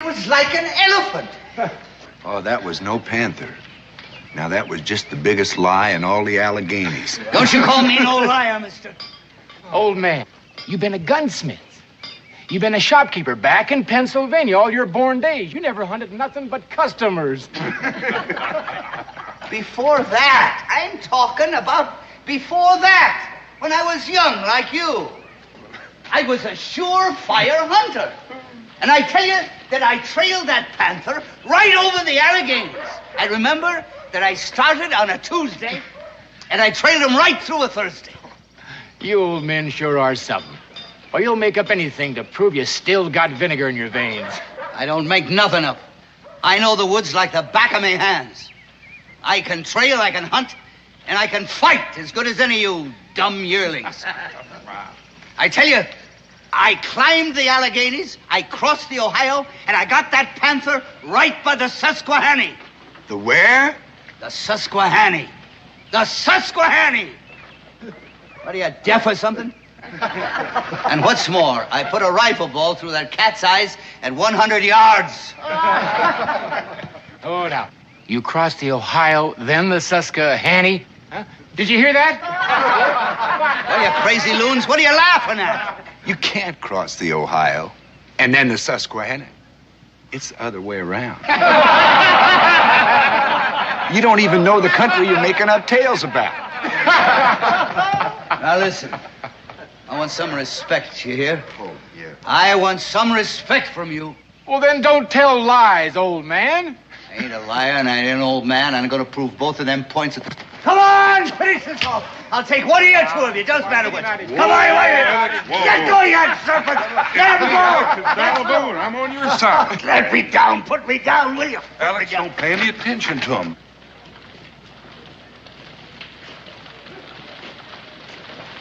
It was like an elephant. Oh, that was no panther. Now, that was just the biggest lie in all the Alleghenies. Don't you call me no liar, mister. Old man, you've been a gunsmith. You've been a shopkeeper back in Pennsylvania all your born days. You never hunted nothing but customers. Before that, I'm talking about before that, when I was young like you. I was a surefire hunter. And I tell you that I trailed that panther right over the Alleghenies. I remember that I started on a Tuesday, and I trailed him right through a Thursday. You old men sure are something. Or you'll make up anything to prove you still got vinegar in your veins. I don't make nothing up. I know the woods like the back of my hands. I can trail, I can hunt, and I can fight as good as any of you dumb yearlings. I tell you, I climbed the Alleghenies, I crossed the Ohio, and I got that panther right by the Susquehanna. The where? The Susquehanna. The Susquehanna! What are you, deaf or something? And what's more, I put a rifle ball through that cat's eyes at 100 yards. Oh, now. You crossed the Ohio, then the Susquehanna? Huh? Did you hear that? What are you, crazy loons? What are you laughing at? You can't cross the Ohio and then the Susquehanna. It's the other way around. You don't even know the country you're making up tales about. Now listen, I want some respect, you hear? Oh, yeah. I want some respect from you. Well, then don't tell lies, old man. I ain't a liar and I ain't an old man. I'm going to prove both of them points. Come on, finish this off. I'll take one of you, two of you. Doesn't matter which. Come on, wait. Get go, you serpent. Let him go. Daniel Boone, I'm on your side. Let me down. Put me down, will you? Alex, don't pay any attention to him.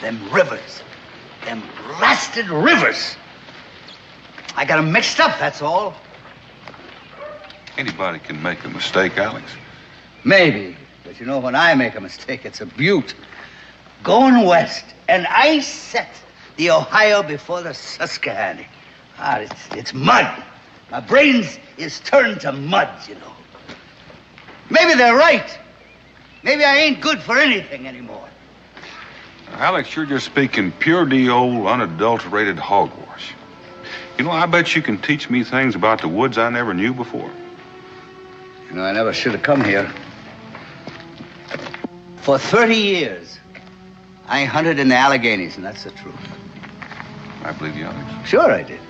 Them rivers. Them blasted rivers. I got them mixed up, that's all. Anybody can make a mistake, Alex. Maybe. But you know, when I make a mistake, it's a beaut. Going west, and I set the Ohio before the Susquehanna. It's mud. My brains is turned to mud, you know. Maybe they're right. Maybe I ain't good for anything anymore. Alex, you're just speaking pure D.O. unadulterated hogwash. You know, I bet you can teach me things about the woods I never knew before. You know, I never should have come here. For 30 years, I hunted in the Alleghenies, and that's the truth. I believe you, Alex. Sure I did.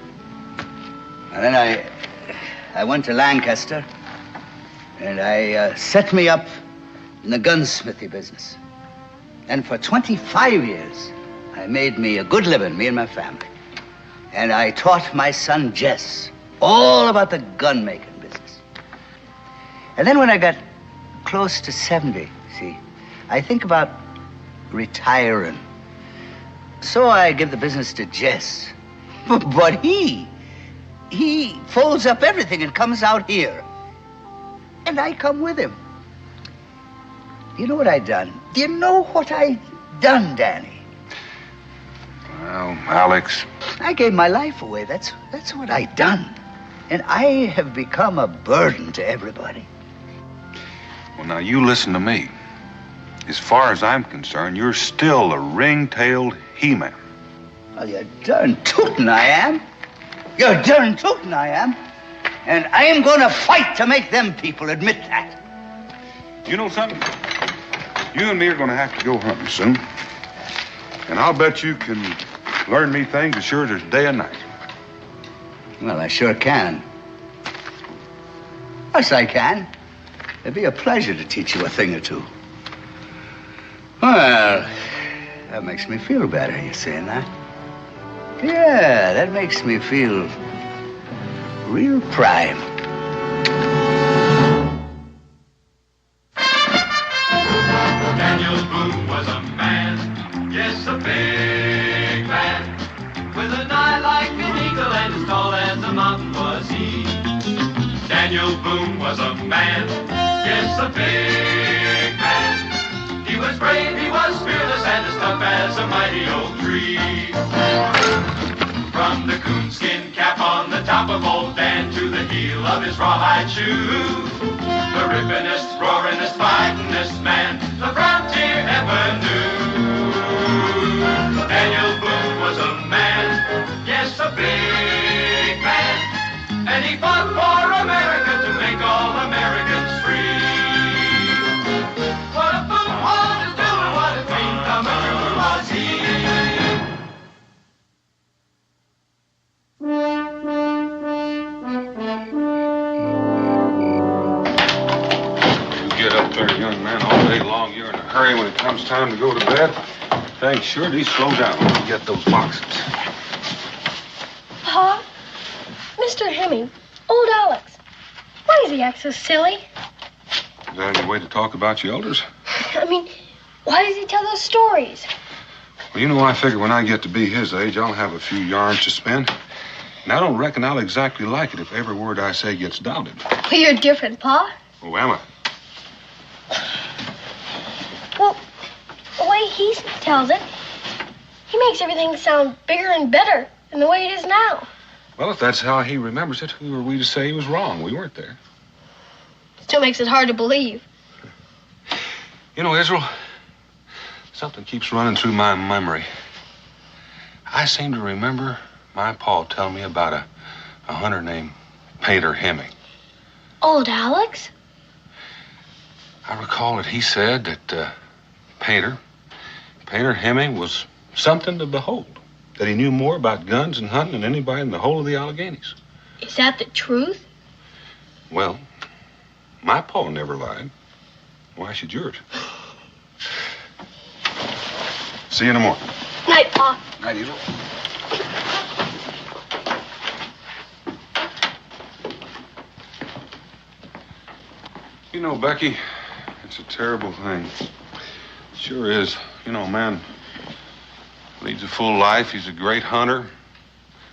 And then I went to Lancaster, and I set me up in the gunsmithy business. And for 25 years, I made me a good living, me and my family. And I taught my son, Jess, all about the gun-making business. And then when I got close to 70, see, I think about retiring. So I give the business to Jess. But he folds up everything and comes out here. And I come with him. You know what I done? Do you know what I done, Danny? Well, Alex. I gave my life away. That's what I done. And I have become a burden to everybody. Well, now, you listen to me. As far as I'm concerned, you're still a ring-tailed he-man. Well, you're darn tootin' I am. You're darn tootin' I am. And I am going to fight to make them people admit that. You know something? You and me are going to have to go hunting soon. And I'll bet you can learn me things as sure as there's day and night. Well, I sure can. Yes, I can. It'd be a pleasure to teach you a thing or two. Well, that makes me feel better, you saying that? Yeah, that makes me feel real prime. Daniel Boone was a man, yes, a big man, with an eye like an eagle and as tall as a mountain was he. Daniel Boone was a man, yes, a big man. He was brave, he was fearless, and as tough as a mighty oak tree. From the coonskin cap on the top of old Dan to the heel of his rawhide shoe, the rippinest, roaringest, fightingest man the frontier ever knew. Daniel Boone was a man, yes, a big man, and he fought for America to make all Americans free. What a Boone was to do and what a dream come true was he. Get up there, young man, all day long. You're in a hurry when it comes time to go to bed. Thanks, sure, do slow down when you get those boxes. Pa, Mr. Hemming, old Alex, why does he act so silly? Is that any way to talk about your elders? I mean, why does he tell those stories? Well, you know, I figure when I get to be his age, I'll have a few yarns to spin. And I don't reckon I'll exactly like it if every word I say gets doubted. Well, you're different, Pa. Oh, am I? Well, the way he tells it, he makes everything sound bigger and better than the way it is now. Well, if that's how he remembers it, who are we to say he was wrong? We weren't there. Still makes it hard to believe. You know, Israel, something keeps running through my memory. I seem to remember my pa telling me about a hunter named Painter Hemming. Old Alex? I recall that he said that Painter Hemming was something to behold. That he knew more about guns and hunting than anybody in the whole of the Alleghenies. Is that the truth? Well, my pa never lied. Why should yours? See you in the morning. Night, Pa. Night, Israel. You know, Becky, it's a terrible thing. It sure is. You know, man leads a full life. He's a great hunter,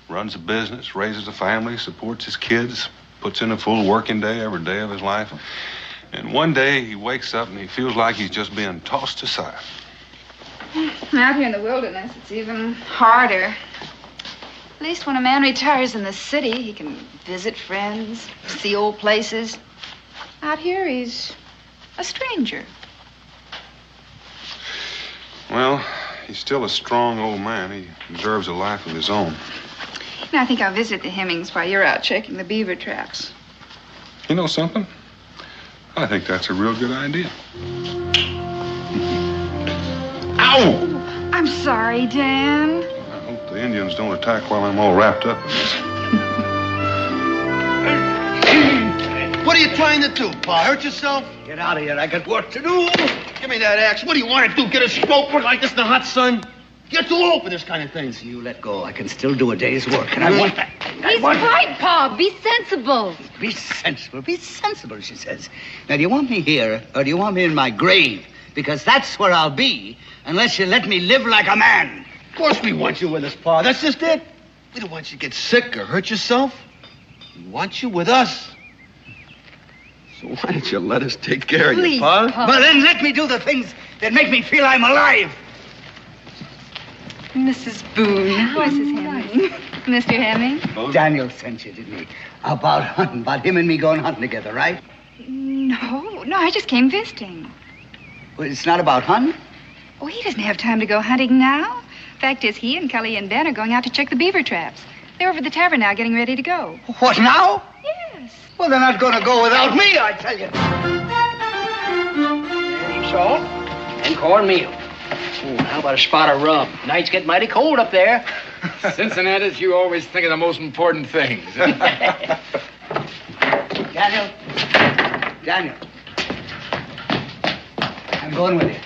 runs a business, raises a family, supports his kids, puts in a full working day every day of his life. And one day he wakes up and he feels like he's just being tossed aside. Out here in the wilderness, it's even harder. At least when a man retires in the city, he can visit friends, see old places. Out here, he's a stranger. Well, he's still a strong old man. He deserves a life of his own. And I think I'll visit the Hemmings while you're out checking the beaver traps. You know something? I think that's a real good idea. Ow! I'm sorry, Dan. I hope the Indians don't attack while I'm all wrapped up in this. What are you trying to do, Pa? Hurt yourself? Get out of here. I got work to do. Give me that axe. What do you want to do? Get a stroke work like this in the hot sun? You're too old for this kind of thing. You let go. I can still do a day's work, and I want that. He's right, Pa. Be sensible. Be sensible. Be sensible, she says. Now, do you want me here, or do you want me in my grave? Because that's where I'll be, unless you let me live like a man. Of course we want you with us, Pa. That's just it. We don't want you to get sick or hurt yourself. We want you with us. So why don't you let us take care of you, Pa? Well, then let me do the things that make me feel I'm alive. Mrs. Boone. Mrs. Hemming. Mr. Hemming? Daniel sent you, didn't he? About hunting, about him and me going hunting together, right? No, I just came visiting. Well, it's not about hunting? Oh, he doesn't have time to go hunting now. Fact is, he and Kelly and Ben are going out to check the beaver traps. They're over at the tavern now getting ready to go. What, now? Yes. Well, they're not going to go without me, I tell you. Any salt and cornmeal. How about a spot of rum? Nights get mighty cold up there. Cincinnati's, you always think of the most important things. Daniel. I'm going with you.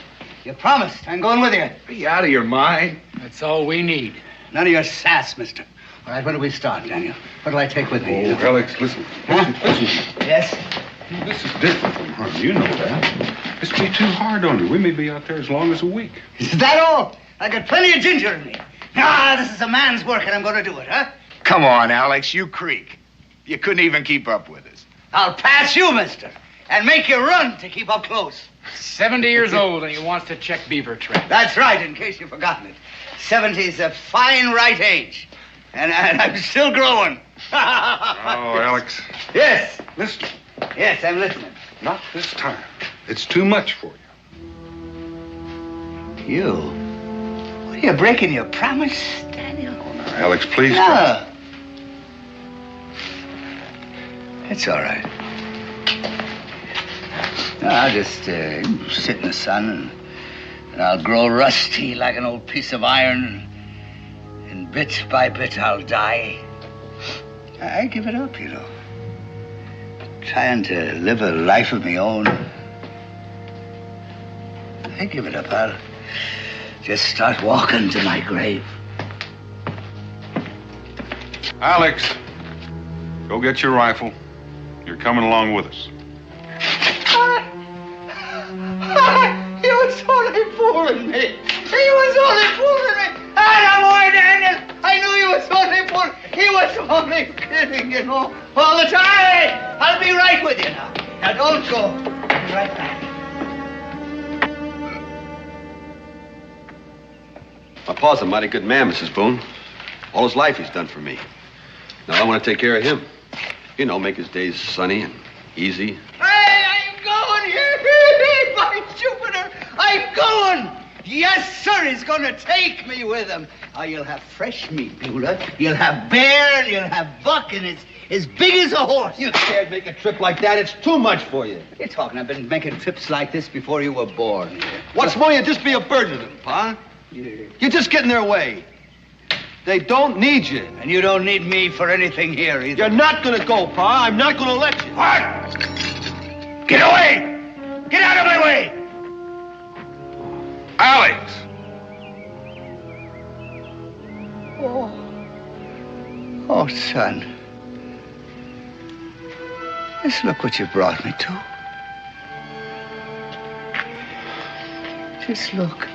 You promised. I'm going with you. Are you out of your mind? That's all we need. None of your sass, mister. All right, when do we start, Daniel? What do I take with me? Oh, Alex, listen. Huh? Listen. Yes? This is different from hunting. You know that. This will be too hard on you. We may be out there as long as a week. Is that all? I got plenty of ginger in me. Ah, this is a man's work, and I'm going to do it, huh? Come on, Alex, you creak. You couldn't even keep up with us. I'll pass you, mister, and make you run to keep up close. 70 years old, and he wants to check beaver traps. That's right, in case you've forgotten it. 70's a fine right age. And I'm still growing. Oh, Alex. Yes. Listen. Yes, I'm listening. Not this time. It's too much for you. You? What, are you breaking your promise, Daniel? Oh, now, Alex, please. No. It's all right. No, I'll just sit in the sun and I'll grow rusty like an old piece of iron. And bit by bit, I'll die. I give it up, you know. Trying to live a life of my own. I give it up. I'll just start walking to my grave. Alex, go get your rifle. You're coming along with us. He was only fooling me. He was only fooling me. No more, Daniel. I knew he was only fooling. He was only kidding, you know, all the time. I'll be right with you now. Now, don't go. I'll be right back. My pa's a mighty good man, Mrs. Boone. All his life he's done for me. Now I want to take care of him. You know, make his days sunny and easy. Hey, I'm going here. By Jupiter, I'm going. Yes, sir, he's going to take me with him. Oh, you'll have fresh meat, Beulah. You'll have bear, you'll have buck, and it's as big as a horse. You can't make a trip like that. It's too much for you. You're talking. I've been making trips like this before you were born. What's more, you just be a burden to them, Pa. You just get in their way. They don't need you. And you don't need me for anything here either. You're not going to go, Pa. I'm not going to let you. What? Get away! Get out of my way! Alex! Oh, son. Just look what you brought me to. Just look.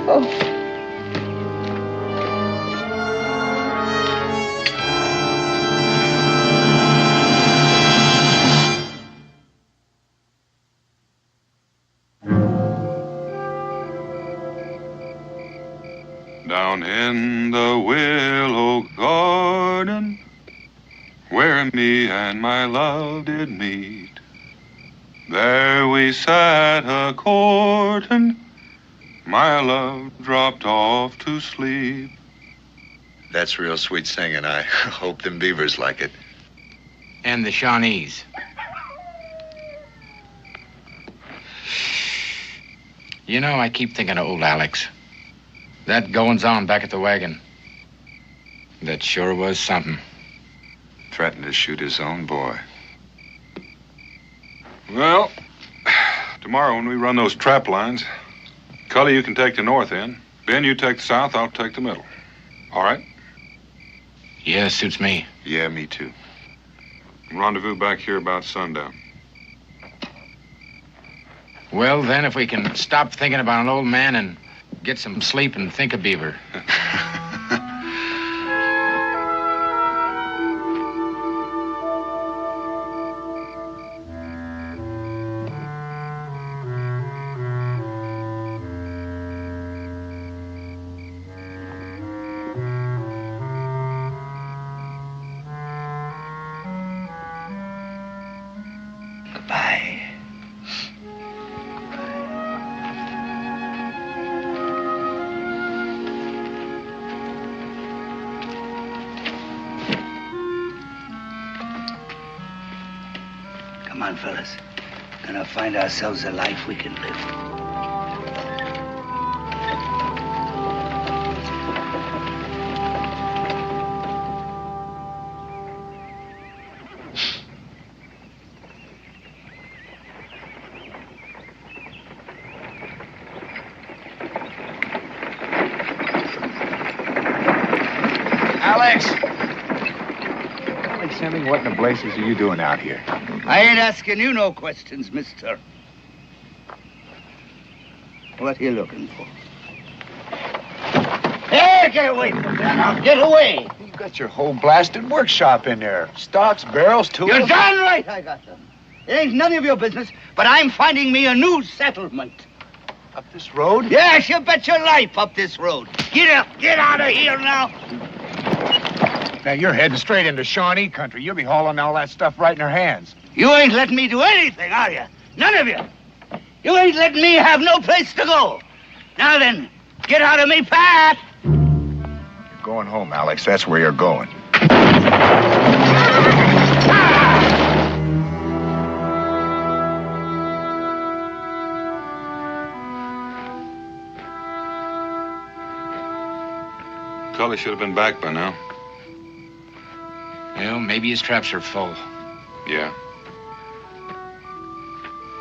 Oh. Down in the willow garden, where me and my love did meet, there we sat a-courtin', my love dropped off to sleep. That's real sweet singing. I hope them beavers like it. And the Shawnees. You know, I keep thinking of old Alex. That goings-on back at the wagon. That sure was something. Threatened to shoot his own boy. Well, tomorrow when we run those trap lines, Cully, you can take the north end. Ben, you take the south, I'll take the middle. All right? Yeah, suits me. Yeah, me too. Rendezvous back here about sundown. Well, then, if we can stop thinking about an old man and get some sleep and think of Beaver. Goodbye. Come on, fellas. Gonna find ourselves a life we can live. Alex! Sammy, what in the blazes are you doing out here? I ain't asking you no questions, mister. What are you looking for? Hey, get away from me now. Get away. You got your whole blasted workshop in there. Stocks, barrels, tools. You're darn right I got them. It ain't none of your business, but I'm finding me a new settlement. Up this road? Yes, you bet your life up this road. Get out of here now. Now, you're heading straight into Shawnee country. You'll be hauling all that stuff right in her hands. You ain't letting me do anything, are you? None of you. You ain't letting me have no place to go. Now then, get out of me path. You're going home, Alex. That's where you're going. Cully should have been back by now. Well, maybe his traps are full. Yeah.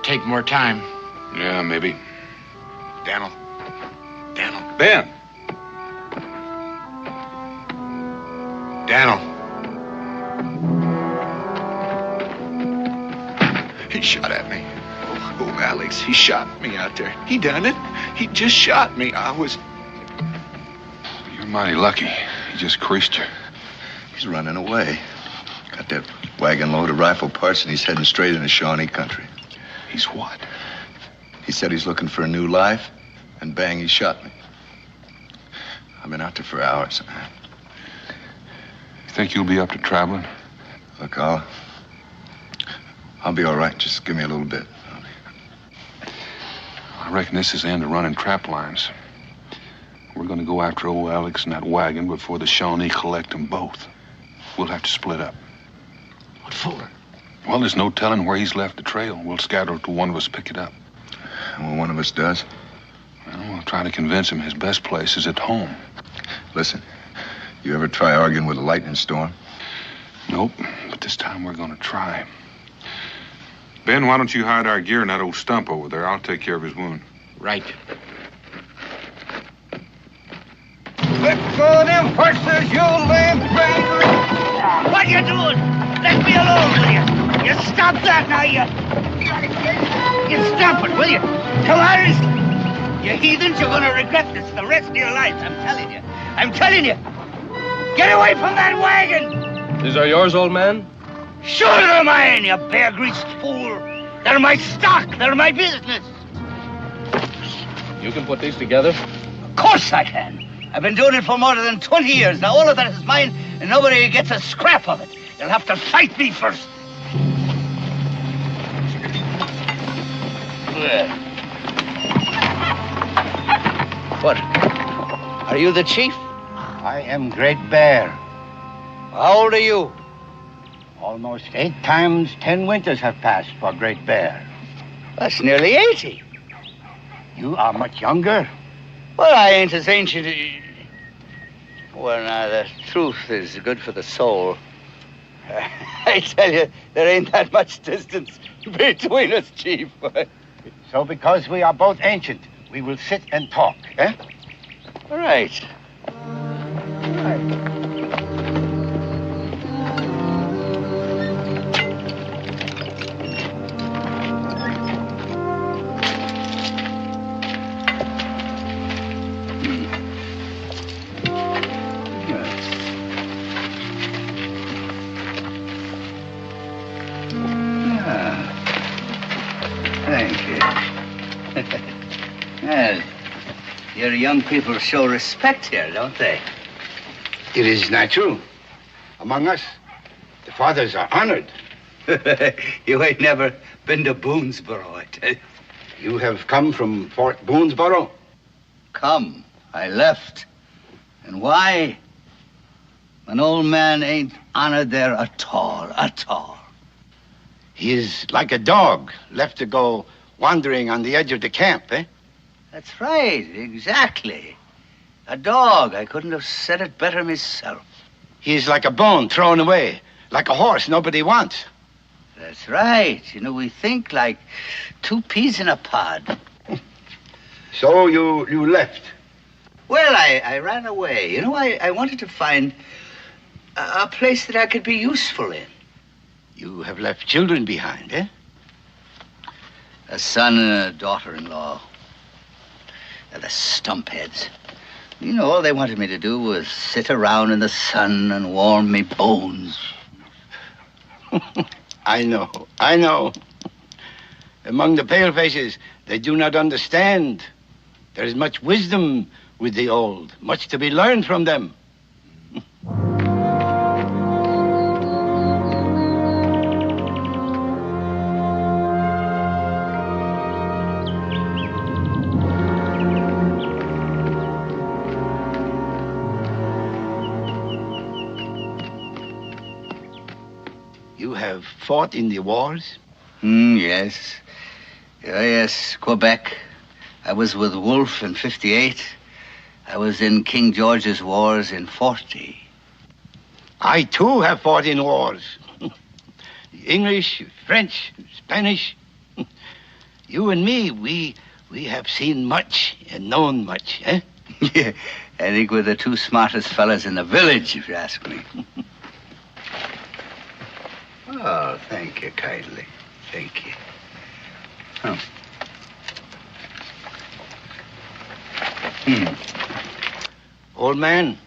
Take more time. Yeah, maybe. Daniel. Ben! Daniel. He shot at me. Oh, Alex, he shot me out there. He done it. He just shot me. You're mighty lucky. He just creased you. He's running away. Got that wagon load of rifle parts, and he's heading straight into Shawnee country. He's what? He said he's looking for a new life, and bang, he shot me. I've been out there for hours. You think you'll be up to traveling? Look, I'll be all right. Just give me a little bit. I reckon this is the end of running trap lines. We're gonna go after old Alex and that wagon before the Shawnee collect them both. We'll have to split up. What for? Well, there's no telling where he's left the trail. We'll scatter till one of us pick it up. And when one of us does? Well, we'll try to convince him his best place is at home. Listen, you ever try arguing with a lightning storm? Nope, but this time we're gonna try. Ben, why don't you hide our gear in that old stump over there? I'll take care of his wound. Right. Let go them horses, you lame bastard! What you doing? Let me alone, will you? You stop that now, you stop it, will you? Cowards! You heathens, you're gonna regret this the rest of your lives, I'm telling you. Get away from that wagon! These are yours, old man? Sure they're mine, you bear-greased fool. They're my stock, they're my business. You can put these together? Of course I can. I've been doing it for more than 20 years. Now all of that is mine, and nobody gets a scrap of it. You'll have to fight me first. What? Are you the chief? I am Great Bear. How old are you? Almost 8 times 10 winters have passed for Great Bear. That's nearly 80. You are much younger. Well, I ain't as ancient. Well, now, the truth is good for the soul. I tell you, there ain't that much distance between us, Chief. So because we are both ancient, we will sit and talk, eh? All right. Well, your young people show respect here, don't they? It is natural. Among us, the fathers are honored. You ain't never been to Boonesboro, I tell you. You have come from Fort Boonesboro? Come. I left. And why? An old man ain't honored there at all. He is like a dog left to go wandering on the edge of the camp, eh? That's right, exactly. A dog. I couldn't have said it better myself. He is like a bone thrown away, like a horse nobody wants. That's right. You know, we think like 2 peas in a pod. So you left? Well, I ran away. You know, I wanted to find a place that I could be useful in. You have left children behind, eh? A son and a daughter-in-law. They're the stumpheads. You know, all they wanted me to do was sit around in the sun and warm me bones. I know. Among the palefaces, they do not understand There is much wisdom with the old, much to be learned from them. You have fought in the wars? Yes. Yes, Quebec. I was with Wolfe in 58. I was in King George's wars in 40. I, too, have fought in wars. English, French, Spanish. You and me, we have seen much and known much, eh? Yeah, I think we're the two smartest fellas in the village, if you ask me. Oh, thank you kindly. Thank you. Oh. Old man,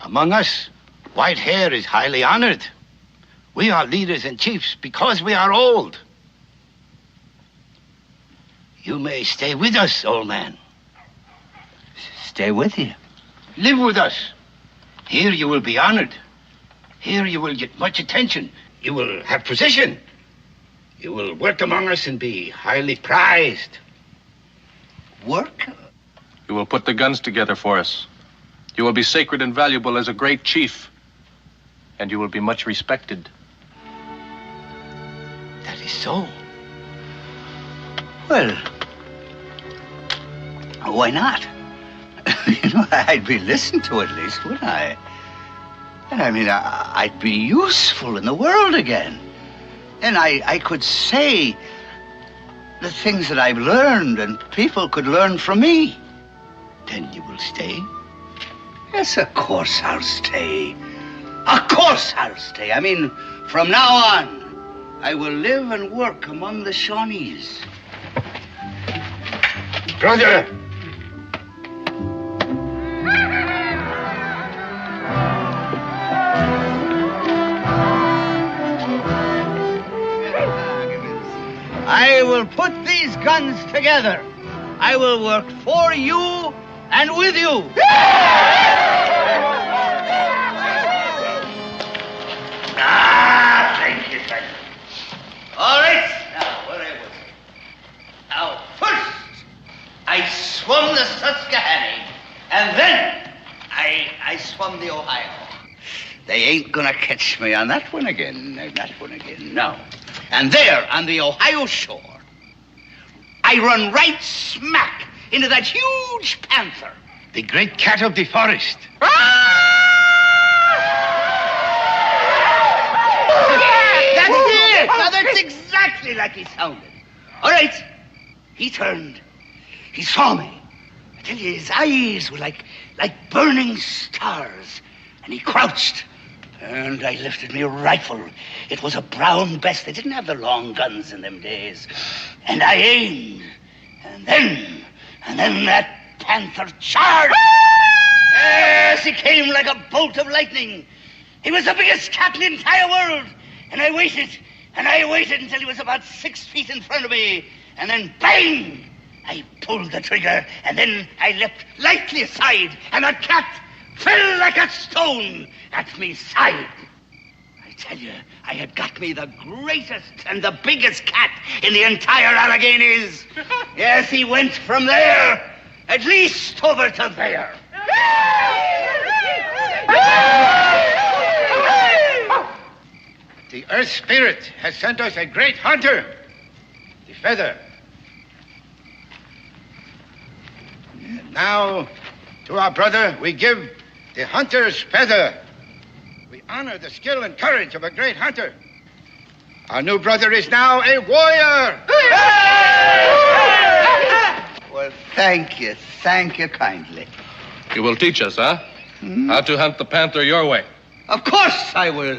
among us, white hair is highly honored. We are leaders and chiefs because we are old. You may stay with us, old man. Stay with you? Live with us. Here you will be honored. Here you will get much attention. You will have position. You will work among us and be highly prized. Work? You will put the guns together for us. You will be sacred and valuable as a great chief. And you will be much respected. That is so. Well, why not? I'd be listened to at least, wouldn't I? And I mean, I'd be useful in the world again. And I could say the things that I've learned and people could learn from me. Then you will stay? Yes, of course I'll stay. Of course I'll stay. I mean, from now on, I will live and work among the Shawnees. Brother! I will put these guns together. I will work for you and with you. Thank you, thank you. All right, now, where I was. Now, first, I swum the Susquehanna, and then I swum the Ohio. They ain't gonna catch me on that one again, no. And there, on the Ohio shore, I run right smack into that huge panther. The great cat of the forest. Yeah, that's it. Now, that's exactly like he sounded. All right. He turned. He saw me. I tell you, his eyes were like burning stars. And he crouched. And I lifted me rifle. It was a brown bess. They didn't have the long guns in them days. And I aimed. And then that panther charged. Yes, he came like a bolt of lightning. He was the biggest cat in the entire world. And I waited until he was about 6 feet in front of me. And then, bang! I pulled the trigger, and then I leapt lightly aside, and that cat fell like a stone at me side. I tell you, I had got me the greatest and the biggest cat in the entire Alleghenies. Yes, he went from there, at least over to there. The Earth Spirit has sent us a great hunter, the feather. And now, to our brother, we give the hunter's feather. We honor the skill and courage of a great hunter. Our new brother is now a warrior. Well, thank you kindly. You will teach us, huh? How to hunt the panther your way. Of course I will.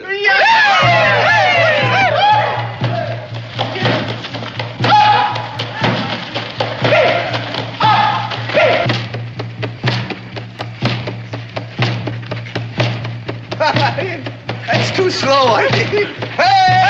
That's too slow, I think. Hey!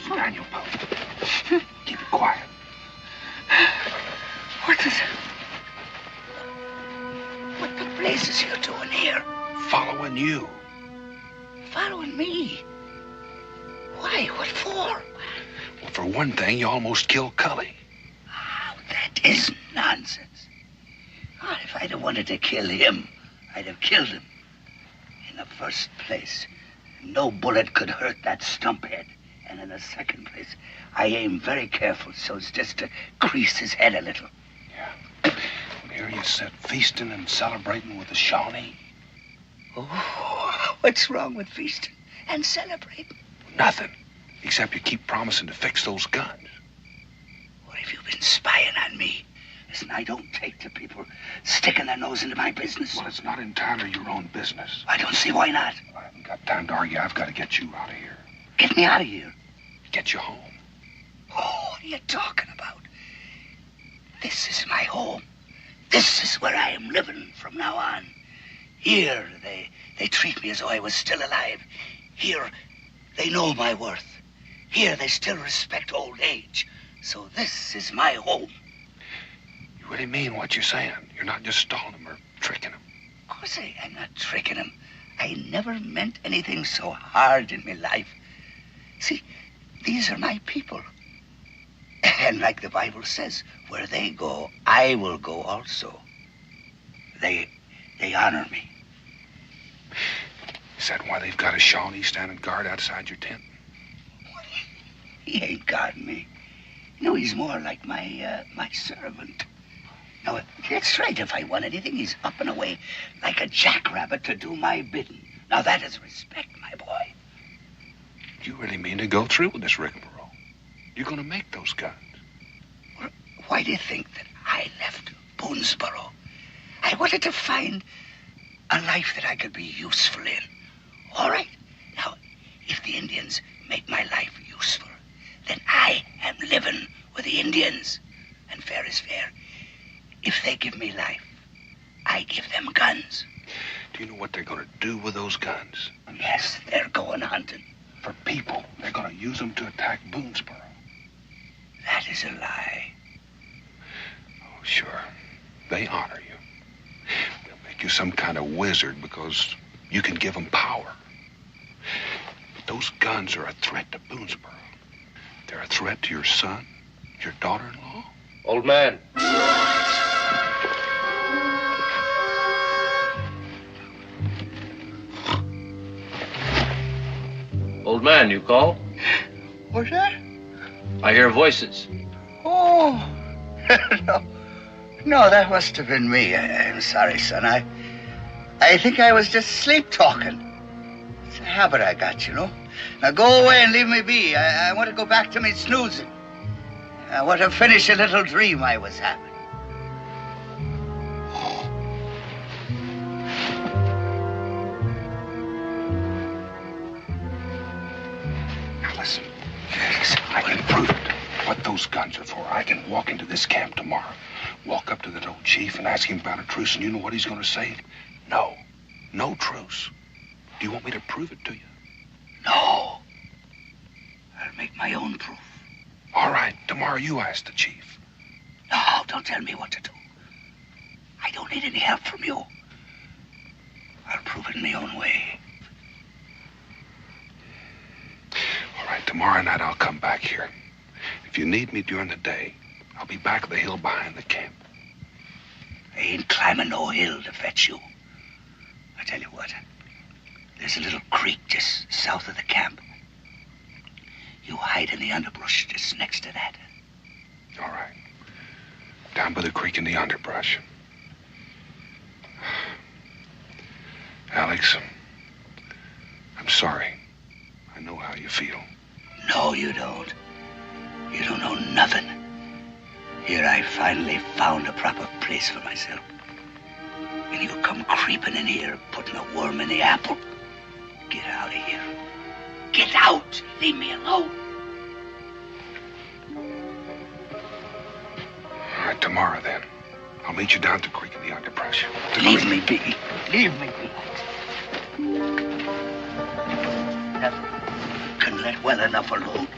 Daniel Boone. Keep it quiet. What the blazes is you doing here? Following you. Following me? Why? What for? Well, for one thing, you almost killed Cully. Oh, that is nonsense. Oh, if I'd have wanted to kill him, I'd have killed him. In the first place, no bullet could hurt that stump head. And in the second place, I aim very careful so as just to crease his head a little. Yeah. And here you sit feasting and celebrating with the Shawnee. Oh, what's wrong with feasting and celebrating? Nothing. Except you keep promising to fix those guns. What have you been spying on me? Listen, I don't take to people sticking their nose into my business. Well, it's not entirely your own business. I don't see why not. I haven't got time to argue. I've got to get you out of here. Get me out of here? Get you home. Oh, what are you talking about? This is my home. This is where I am living from now on. Here, they treat me as though I was still alive. Here, they know my worth. Here, they still respect old age. So this is my home. You really mean what you're saying? You're not just stalling them or tricking them? Of course I'm not tricking them. I never meant anything so hard in my life. See, these are my people. And like the Bible says, where they go, I will go also. They honor me. Is that why they've got a Shawnee standing guard outside your tent? He ain't guarding me. No, he's more like my servant. Now, it's right. If I want anything, he's up and away like a jackrabbit to do my bidding. Now, that is respect, my boy. Do you really mean to go through with this rigmarole? You're going to make those guns. Well, why do you think that I left Boonesboro? I wanted to find a life that I could be useful in. All right. Now, if the Indians make my life useful, then I am living with the Indians. And fair is fair. If they give me life, I give them guns. Do you know what they're going to do with those guns? Yes, they're going hunting. For people. They're going to use them to attack Boonesboro. That is a lie. Oh, sure. They honor you. They'll make you some kind of wizard because you can give them power. But those guns are a threat to Boonesboro. They're a threat to your son, your daughter-in-law. Old man. Old man, you call? What's that? I hear voices. Oh, no, that must have been me. I'm sorry, son. I think I was just sleep-talking. It's a habit I got, you know. Now go away and leave me be. I want to go back to me snoozing. I want to finish a little dream I was having. Now listen, I can prove it. What those guns are for. I can walk into this camp tomorrow, walk up to that old chief and ask him about a truce, and you know what he's going to say? No. No truce. Do you want me to prove it to you? No. I'll make my own proof. All right. Tomorrow you ask the chief. No, don't tell me what to do. I don't need any help from you. I'll prove it in my own way. All right. Tomorrow night I'll come back here. If you need me during the day, I'll be back at the hill behind the camp. I ain't climbing no hill to fetch you. I tell you what. There's a little creek just south of the camp. You hide in the underbrush just next to that. All right. Down by the creek in the underbrush. Alex, I'm sorry. I know how you feel. No, you don't. You don't know nothing. Here I finally found a proper place for myself. And you come creeping in here, putting a worm in the apple. Get out of here. Get out! Leave me alone. All right, tomorrow then. I'll meet you down at the creek in the underbrush. Leave me be. Leave me be. Never can let well enough alone.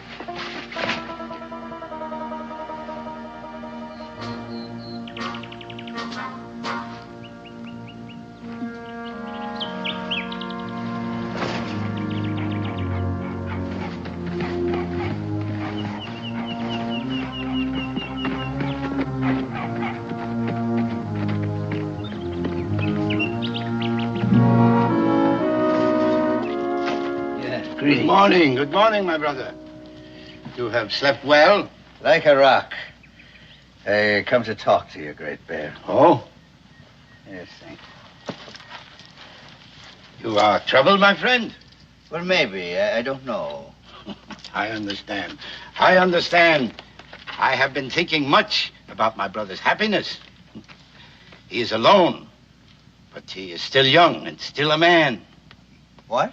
Good morning, my brother. You have slept well? Like a rock. I come to talk to you, Great Bear. Oh? Yes, thank you. You are troubled, my friend? Well, maybe. I don't know. I understand. I understand. I have been thinking much about my brother's happiness. He is alone, but he is still young and still a man. What?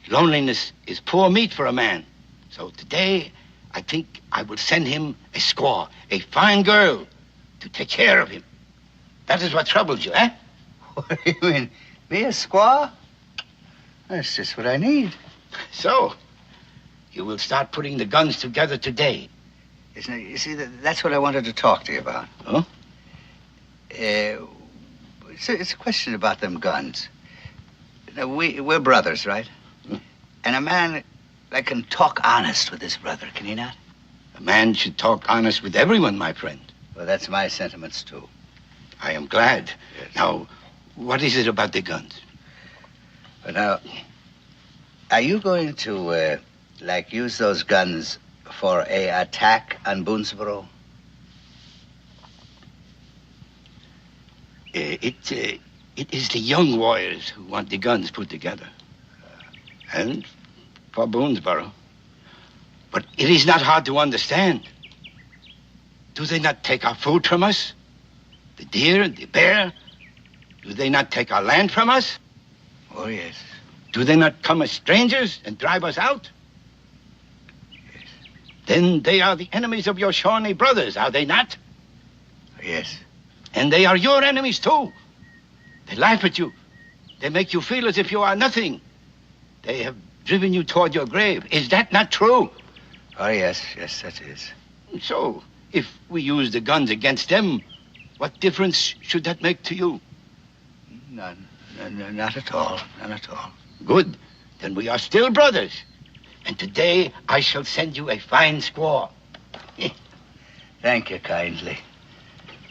Loneliness is poor meat for a man. So today, I think I will send him a squaw, a fine girl, to take care of him. That is what troubles you, eh? What do you mean? Me a squaw? That's just what I need. So, you will start putting the guns together today. Isn't it? You see, that's what I wanted to talk to you about. Huh? It's a question about them guns. Now, we're brothers, right? And a man that can talk honest with his brother, can he not? A man should talk honest with everyone, my friend. Well, that's my sentiments, too. I am glad. Yes. Now, what is it about the guns? Well, now, are you going to, use those guns for a attack on Boonesboro? It is the young warriors who want the guns put together. And for Boonesboro. But it is not hard to understand. Do they not take our food from us? The deer and the bear? Do they not take our land from us? Oh, yes. Do they not come as strangers and drive us out? Yes. Then they are the enemies of your Shawnee brothers, are they not? Yes. And they are your enemies, too. They laugh at you. They make you feel as if you are nothing. They have driven you toward your grave. Is that not true? Oh, yes. Yes, that is. So, if we use the guns against them, what difference should that make to you? None. Not at all. None at all. Good. Then we are still brothers. And today I shall send you a fine squaw. Thank you kindly.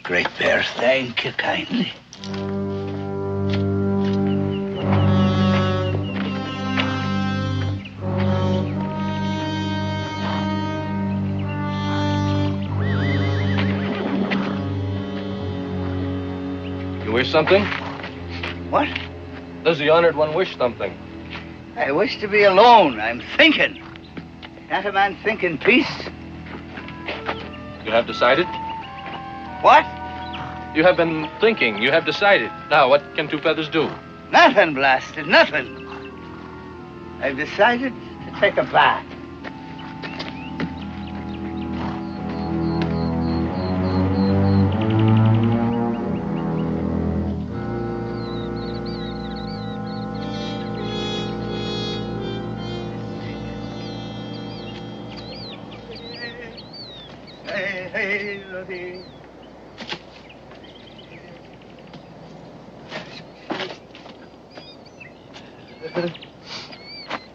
Great Bear, thank you kindly. You wish something? What? Does the honored one wish something? I wish to be alone. I'm thinking. Can't a man think in peace? You have decided? What? You have been thinking. You have decided. Now, what can Two Feathers do? Nothing, blasted, nothing. I've decided to take a bath.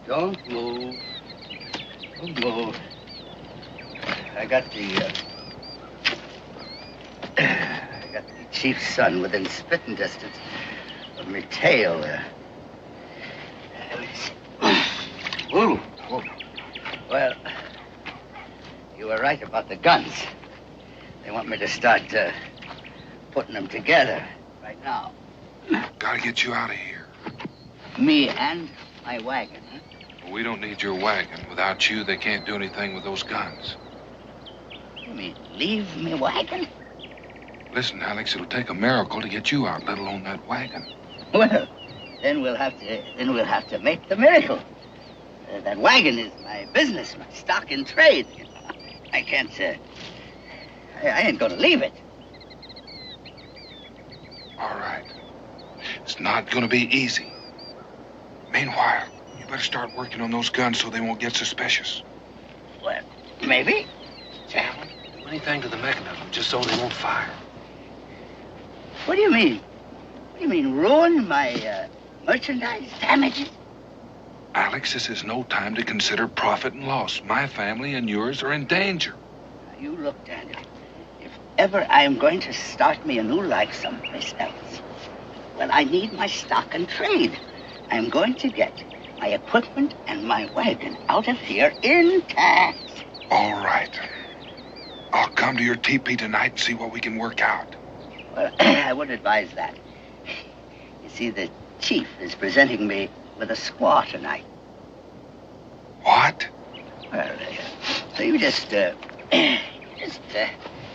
Don't move. Don't move. I got the chief's son within spitting distance of my tail there. Ooh. Well, you were right about the guns. They want me to start putting them together right now. Gotta get you out of here. Me and my wagon, huh? Well, we don't need your wagon. Without you, they can't do anything with those guns. You mean leave me wagon? Listen, Alex, it'll take a miracle to get you out, let alone that wagon. Well, then we'll have to make the miracle. That wagon is my business, my stock in trade. You know? I can't. I ain't gonna leave it. All right. It's not gonna be easy. Meanwhile, you better start working on those guns so they won't get suspicious. Well, maybe. Sam, do anything to the mechanism just so they won't fire. What do you mean? What do you mean, ruin my merchandise? Damage it? Alex, this is no time to consider profit and loss. My family and yours are in danger. Now, you look, Daniel. If ever I'm going to start me a new life someplace else, well, I need my stock and trade. I'm going to get my equipment and my wagon out of here intact. All right. I'll come to your teepee tonight and see what we can work out. Well, I would advise that. You see, the chief is presenting me with a squaw tonight. What? Well, so you just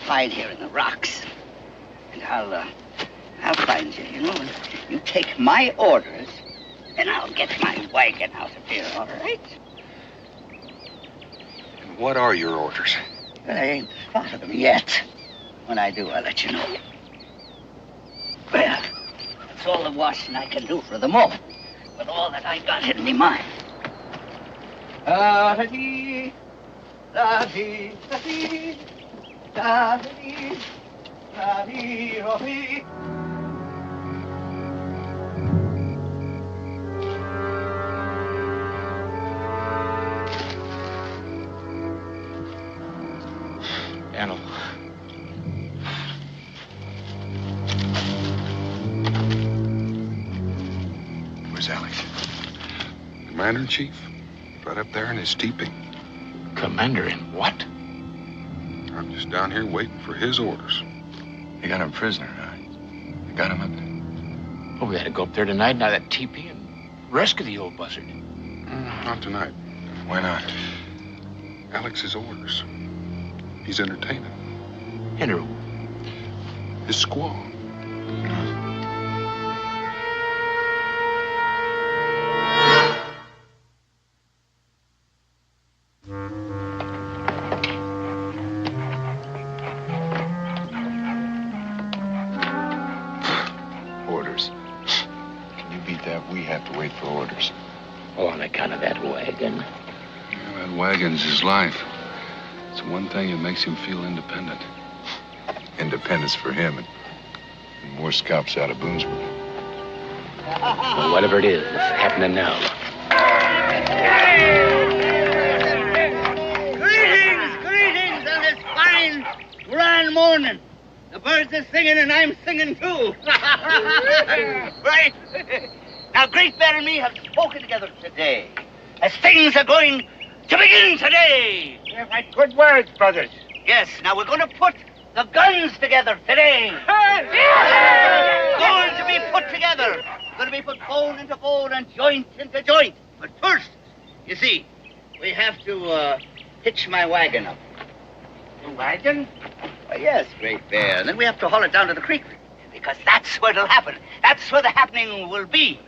hide here in the rocks, and I'll find you, you know, and you take my orders, and I'll get my wagon out of here, all right? And what are your orders? Well, I ain't thought of them yet. When I do, I'll let you know. Well, that's all the washing I can do for the moment, with all that I got in me mind. Da-da-dee, da-dee, da-dee, da-dee, da-dee, da-dee. Daniel. Where's Alex? Commander-in-Chief. Right up there in his teepee. Commander-in-what? I'm just down here waiting for his orders. You got him prisoner, huh? You got him up there? Oh, we had to go up there tonight, now that teepee, and rescue the old buzzard. Not tonight. Why not? Alex's orders. He's entertaining. Enter his squaw. Orders. Can you beat that? We have to wait for orders. Oh, on account of that wagon. Yeah, that wagon's his life. It's the one thing that makes him feel independent. Independence for him and more scalps out of Boonesboro. Well, whatever it is, it's happening now. Greetings on this fine, grand morning. The birds are singing and I'm singing too. Right? Now, Great Bear and me have spoken together today, as things are going to begin today. Yeah, right. Good words, brothers. Yes, now we're going to put the guns together today. Going to be put together. Going to be put bone into bone and joint into joint. But first, you see, we have to hitch my wagon up. The wagon? Yes, Great Bear. And then we have to haul it down to the creek, because that's where it'll happen. That's where the happening will be.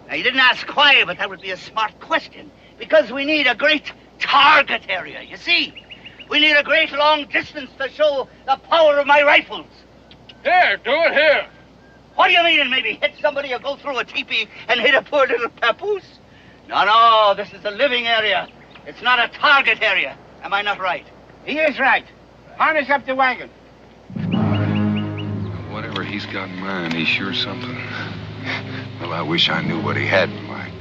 Now, you didn't ask why, but that would be a smart question. Because we need a great target area, you see. We need a great long distance to show the power of my rifles. Here, do it here. What do you mean, maybe hit somebody or go through a teepee and hit a poor little papoose? No, this is a living area. It's not a target area. Am I not right? He is right. Harness up the wagon. Whatever he's got in mind, he's sure something. Well, I wish I knew what he had in mind.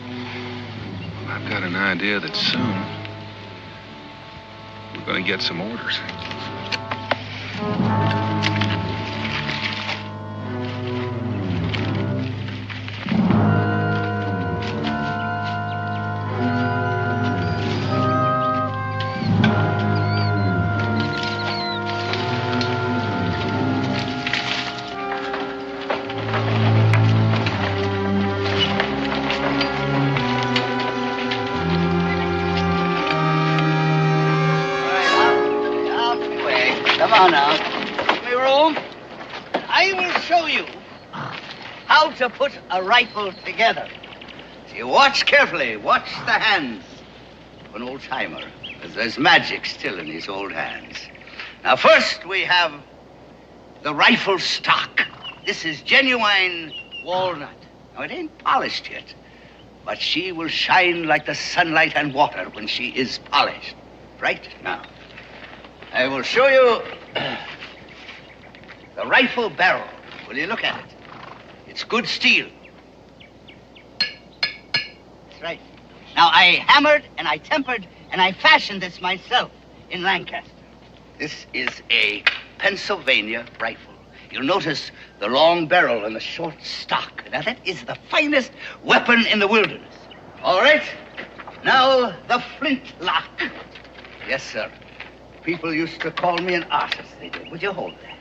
Well, I've got an idea that soon we're going to get some orders. Come on now. Give me room. I will show you how to put a rifle together. So you watch carefully. Watch the hands of an old-timer. There's magic still in these old hands. Now, first we have the rifle stock. This is genuine walnut. Now, it ain't polished yet, but she will shine like the sunlight and water when she is polished. Right now, I will show you the rifle barrel. Will you look at it? It's good steel. That's right. Now, I hammered and I tempered and I fashioned this myself in Lancaster. This is a Pennsylvania rifle. You'll notice the long barrel and the short stock. Now, that is the finest weapon in the wilderness. All right. Now, the flintlock. Yes, sir. People used to call me an artist, they did. Would you hold that?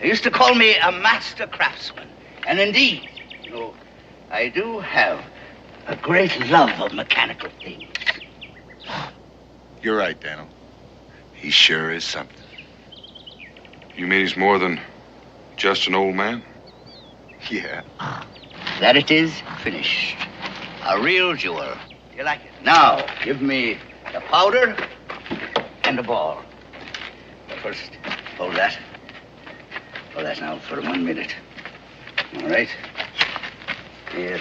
They used to call me a master craftsman. And indeed, you know, I do have a great love of mechanical things. You're right, Daniel. He sure is something. You mean he's more than just an old man? Yeah. That it is finished. A real jewel. Do you like it? Now, give me the powder and the ball. But first, hold that. Hold that now for 1 minute. All right. Here.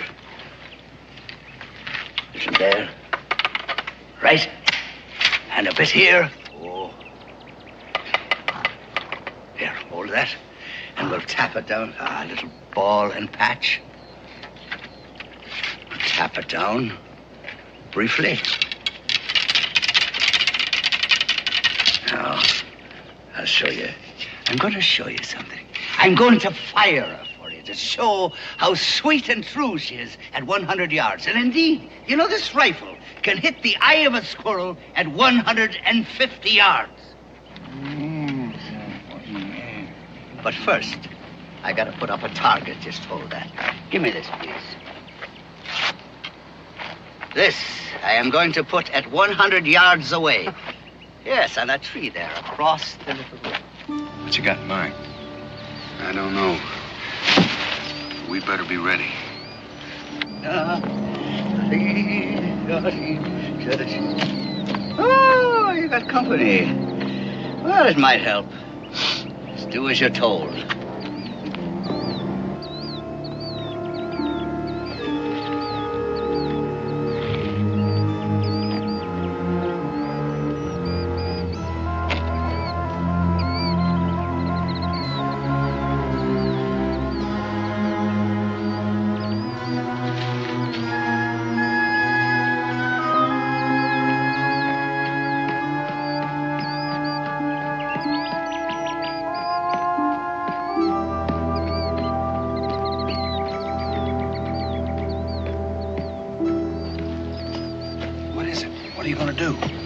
Listen there. Right. And a bit here. Oh. Here, hold that. And we'll tap it down. Ah, a little ball and patch. Tap it down briefly. Now, I'll show you. I'm going to show you something. I'm going to fire her for you to show how sweet and true she is at 100 yards. And indeed, you know, this rifle can hit the eye of a squirrel at 150 yards. But first, I got to put up a target. Just hold that. Give me this, please. This I am going to put at 100 yards away. Yes, on that tree there, across the little road. What you got in mind? I don't know. We better be ready. Oh, you got company. Well, it might help. Just do as you're told.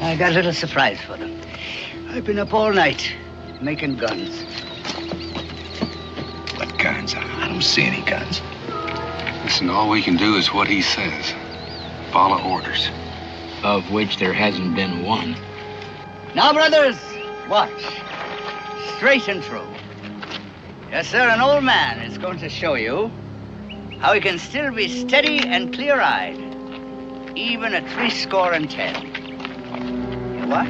I got a little surprise for them. I've been up all night making guns. What guns? I don't see any guns. Listen, all we can do is what he says. Follow orders. Of which there hasn't been one. Now, brothers, watch. Straight and true. Yes, sir, an old man is going to show you how he can still be steady and clear-eyed, even at 70. Watch.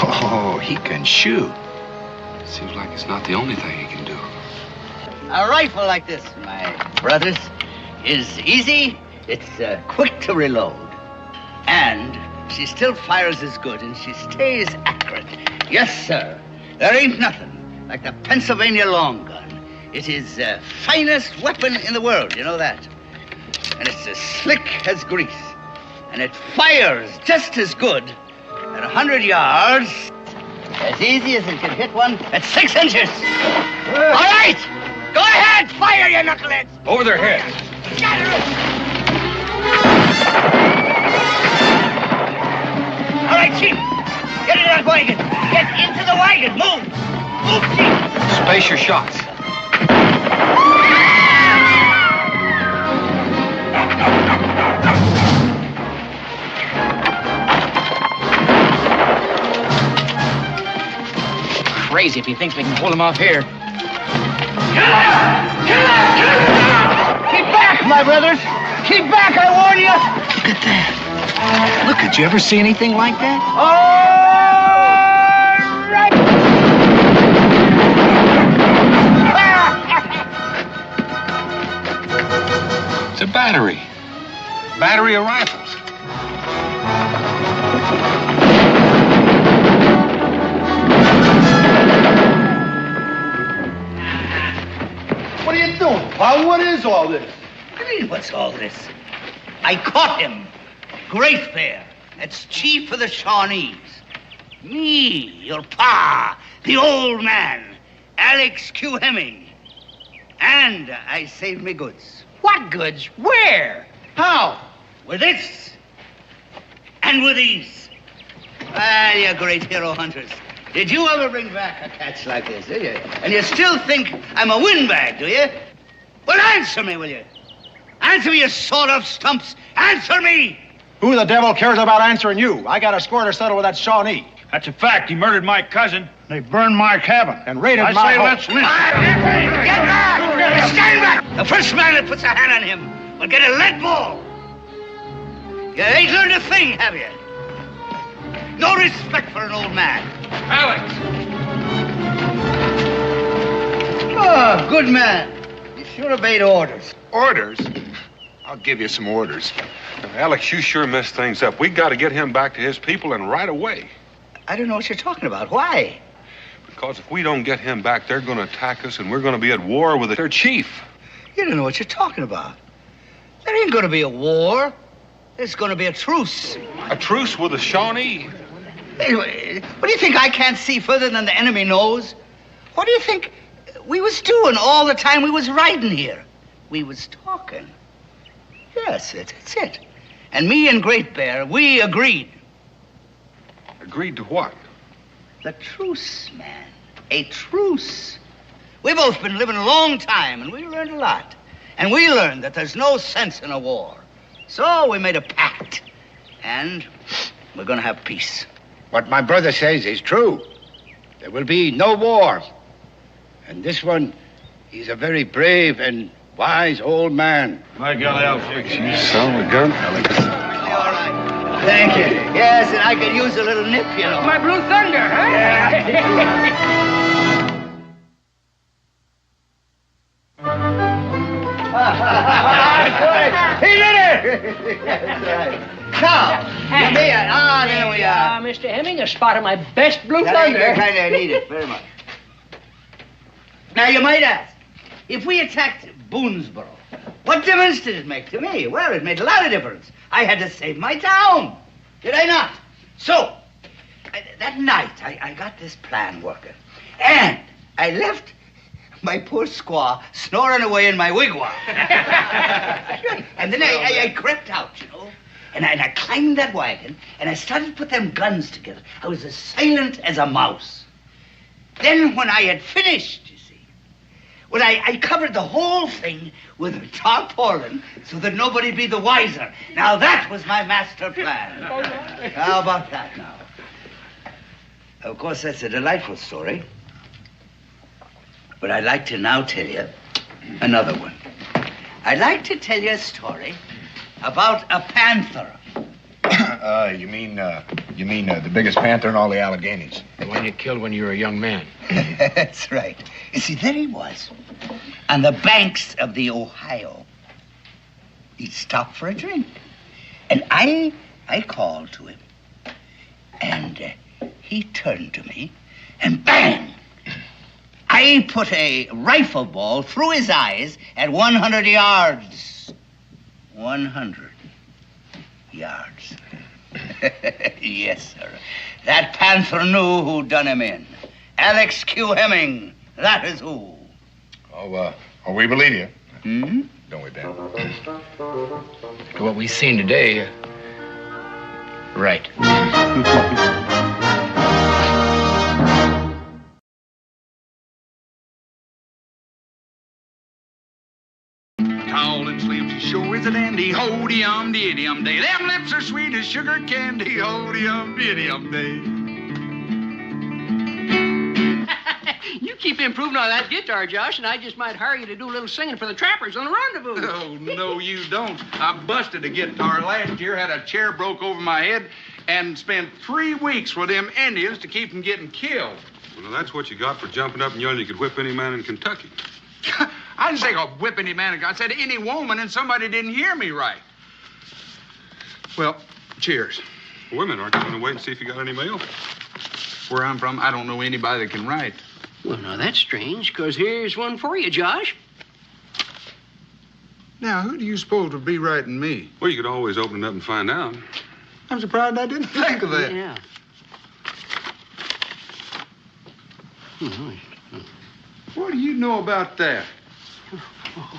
Oh, he can shoot. Seems like it's not the only thing he can do. A rifle like this, my brothers, is easy. It's quick to reload. And she still fires as good, and she stays accurate. Yes, sir. There ain't nothing like the Pennsylvania long gun. It is the finest weapon in the world, you know that. And it's as slick as grease. And it fires just as good at 100 yards, as easy as it can hit one at 6 inches. All right, go ahead, fire, you knuckleheads. Over their heads. All right, Chief, get in that wagon. Get into the wagon. Move. Move, Chief. Space your shots. Crazy if he thinks we can pull him off here. Keep back, my brothers. Keep back, I warn you. Look at that. Look, did you ever see anything like that? All right. It's a battery. Battery of rifles. What are you doing, Pa? What is all this? What do you mean, what's all this? I caught him. Great Bear. That's chief of the Shawnees. Me, your pa, the old man, Alex Q. Hemming. And I saved me goods. What goods? Where? How? With this. And with these. Well, you great hero hunters. Did you ever bring back a catch like this, did you? And you still think I'm a windbag, do you? Well, answer me, will you? Answer me, you sawed-off stumps. Answer me! Who the devil cares about answering you? I got a score to settle with that Shawnee. That's a fact. He murdered my cousin. They burned my cabin. And raided my I say home. let's listen. Get back! Stand back! The first man that puts a hand on him will get a lead ball. You ain't learned a thing, have you? No respect for an old man. Alex! Oh, good man. You sure obeyed orders. Orders? I'll give you some orders. Now, Alex, you sure messed things up. We got to get him back to his people and right away. I don't know what you're talking about. Why? Because if we don't get him back, they're going to attack us and we're going to be at war with their chief. You don't know what you're talking about. There ain't going to be a war. There's going to be a truce. A truce with the Shawnee? Anyway, what do you think I can't see further than the enemy knows? What do you think we was doing all the time we was riding here? We was talking. Yes, that's it. And me and Great Bear, we agreed. Agreed to what? The truce, man. A truce. We both been living a long time, and we learned a lot. And we learned that there's no sense in a war. So we made a pact. And we're gonna have peace. What my brother says is true. There will be no war. And this one, he's a very brave and wise old man. My God, Alex, you son of a gun, Alex. All right. Thank you. Yes, and I could use a little nip, you know. My Blue Thunder, huh? He did it! That's right. Now, there we are. Mr. Hemming, a spot of my best Blue That Thunder. ain't the kind I need it very much. Now, you might ask, if we attacked Boonesboro, what difference did it make to me? Well, it made a lot of difference. I had to save my town. Did I not? So, that night, I got this plan working. And I left my poor squaw snoring away in my wigwam. And then I crept out, you know. And I climbed that wagon, and I started to put them guns together. I was as silent as a mouse. Then when I had finished, you see, well, I covered the whole thing with a tarpaulin so that nobody'd be the wiser. Now, that was my master plan. How about that now? Of course, that's a delightful story. But I'd like to now tell you another one. I'd like to tell you a story about a panther. You mean the biggest panther in all the Alleghenies? The one you killed when you were a young man. That's right. You see, there he was, on the banks of the Ohio. He'd stopped for a drink. And I called to him. And he turned to me, and bang! I put a rifle ball through his eyes at 100 yards. 100 yards. Yes, sir. That panther knew who done him in. Alex Q. Hemming. That is who. Oh, we believe you. Hmm? Don't we, Ben? What we've seen today, right. Tall and slim, she sure is a dandy. Ho-de-um, diddy-um day. Them lips are sweet as sugar candy. Ho-de-um, diddy-um day. You keep improving on that guitar, Josh, and I just might hire you to do a little singing for the trappers on the rendezvous. Oh, no, you don't. I busted a guitar last year, had a chair broke over my head, and spent 3 weeks with them Indians to keep them getting killed. Well, that's what you got for jumping up and yelling you could whip any man in Kentucky. I didn't say a whip any man. I said any woman, and somebody didn't hear me right. Well, cheers. Wait a minute, aren't you going to wait and see if you got any mail? Where I'm from, I don't know anybody that can write. Well, now, that's strange, because here's one for you, Josh. Now, who do you suppose would be writing me? Well, you could always open it up and find out. I'm surprised I didn't think of that. Yeah. What do you know about that?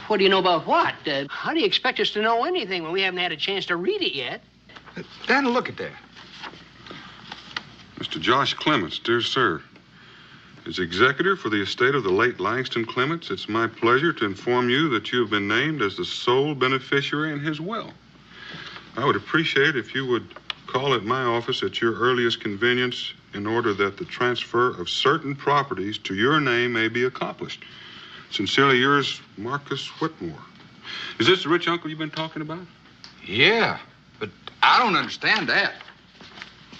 What do you know about what? How do you expect us to know anything when we haven't had a chance to read it yet? Daniel, look at that. Mr. Josh Clements, dear sir. As executor for the estate of the late Langston Clements, it's my pleasure to inform you that you have been named as the sole beneficiary in his will. I would appreciate if you would call at my office at your earliest convenience in order that the transfer of certain properties to your name may be accomplished. Sincerely yours, Marcus Whitmore. Is this the rich uncle you've been talking about? Yeah, but I don't understand that.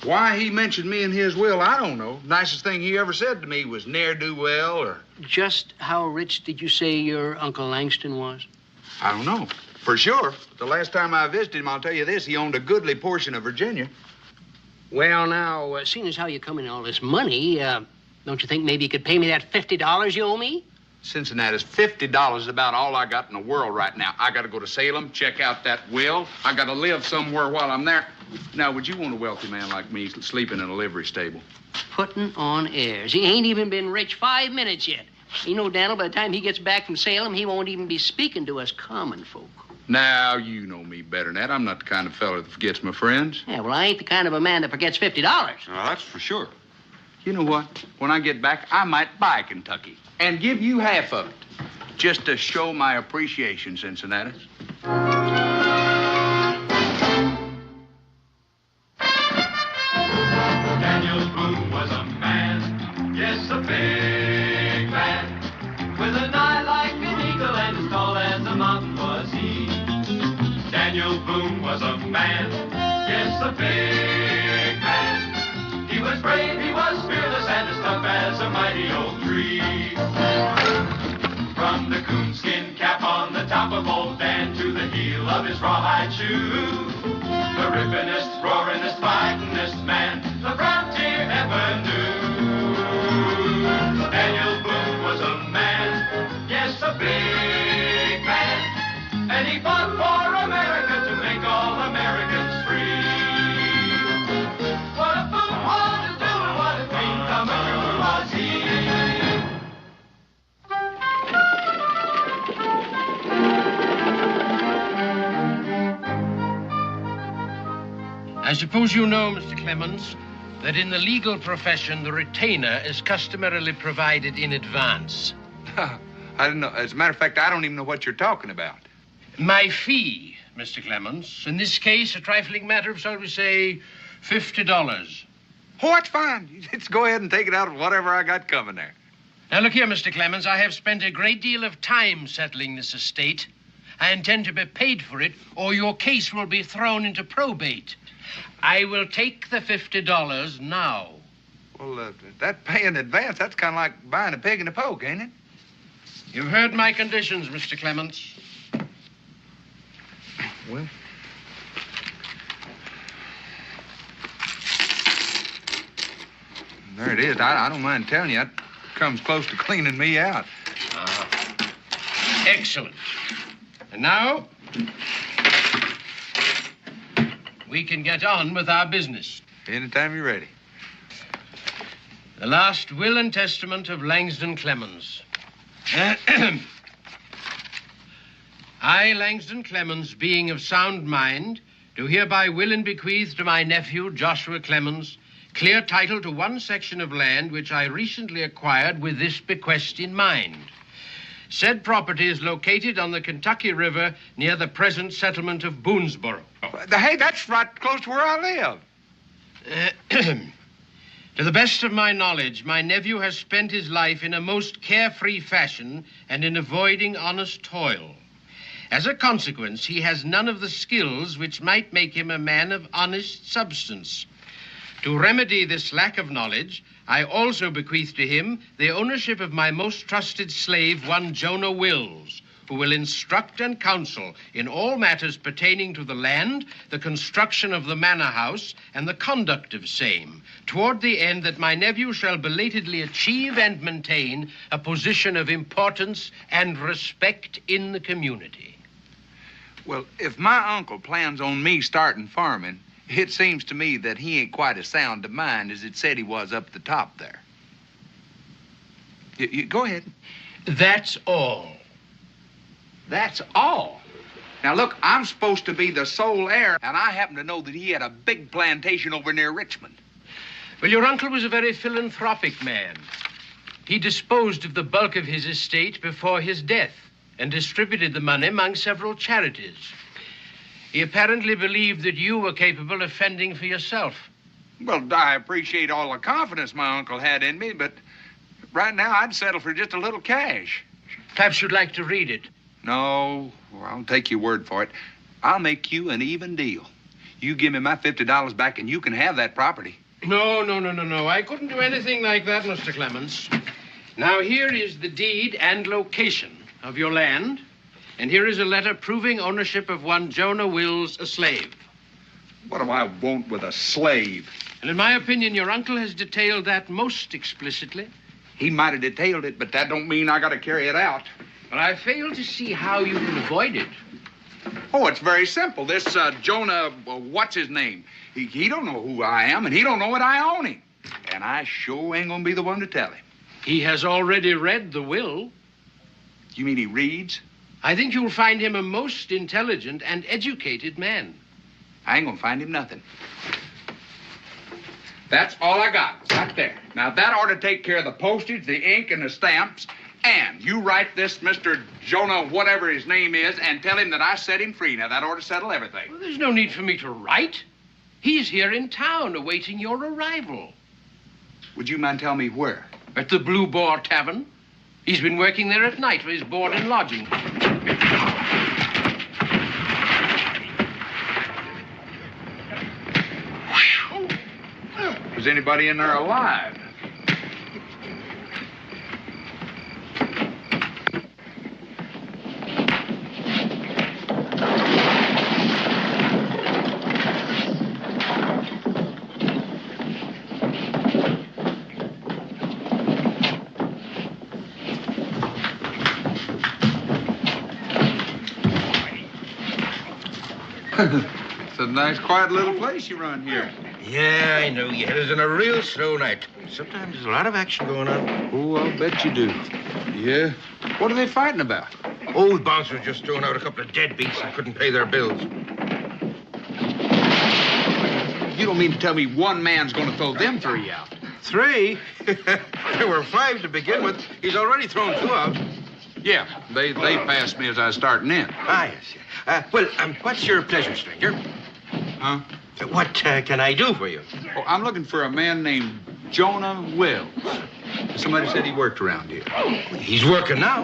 Why he mentioned me in his will, I don't know. Nicest thing he ever said to me was ne'er-do-well or... Just how rich did you say your Uncle Langston was? I don't know. For sure. The last time I visited him, I'll tell you this, he owned a goodly portion of Virginia. Well, now, seeing as how you come in all this money, don't you think maybe you could pay me that $50 you owe me? Cincinnati's $50 is about all I got in the world right now. I got to go to Salem, check out that will. I got to live somewhere while I'm there. Now, would you want a wealthy man like me sleeping in a livery stable? Putting on airs. He ain't even been rich 5 minutes yet. You know, Daniel, by the time he gets back from Salem, he won't even be speaking to us common folk. Now, you know me better than that. I'm not the kind of fellow that forgets my friends. Yeah, well, I ain't the kind of a man that forgets $50. Well, that's for sure. You know what? When I get back, I might buy Kentucky and give you half of it, just to show my appreciation, Cincinnati. Daniel Boone was a man, yes, a big man, with an eye like an eagle and as tall as a mountain was he. Daniel Boone was a man, yes, a big man. He was brave, he was fearless, and as tough as a mighty oak tree. From the coonskin cap on the top of old Dan to the heel of his rawhide shoe, the rippinest, roaringest, fightingest man the frontier ever knew. Daniel Boone was a man, yes, a big man, and he fought for America to make all Americans free. What a Boone wanted to do and what a dream come true was he. I suppose you know, Mr. Clements, that in the legal profession, the retainer is customarily provided in advance. I didn't know. As a matter of fact, I don't even know what you're talking about. My fee, Mr. Clements, in this case, a trifling matter of, shall we say, $50. Oh, that's fine. Just go ahead and take it out of whatever I got coming there. Now, look here, Mr. Clements, I have spent a great deal of time settling this estate. I intend to be paid for it, or your case will be thrown into probate. I will take the $50 now. Well, that pay in advance, that's kind of like buying a pig in a poke, ain't it? You've heard my conditions, Mr. Clements. Well, there it is. I don't mind telling you, that comes close to cleaning me out. Excellent. And now, we can get on with our business. Anytime you're ready. The last will and testament of Langston Clements. I, Langston Clements, being of sound mind, do hereby will and bequeath to my nephew, Joshua Clements, clear title to one section of land which I recently acquired with this bequest in mind. Said property is located on the Kentucky River near the present settlement of Boonesboro. Hey, that's right close to where I live. To the best of my knowledge, my nephew has spent his life in a most carefree fashion and in avoiding honest toil. As a consequence, he has none of the skills which might make him a man of honest substance. To remedy this lack of knowledge, I also bequeath to him the ownership of my most trusted slave, one Jonah Wills, who will instruct and counsel in all matters pertaining to the land, the construction of the manor house, and the conduct of same, toward the end that my nephew shall belatedly achieve and maintain a position of importance and respect in the community. Well, if my uncle plans on me starting farming, it seems to me that he ain't quite as sound of mind as it said he was up the top there. Go ahead. That's all. That's all. Now, look, I'm supposed to be the sole heir, and I happen to know that he had a big plantation over near Richmond. Well, your uncle was a very philanthropic man. He disposed of the bulk of his estate before his death and distributed the money among several charities. He apparently believed that you were capable of fending for yourself. Well, I appreciate all the confidence my uncle had in me, but right now I'd settle for just a little cash. Perhaps you'd like to read it. No, well, I'll take your word for it. I'll make you an even deal. You give me my $50 back and you can have that property. No. I couldn't do anything like that, Mr. Clements. Now, here is the deed and location of your land, and here is a letter proving ownership of one Jonah Wills, a slave. What do I want with a slave? And in my opinion, your uncle has detailed that most explicitly. He might have detailed it, but that don't mean I got to carry it out. But I fail to see how you can avoid it. Oh, it's very simple. This Jonah, what's his name? He don't know who I am, and he don't know that I own him. And I sure ain't gonna be the one to tell him. He has already read the will. You mean he reads? I think you'll find him a most intelligent and educated man. I ain't gonna find him nothing. That's all I got, right there. Now, that ought to take care of the postage, the ink, and the stamps. And you write this Mr. Jonah, whatever his name is, and tell him that I set him free. Now, that ought to settle everything. Well, there's no need for me to write. He's here in town awaiting your arrival. Would you mind telling me where? At the Blue Boar Tavern. He's been working there at night for his board and lodging. Is anybody in there alive? It's a nice, quiet little place you run here. Yeah, I know. You had us in a real slow night. Sometimes there's a lot of action going on. Oh, I'll bet you do. Yeah? What are they fighting about? Old bouncer just thrown out a couple of deadbeats and couldn't pay their bills. You don't mean to tell me one man's going to throw them three out? 3? There were 5 to begin with. He's already thrown 2 out. Yeah, they passed me as I was starting in. Ah, yes. What's your pleasure, stranger? Huh? What can I do for you? Oh, I'm looking for a man named Jonah Wills. Somebody said he worked around here. He's working now.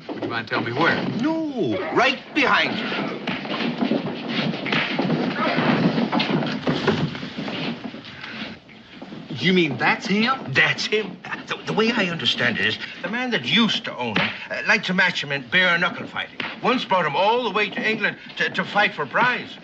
Would you mind telling me where? No, right behind you. You mean that's him? That's him. The way I understand it is, the man that used to own him liked to match him in bare-knuckle fighting. Once brought him all the way to England to fight for prize.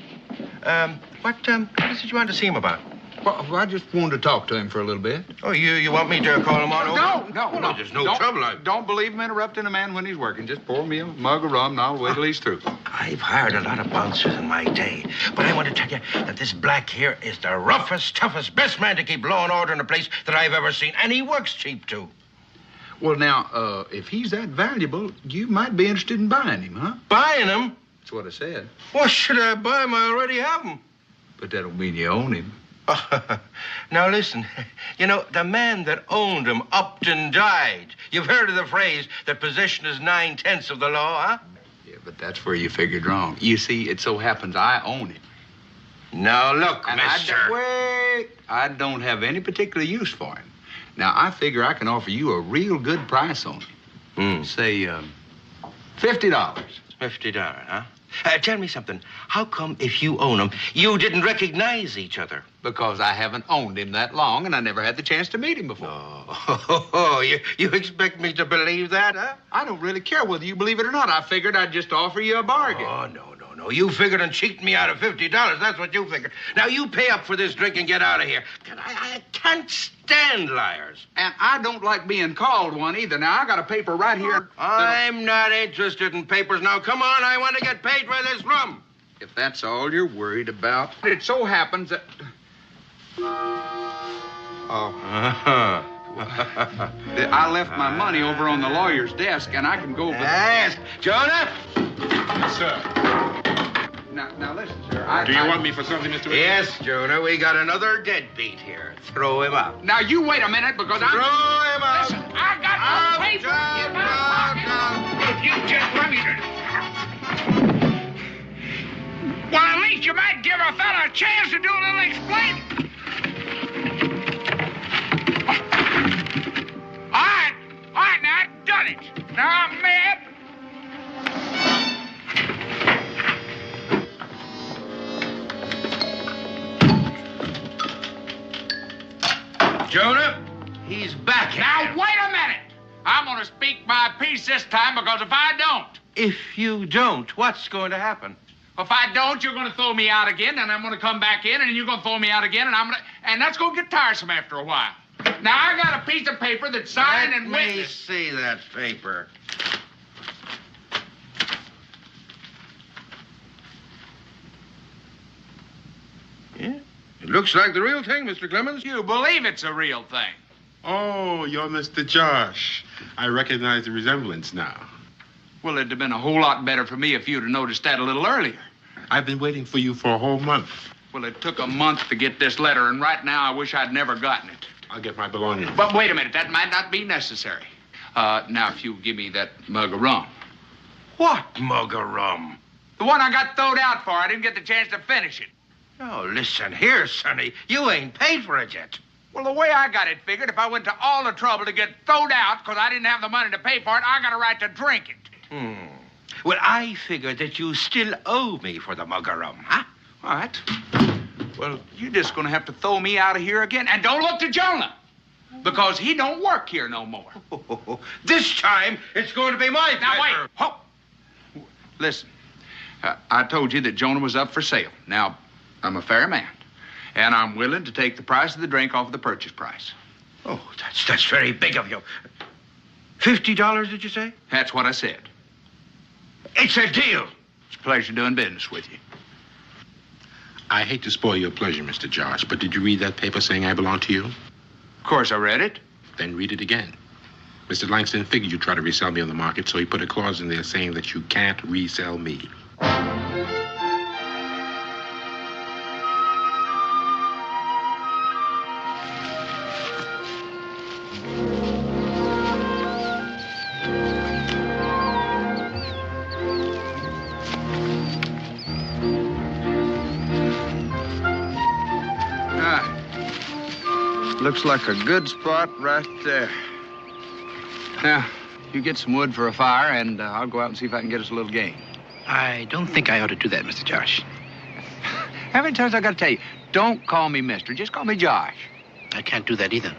What is it you want to see him about? Well, I just wanted to talk to him for a little bit. Oh, you want me to call him on over? No. There's no trouble. Don't believe him interrupting a man when he's working. Just pour me a mug of rum and I'll wait till he's through. I've hired a lot of bouncers in my day, but I want to tell you that this black here is the roughest, toughest, best man to keep law and order in a place that I've ever seen, and he works cheap, too. Well, now, if he's that valuable, you might be interested in buying him, huh? Buying him? That's what I said. Well, should I buy him? I already have him. But that don't mean you own him. Now, listen. You know, the man that owned him upped and died. You've heard of the phrase that possession is 9/10 of the law, huh? Yeah, but that's where you figured wrong. You see, it so happens I own him. Now, look, and mister. I don't have any particular use for him. Now, I figure I can offer you a real good price on him. Say, $50. $50, huh? Tell me something. How come if you own him, you didn't recognize each other? Because I haven't owned him that long, and I never had the chance to meet him before. Oh, you expect me to believe that, huh? I don't really care whether you believe it or not. I figured I'd just offer you a bargain. Oh, no. You figured on cheating me out of $50. That's what you figured. Now, you pay up for this drink and get out of here. I can't stand liars. And I don't like being called one either. Now, I got a paper right here. I'm not interested in papers. Now, come on. I want to get paid for this rum. If that's all you're worried about. It so happens that... I left my money over on the lawyer's desk, and I can go over... Yes. Jonah? Yes, sir. Now listen, sir. Do you want me for something, Mr. Whitney? Yes, Jonah. We got another deadbeat here. Throw him out. Now, you wait a minute, because Throw him out. Listen, I got no paper in my pocket. If you just let me... Well, at least you might give a fella a chance to do a little explaining. All right, now I've done it. Now I'm mad. Jonah, he's back. Now, wait a minute. I'm going to speak my piece this time, because if I don't... If you don't, what's going to happen? If I don't, you're going to throw me out again, and I'm going to come back in, and you're going to throw me out again, and that's going to get tiresome after a while. Now, I got a piece of paper that's signed and Let me witnessed. see that paper. Yeah, it looks like the real thing, Mr. Clements. You believe it's a real thing. Oh, you're Mr. Josh. I recognize the resemblance now. Well, it'd have been a whole lot better for me if you'd have noticed that a little earlier. I've been waiting for you for a whole month. Well, it took a month to get this letter, and right now I wish I'd never gotten it. I'll get my belongings. But wait a minute, that might not be necessary. Now, if you give me that mug of rum. What mug of rum? The one I got throwed out for. I didn't get the chance to finish it. Oh, listen here, Sonny. You ain't paid for it yet. Well, the way I got it figured, if I went to all the trouble to get thrown out because I didn't have the money to pay for it, I got a right to drink it. Well, I figured that you still owe me for the mug of rum, huh? All right. Well, you're just going to have to throw me out of here again. And don't look to Jonah, because he don't work here no more. This time, it's going to be my Now, pleasure. wait. Ho. Listen, I told you that Jonah was up for sale. Now, I'm a fair man, and I'm willing to take the price of the drink off of the purchase price. Oh, that's very big of you. $50, did you say? That's what I said. It's a deal. It's a pleasure doing business with you. I hate to spoil your pleasure, Mr. Josh, but did you read that paper saying I belong to you? Of course I read it. Then read it again. Mr. Langston figured you'd try to resell me on the market, so he put a clause in there saying that you can't resell me. Looks like a good spot right there. Now, you get some wood for a fire, and I'll go out and see if I can get us a little game. I don't think I ought to do that, Mr. Josh. How many times I got to tell you? Don't call me mister. Just call me Josh. I can't do that either.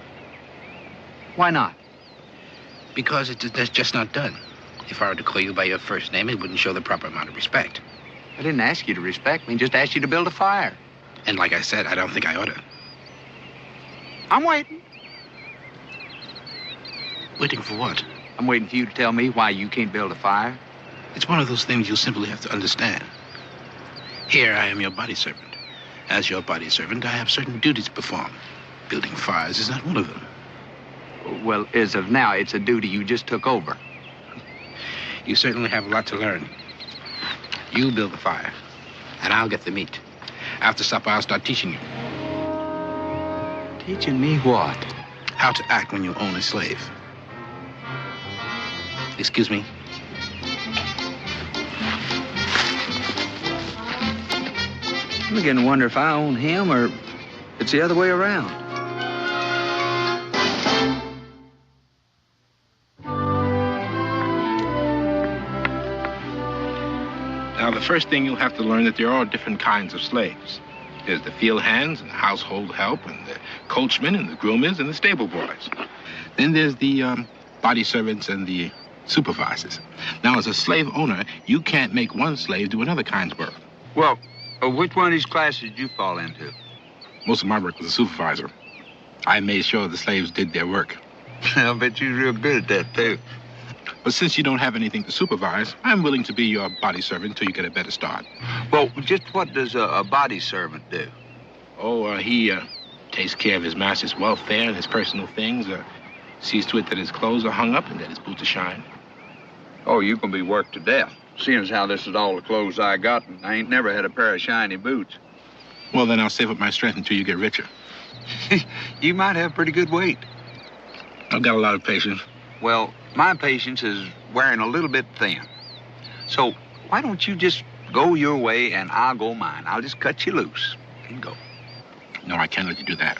Why not? Because that's just not done. If I were to call you by your first name, it wouldn't show the proper amount of respect. I didn't ask you to respect me, just asked you to build a fire. And like I said, I don't think I ought to. I'm waiting. Waiting for what? I'm waiting for you to tell me why you can't build a fire. It's one of those things you'll simply have to understand. Here, I am your body servant. As your body servant, I have certain duties to perform. Building fires is not one of them. Well, as of now, it's a duty you just took over. You certainly have a lot to learn. You build the fire, and I'll get the meat. After supper, I'll start teaching you. Teaching me what? How to act when you own a slave. Excuse me. I'm beginning to wonder if I own him or it's the other way around. Now, the first thing you'll have to learn that there are different kinds of slaves. There's the field hands and the household help and the coachmen and the groomers and the stable boys. Then there's the body servants and the supervisors. Now, as a slave owner, you can't make one slave do another kind's work. Well, which one of these classes did you fall into? Most of my work was a supervisor. I made sure the slaves did their work. I bet you're real good at that, too. But since you don't have anything to supervise, I'm willing to be your body servant until you get a better start. Well, just what does a body servant do? Oh, he takes care of his master's welfare and his personal things, sees to it that his clothes are hung up and that his boots are shined. Oh, you can be worked to death. Seeing as how this is all the clothes I got, and I ain't never had a pair of shiny boots. Well, then I'll save up my strength until you get richer. You might have pretty good weight. I've got a lot of patience. Well, my patience is wearing a little bit thin. So why don't you just go your way and I'll go mine? I'll just cut you loose and go. No, I can't let you do that.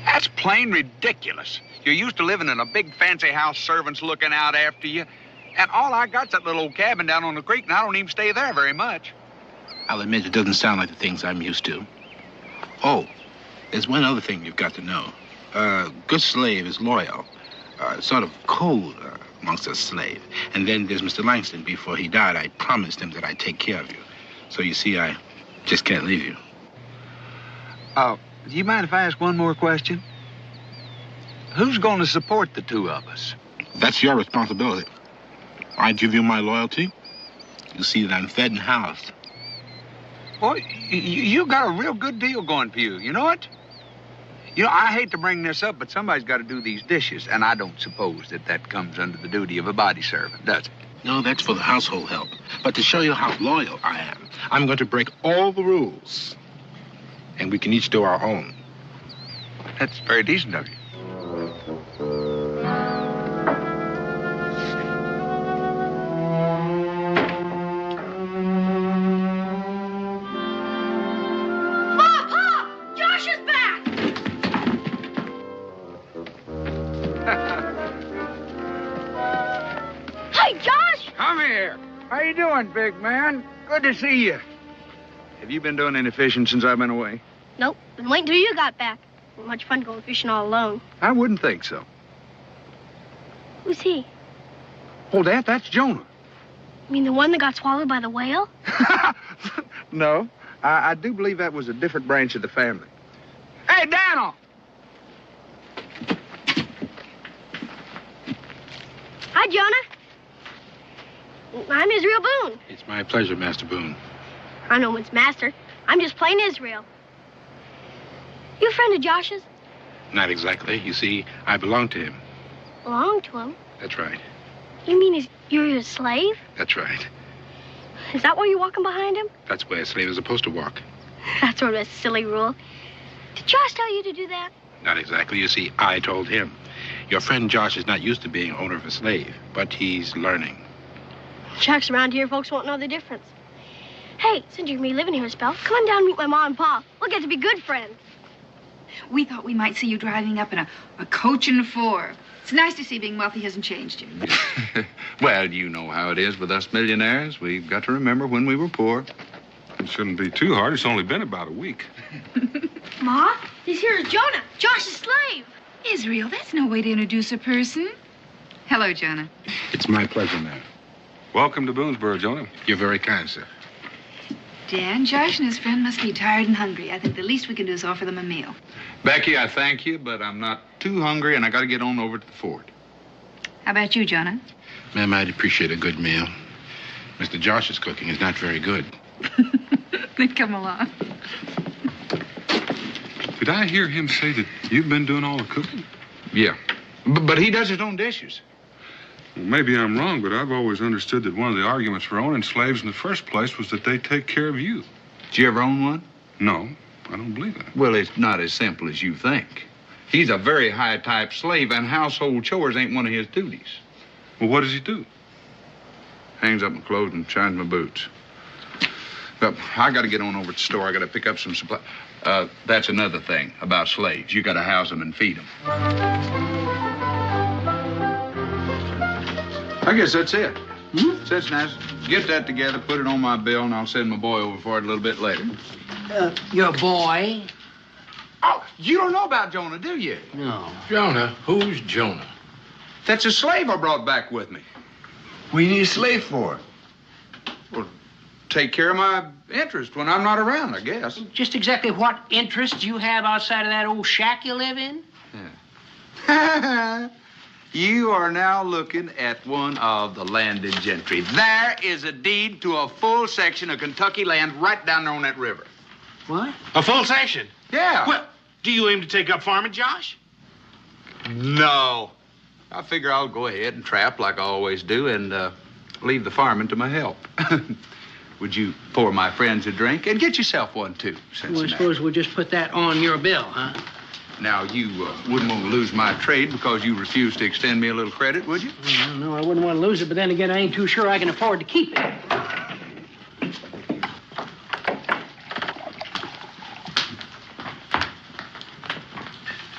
That's plain ridiculous. You're used to living in a big fancy house, servants looking out after you. And all I got's that little old cabin down on the creek, and I don't even stay there very much. I'll admit it doesn't sound like the things I'm used to. Oh, there's one other thing you've got to know. A good slave is loyal. Sort of cold amongst a slave. And then there's Mr. Langston. Before he died, I promised him that I'd take care of you. So you see, I just can't leave you. Do you mind if I ask one more question? Who's going to support the two of us? That's your responsibility. I give you my loyalty. You see that I'm fed and housed. Well, you got a real good deal going for you. You know it? You know, I hate to bring this up, but somebody's got to do these dishes, and I don't suppose that comes under the duty of a body servant, does it? No, that's for the household help. But to show you how loyal I am, I'm going to break all the rules. And we can each do our own. That's very decent of you. How you doing, big man? Good to see you. Have you been doing any fishing since I've been away? Nope. Been waiting till you got back. Not much fun going fishing all alone. I wouldn't think so. Who's he? Oh, that's Jonah. You mean the one that got swallowed by the whale? No. I do believe that was a different branch of the family. Hey, Daniel! Hi, Jonah. I'm Israel Boone. It's my pleasure, Master Boone. I'm no one's master. I'm just plain Israel. You a friend of Josh's? Not exactly. You see, I belong to him. Belong to him? That's right. You mean you're his slave? That's right. Is that why you're walking behind him? That's where a slave is supposed to walk. That's sort of a silly rule. Did Josh tell you to do that? Not exactly. You see, I told him. Your friend Josh is not used to being owner of a slave, but he's learning. Shucks, around here, folks won't know the difference. Hey, since you're going to be living here a spell, come on down and meet my mom and pa. We'll get to be good friends. We thought we might see you driving up in a coach and four. It's nice to see being wealthy hasn't changed you. Well, you know how it is with us millionaires. We've got to remember when we were poor. It shouldn't be too hard. It's only been about a week. Ma, this here is Jonah, Josh's slave. Israel, that's no way to introduce a person. Hello, Jonah. It's my pleasure, ma'am. Welcome to Boonesboro, Jonah. You're very kind, sir. Dan, Josh and his friend must be tired and hungry. I think the least we can do is offer them a meal. Becky, I thank you, but I'm not too hungry, and I got to get on over to the fort. How about you, Jonah? Ma'am, I'd appreciate a good meal. Mr. Josh's cooking is not very good. Then come along. Did I hear him say that you've been doing all the cooking? Yeah, but he does his own dishes. Well, maybe I'm wrong, but I've always understood that one of the arguments for owning slaves in the first place was that they take care of you. Did you ever own one? No, I don't believe that. Well, it's not as simple as you think. He's a very high-type slave, and household chores ain't one of his duties. Well, what does he do? Hangs up my clothes and shines my boots. But I got to get on over to the store. I got to pick up some supplies. That's another thing about slaves. You got to house them and feed them. I guess that's it. That's nice. Get that together, put it on my bill, and I'll send my boy over for it a little bit later. Your boy? Oh, you don't know about Jonah, do you? No. Jonah? Who's Jonah? That's a slave I brought back with me. What do you need a slave for? Well, take care of my interest when I'm not around, I guess. Just exactly what interest do you have outside of that old shack you live in? Yeah. You are now looking at one of the landed gentry. There is a deed to a full section of Kentucky land right down there on that river. What? A full section? Yeah. Well, do you aim to take up farming, Josh? No. I figure I'll go ahead and trap like I always do and leave the farming to my help. Would you pour my friends a drink and get yourself one, too? Well, I suppose we'll just put that on your bill, huh? Now, you wouldn't want to lose my trade because you refused to extend me a little credit, would you? Well, no, I wouldn't want to lose it, but then again, I ain't too sure I can afford to keep it.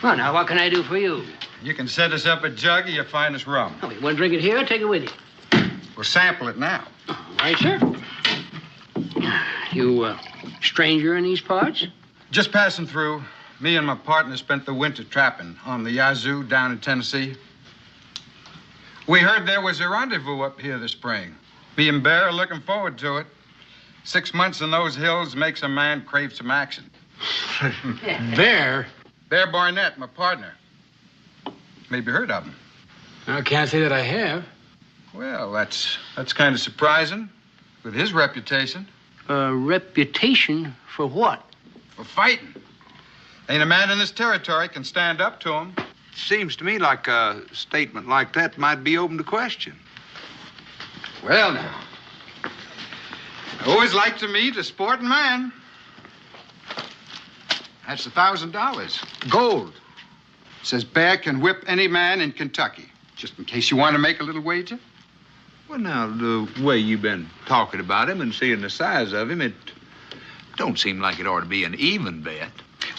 Well, now, what can I do for you? You can set us up a jug of your finest rum. Oh, you want to drink it here or take it with you? We'll sample it now. All right, sir. You, stranger in these parts? Just passing through. Me and my partner spent the winter trapping on the Yazoo down in Tennessee. We heard there was a rendezvous up here this spring. Me and Bear are looking forward to it. 6 months in those hills makes a man crave some action. Bear? Bear Barnett, my partner. Maybe heard of him. I can't say that I have. Well, that's kind of surprising with his reputation. Reputation for what? For fighting. Ain't a man in this territory can stand up to him. Seems to me like a statement like that might be open to question. Well, now. I always like to meet a sporting man. That's $1,000. Gold. Says Bear can whip any man in Kentucky. Just in case you want to make a little wager. Well, now, the way you've been talking about him and seeing the size of him, it don't seem like it ought to be an even bet.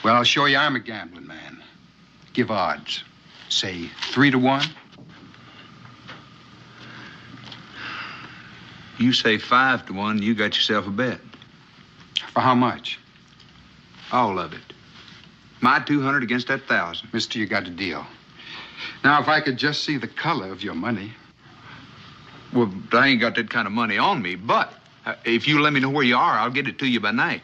Well, I'll show you I'm a gambling man. Give odds. Say 3 to 1. You say 5 to 1, you got yourself a bet. For how much? All of it. My 200 against that 1,000. Mister, you got a deal. Now, if I could just see the color of your money. Well, I ain't got that kind of money on me, but if you let me know where you are, I'll get it to you by night.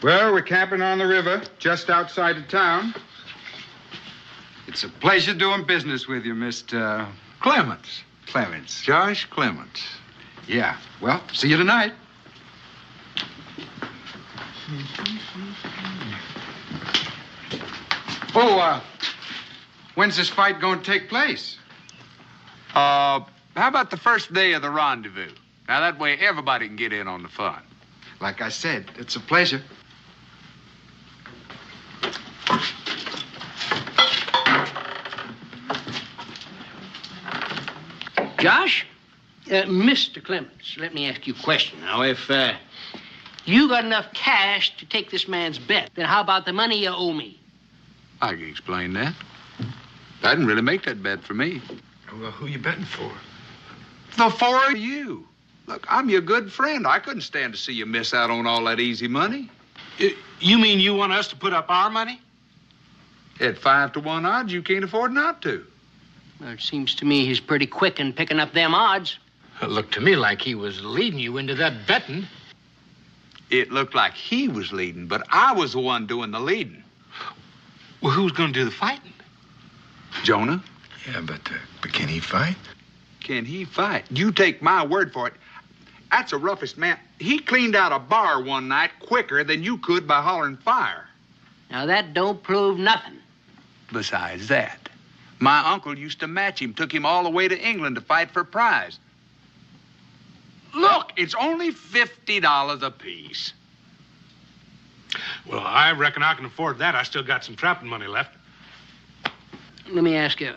Well, we're camping on the river, just outside of town. It's a pleasure doing business with you, Mr. Clements. Clements. Josh Clements. Yeah. Well, see you tonight. Oh, when's this fight going to take place? How about the first day of the rendezvous? Now, that way everybody can get in on the fun. Like I said, it's a pleasure. Josh? Mr. Clements, let me ask you a question. Now, if you got enough cash to take this man's bet, then how about the money you owe me? I can explain that. I didn't really make that bet for me. Well, who you betting for? The four of you. Look, I'm your good friend. I couldn't stand to see you miss out on all that easy money. You mean you want us to put up our money? At 5 to 1 odds, you can't afford not to. Well, it seems to me he's pretty quick in picking up them odds. It looked to me like he was leading you into that betting. It looked like he was leading, but I was the one doing the leading. Well, who's going to do the fighting? Jonah. Yeah, but can he fight? Can he fight? You take my word for it. That's the roughest man. He cleaned out a bar one night quicker than you could by hollering fire. Now, that don't prove nothing. Besides that, my uncle used to match him, took him all the way to England to fight for a prize. Look, it's only $50 apiece. Well, I reckon I can afford that. I still got some trapping money left. Let me ask you,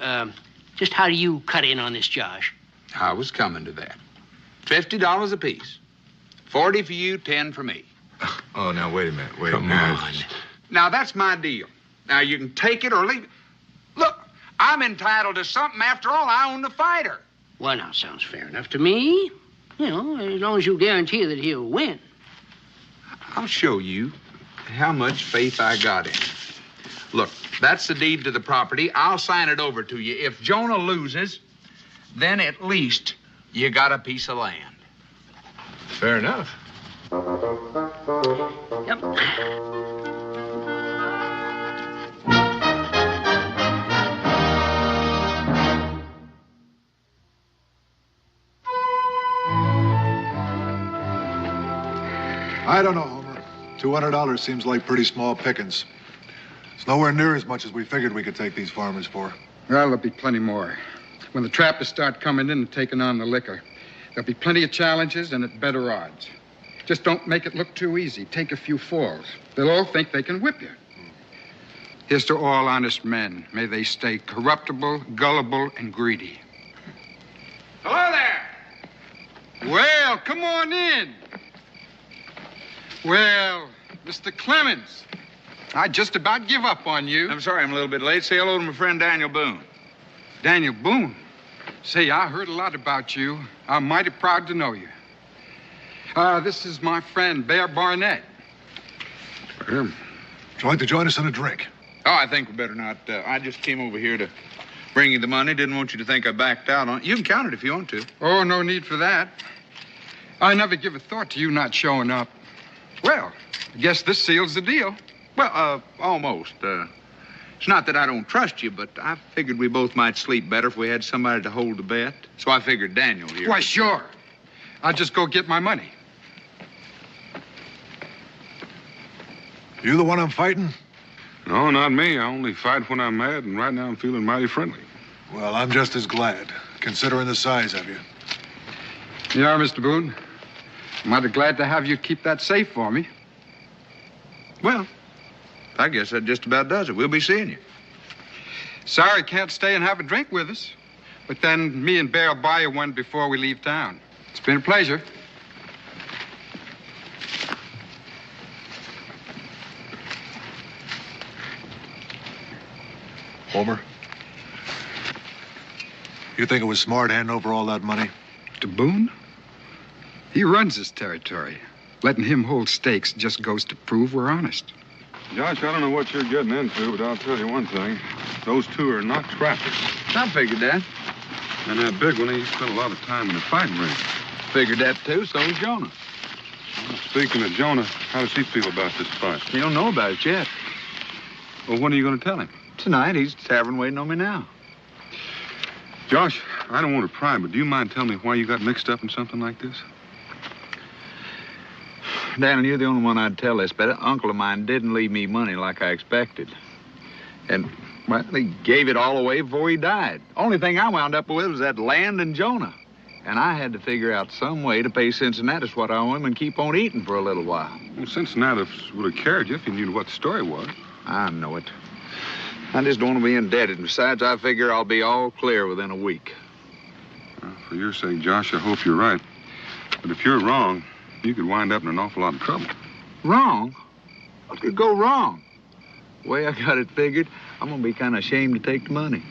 just how do you cut in on this, Josh? I was coming to that. $50 apiece. 40 for you, 10 for me. Oh, now, wait a minute. Come on. Now, that's my deal. Now, you can take it or leave it. Look, I'm entitled to something. After all, I own the fighter. Well, now, sounds fair enough to me. You know, as long as you guarantee that he'll win. I'll show you how much faith I got in him. Look, that's the deed to the property. I'll sign it over to you. If Jonah loses, then at least you got a piece of land. Fair enough. Yep. I don't know, Homer. $200 seems like pretty small pickings. It's nowhere near as much as we figured we could take these farmers for. Well, there'll be plenty more. When the trappers start coming in and taking on the liquor, there'll be plenty of challenges and at better odds. Just don't make it look too easy. Take a few falls. They'll all think they can whip you. Here's to all honest men. May they stay corruptible, gullible, and greedy. Hello there. Well, come on in. Well, Mr. Clements, I just about give up on you. I'm sorry I'm a little bit late. Say hello to my friend Daniel Boone. Daniel Boone? Say, I heard a lot about you. I'm mighty proud to know you. This is my friend, Bear Barnett. Would you like to join us in a drink? Oh, I think we better not. I just came over here to bring you the money. Didn't want you to think I backed out on it. You can count it if you want to. Oh, no need for that. I never give a thought to you not showing up. Well, I guess this seals the deal. Well, almost. It's not that I don't trust you, but I figured we both might sleep better if we had somebody to hold the bet. So I figured Daniel here. Why, sure. I'll just go get my money. You the one I'm fighting? No, not me. I only fight when I'm mad, and right now I'm feeling mighty friendly. Well, I'm just as glad, considering the size of you. You are, Mr. Boone. I'm mighty glad to have you keep that safe for me. Well, I guess that just about does it. We'll be seeing you. Sorry can't stay and have a drink with us. But then me and Bear will buy you one before we leave town. It's been a pleasure. Homer, you think it was smart handing over all that money? To Boone? He runs this territory. Letting him hold stakes just goes to prove we're honest. Josh, I don't know what you're getting into, but I'll tell you one thing. Those two are not trappers. I figured that. And that big one, he spent a lot of time in the fighting ring. Figured that, too. So does Jonah. Well, speaking of Jonah, how does he feel about this fight? He don't know about it yet. Well, when are you going to tell him? Tonight. He's at the tavern waiting on me now. Josh, I don't want to pry, but do you mind telling me why you got mixed up in something like this? Daniel, you're the only one I'd tell this, but an uncle of mine didn't leave me money like I expected. And, well, he gave it all away before he died. Only thing I wound up with was that land and Jonah. And I had to figure out some way to pay Cincinnati what I owe him and keep on eating for a little while. Well, Cincinnati would have carried you if you knew what the story was. I know it. I just don't want to be indebted. And besides, I figure I'll be all clear within a week. Well, for your sake, Josh, I hope you're right. But if you're wrong, you could wind up in an awful lot of trouble. Wrong? What could go wrong? The way I got it figured, I'm going to be kind of ashamed to take the money.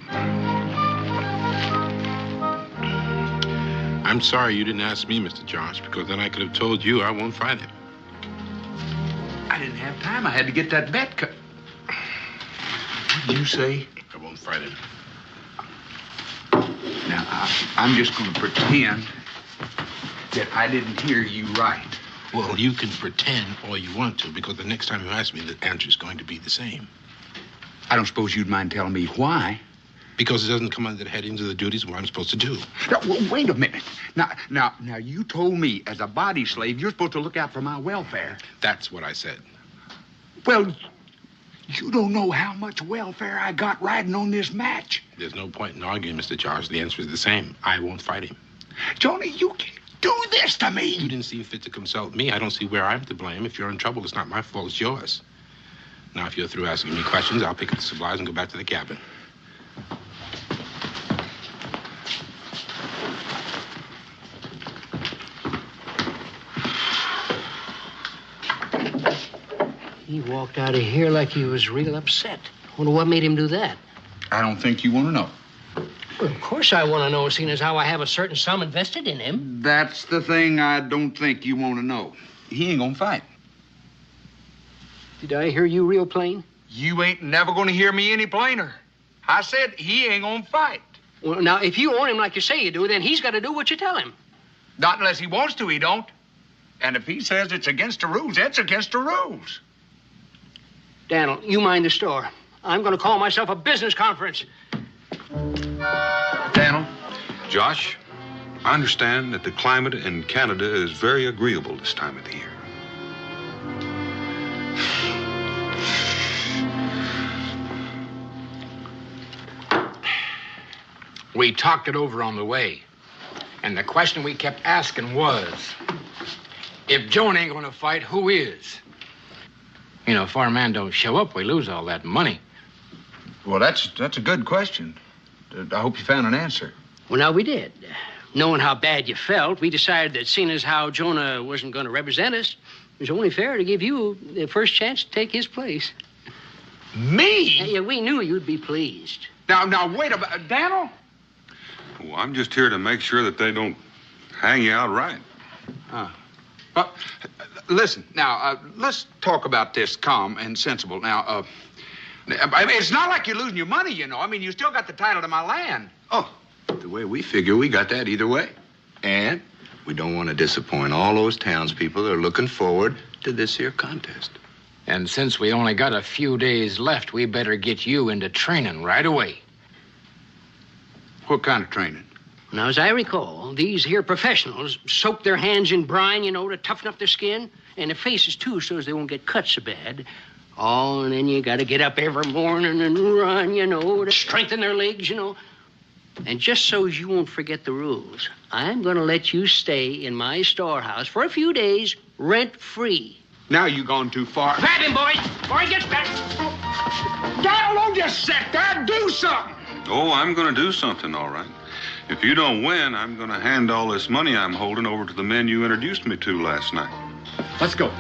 I'm sorry you didn't ask me, Mr. Josh, because then I could have told you I won't fight him. I didn't have time. I had to get that bet cut. What did you say? I won't fight him. Now, I'm just going to pretend that I didn't hear you right. Well, you can pretend all you want to, because the next time you ask me, the answer's going to be the same. I don't suppose you'd mind telling me why. Because it doesn't come under the headings of the duties of what I'm supposed to do. Now, wait a minute. Now, you told me as a body slave, you're supposed to look out for my welfare. That's what I said. Well, you don't know how much welfare I got riding on this match. There's no point in arguing, Mr. Josh. The answer is the same. I won't fight him. Johnny, you can't do this to me. You didn't see fit to consult me. I don't see where I'm to blame. If you're in trouble, it's not my fault. It's yours. Now, if you're through asking me questions, I'll pick up the supplies and go back to the cabin. He walked out of here like he was real upset. Wonder what made him do that. I don't think you want to know. Well, of course I want to know, seeing as how I have a certain sum invested in him. That's the thing I don't think you want to know. He ain't gonna fight. Did I hear you real plain? You ain't never gonna hear me any plainer. I said he ain't gonna fight. Well, now, if you own him like you say you do, then he's got to do what you tell him. Not unless he wants to, he don't. And if he says it's against the rules, it's against the rules. Daniel, you mind the store. I'm going to call myself a business conference. Daniel? Josh, I understand that the climate in Canada is very agreeable this time of the year. We talked it over on the way. And the question we kept asking was, if Joan ain't gonna fight, who is? You know, if our man don't show up, we lose all that money. Well, that's a good question. I hope you found an answer. Well, now, we did. Knowing how bad you felt, we decided that seeing as how Jonah wasn't going to represent us, it was only fair to give you the first chance to take his place. Me? Yeah, we knew you'd be pleased. Now, wait a minute. Daniel? Well, I'm just here to make sure that they don't hang you out right. Listen, now, let's talk about this calm and sensible. Now, I mean, it's not like you're losing your money, you know. I mean, you still got the title to my land. Oh, the way we figure, we got that either way. And we don't want to disappoint all those townspeople that are looking forward to this here contest. And since we only got a few days left, we better get you into training right away. What kind of training? Now, as I recall, these here professionals soak their hands in brine, you know, to toughen up their skin, and their faces, too, so as they won't get cut so bad. Oh, and then you got to get up every morning and run, you know, to strengthen their legs, you know. And just so as you won't forget the rules, I'm going to let you stay in my storehouse for a few days, rent-free. Now you've gone too far. Grab him, boys, before he gets back. Daniel, don't just sit there. Do something. Oh, I'm going to do something, all right. If you don't win, I'm going to hand all this money I'm holding over to the men you introduced me to last night. Let's go.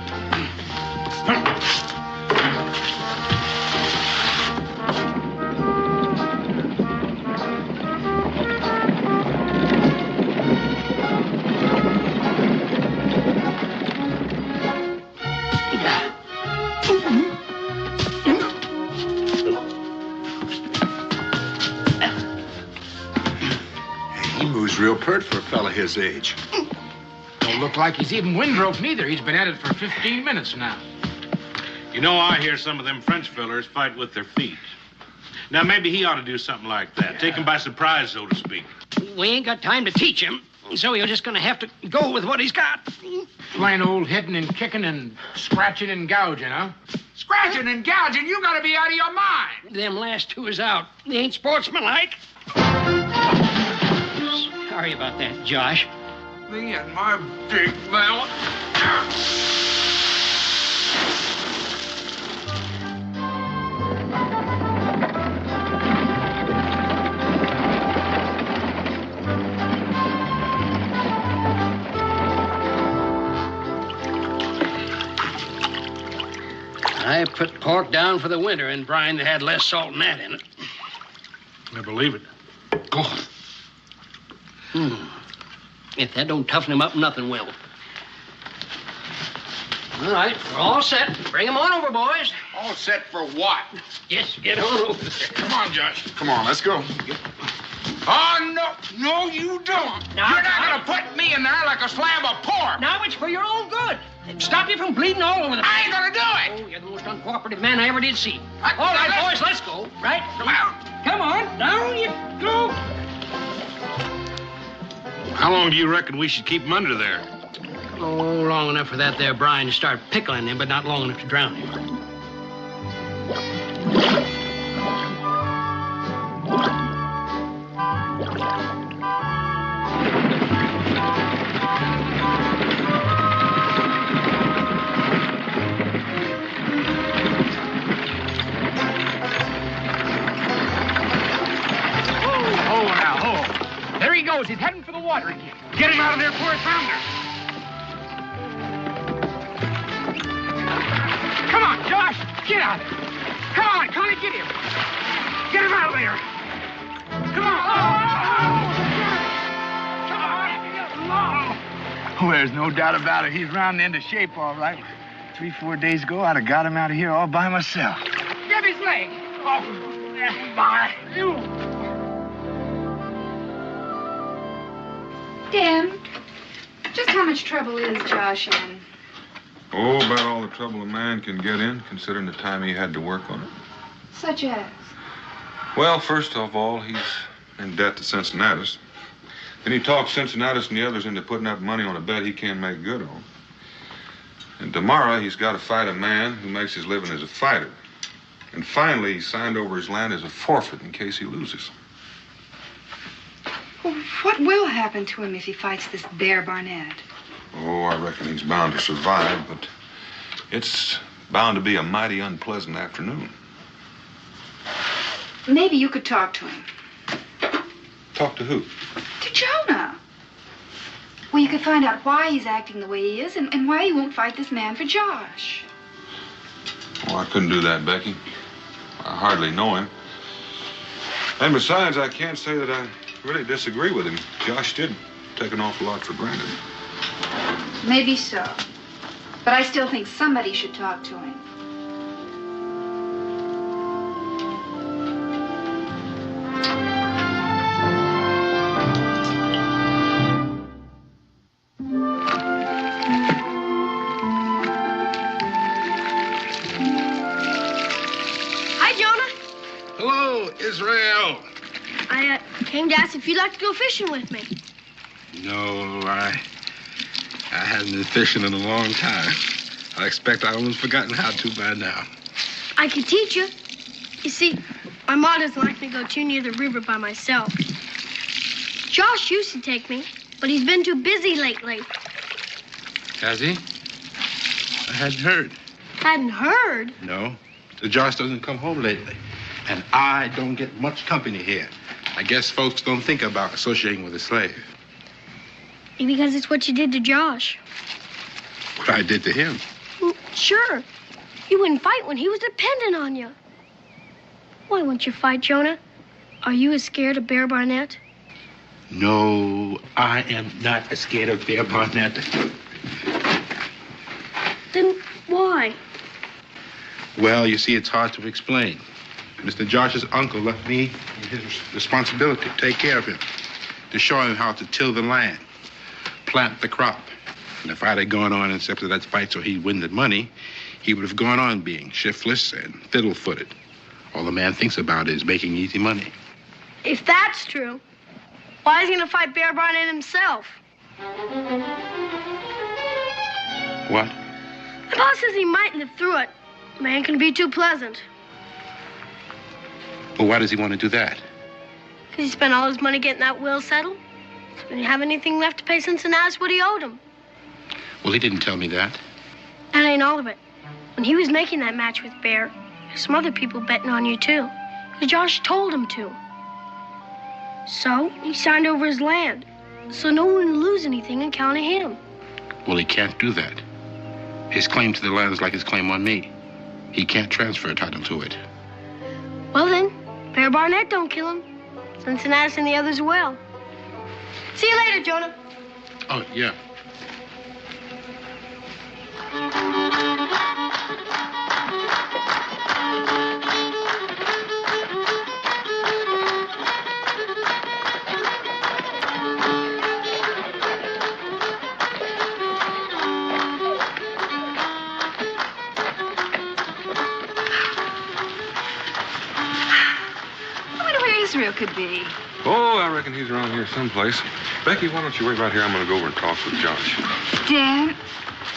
Real pert for a fella his age. Don't look like he's even windrowed neither. He's been at it for 15 minutes now. You know, I hear some of them French fellers fight with their feet. Now, maybe he ought to do something like that. Yeah. Take him by surprise, so to speak. We ain't got time to teach him, so you're just going to have to go with what he's got. Plain old hitting and kicking and scratching and gouging, huh? Scratching and gouging? You got to be out of your mind. Them last two is out. They ain't sportsmanlike. Sorry about that, Josh. Me and my big mouth. I put pork down for the winter in brine that had less salt than that in it. I believe it. Oh. If that don't toughen him up, nothing will. All right, we're all set. Bring him on over, boys. All set for what? Yes, get on over there. Come on, Josh. Come on, let's go. Oh, no. No, you don't. Now, you're not going to put me in there like a slab of pork. Now it's for your own good. Stop you from bleeding all over the place. I ain't going to do it. Oh, you're the most uncooperative man I ever did see. All right, boys, let's go. Right? Come on. Down you go. How long do you reckon we should keep him under there? Oh, long enough for that there brine to start pickling him, but not long enough to drown him. There he goes. He's heading for the water again. Get him out of there before it founders. Come on, Josh. Get out there. Come on, Connie, get him. Get him out of there. Come on. Oh! Oh, there's no doubt about it. He's rounding into shape, all right. 3-4 days ago, I'd have got him out of here all by myself. Get his leg. Oh, my. Dan, just how much trouble is Josh in? Oh, about all the trouble a man can get in, considering the time he had to work on it. Such as? Well, first of all, he's in debt to Cincinnatus. Then he talks Cincinnatus and the others into putting up money on a bet he can't make good on. And tomorrow, he's got to fight a man who makes his living as a fighter. And finally, he signed over his land as a forfeit in case he loses. Well, what will happen to him if he fights this Bear Barnett? Oh, I reckon he's bound to survive, but it's bound to be a mighty unpleasant afternoon. Maybe you could talk to him. Talk to who? To Jonah. Well, you could find out why he's acting the way he is and why he won't fight this man for Josh. Oh, I couldn't do that, Becky. I hardly know him. And besides, I can't say that I really disagree with him. Josh did take an awful lot for granted. Maybe so. But I still think somebody should talk to him. Israel. I came to ask if you'd like to go fishing with me. No, I haven't been fishing in a long time. I expect I almost forgotten how to by now. I could teach you. You see, my mom doesn't like me to go too near the river by myself. Josh used to take me, but he's been too busy lately. Has he? I hadn't heard. Hadn't heard? No. Josh doesn't come home lately. And I don't get much company here. I guess folks don't think about associating with a slave. Maybe because it's what you did to Josh. What I did to him? Sure. You wouldn't fight when he was dependent on you. Why won't you fight, Jonah? Are you as scared of Bear Barnett? No, I am not as scared of Bear Barnett. Then why? Well, you see, it's hard to explain. Mr. Josh's uncle left me his responsibility to take care of him, to show him how to till the land, plant the crop. And if I'd have gone on and accepted that fight so he'd win the money, he would have gone on being shiftless and fiddle-footed. All the man thinks about is making easy money. If that's true, why is he going to fight Bear Barnett himself? What? The boss says he might live through it. Man can be too pleasant. Well, why does he want to do that? Because he spent all his money getting that will settled. So he didn't have anything left to pay Cincinnatus what he owed him. Well, he didn't tell me that. That ain't all of it. When he was making that match with Bear, there's some other people betting on you, too. Because Josh told him to. So he signed over his land. So no one would lose anything on account of him. Well, he can't do that. His claim to the land is like his claim on me. He can't transfer a title to it. Well, then, Bear Barnett don't kill him. Cincinnatus and the others will. See you later, Jonah. Oh, yeah. Israel could be. Oh, I reckon he's around here someplace. Becky, why don't you wait right here? I'm going to go over and talk with Josh. Dan,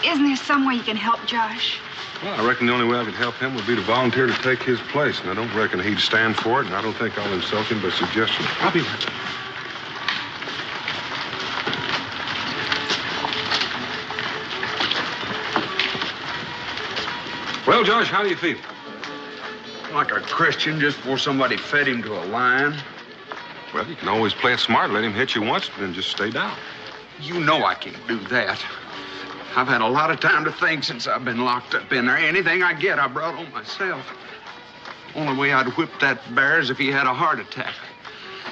isn't there some way you can help Josh? Well, I reckon the only way I could help him would be to volunteer to take his place. And I don't reckon he'd stand for it, and I don't think I'll insult him by suggestion. I'll be right back. Well, Josh, how do you feel? Like a Christian just before somebody fed him to a lion. Well, you can always play it smart, let him hit you once, then just stay down. You know I can't do that. I've had a lot of time to think since I've been locked up in there. Anything I get, I brought on myself. Only way I'd whip that bear is if he had a heart attack.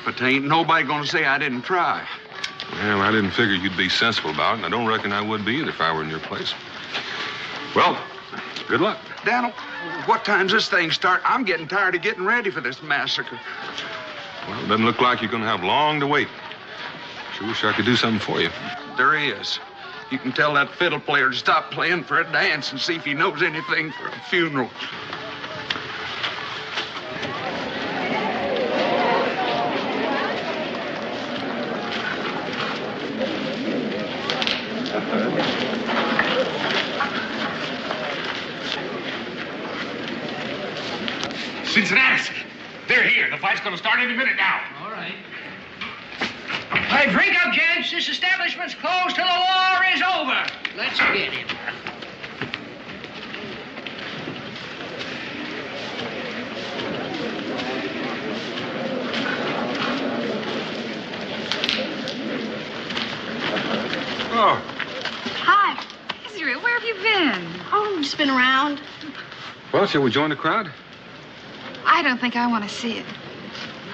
But there ain't nobody gonna say I didn't try. Well, I didn't figure you'd be sensible about it, and I don't reckon I would be either if I were in your place. Well, good luck. Daniel, what time's this thing start? I'm getting tired of getting ready for this massacre. Well, it doesn't look like you're going to have long to wait. Sure wish I could do something for you. There is. You can tell that fiddle player to stop playing for a dance and see if he knows anything for a funeral. Cincinnati, they're here. The fight's going to start any minute now. All right. Hey, drink up, gents. This establishment's closed till the war is over. Let's get him. Oh. Hi. Israel, where have you been? Oh, just been around. Well, shall we join the crowd? I don't think I want to see it.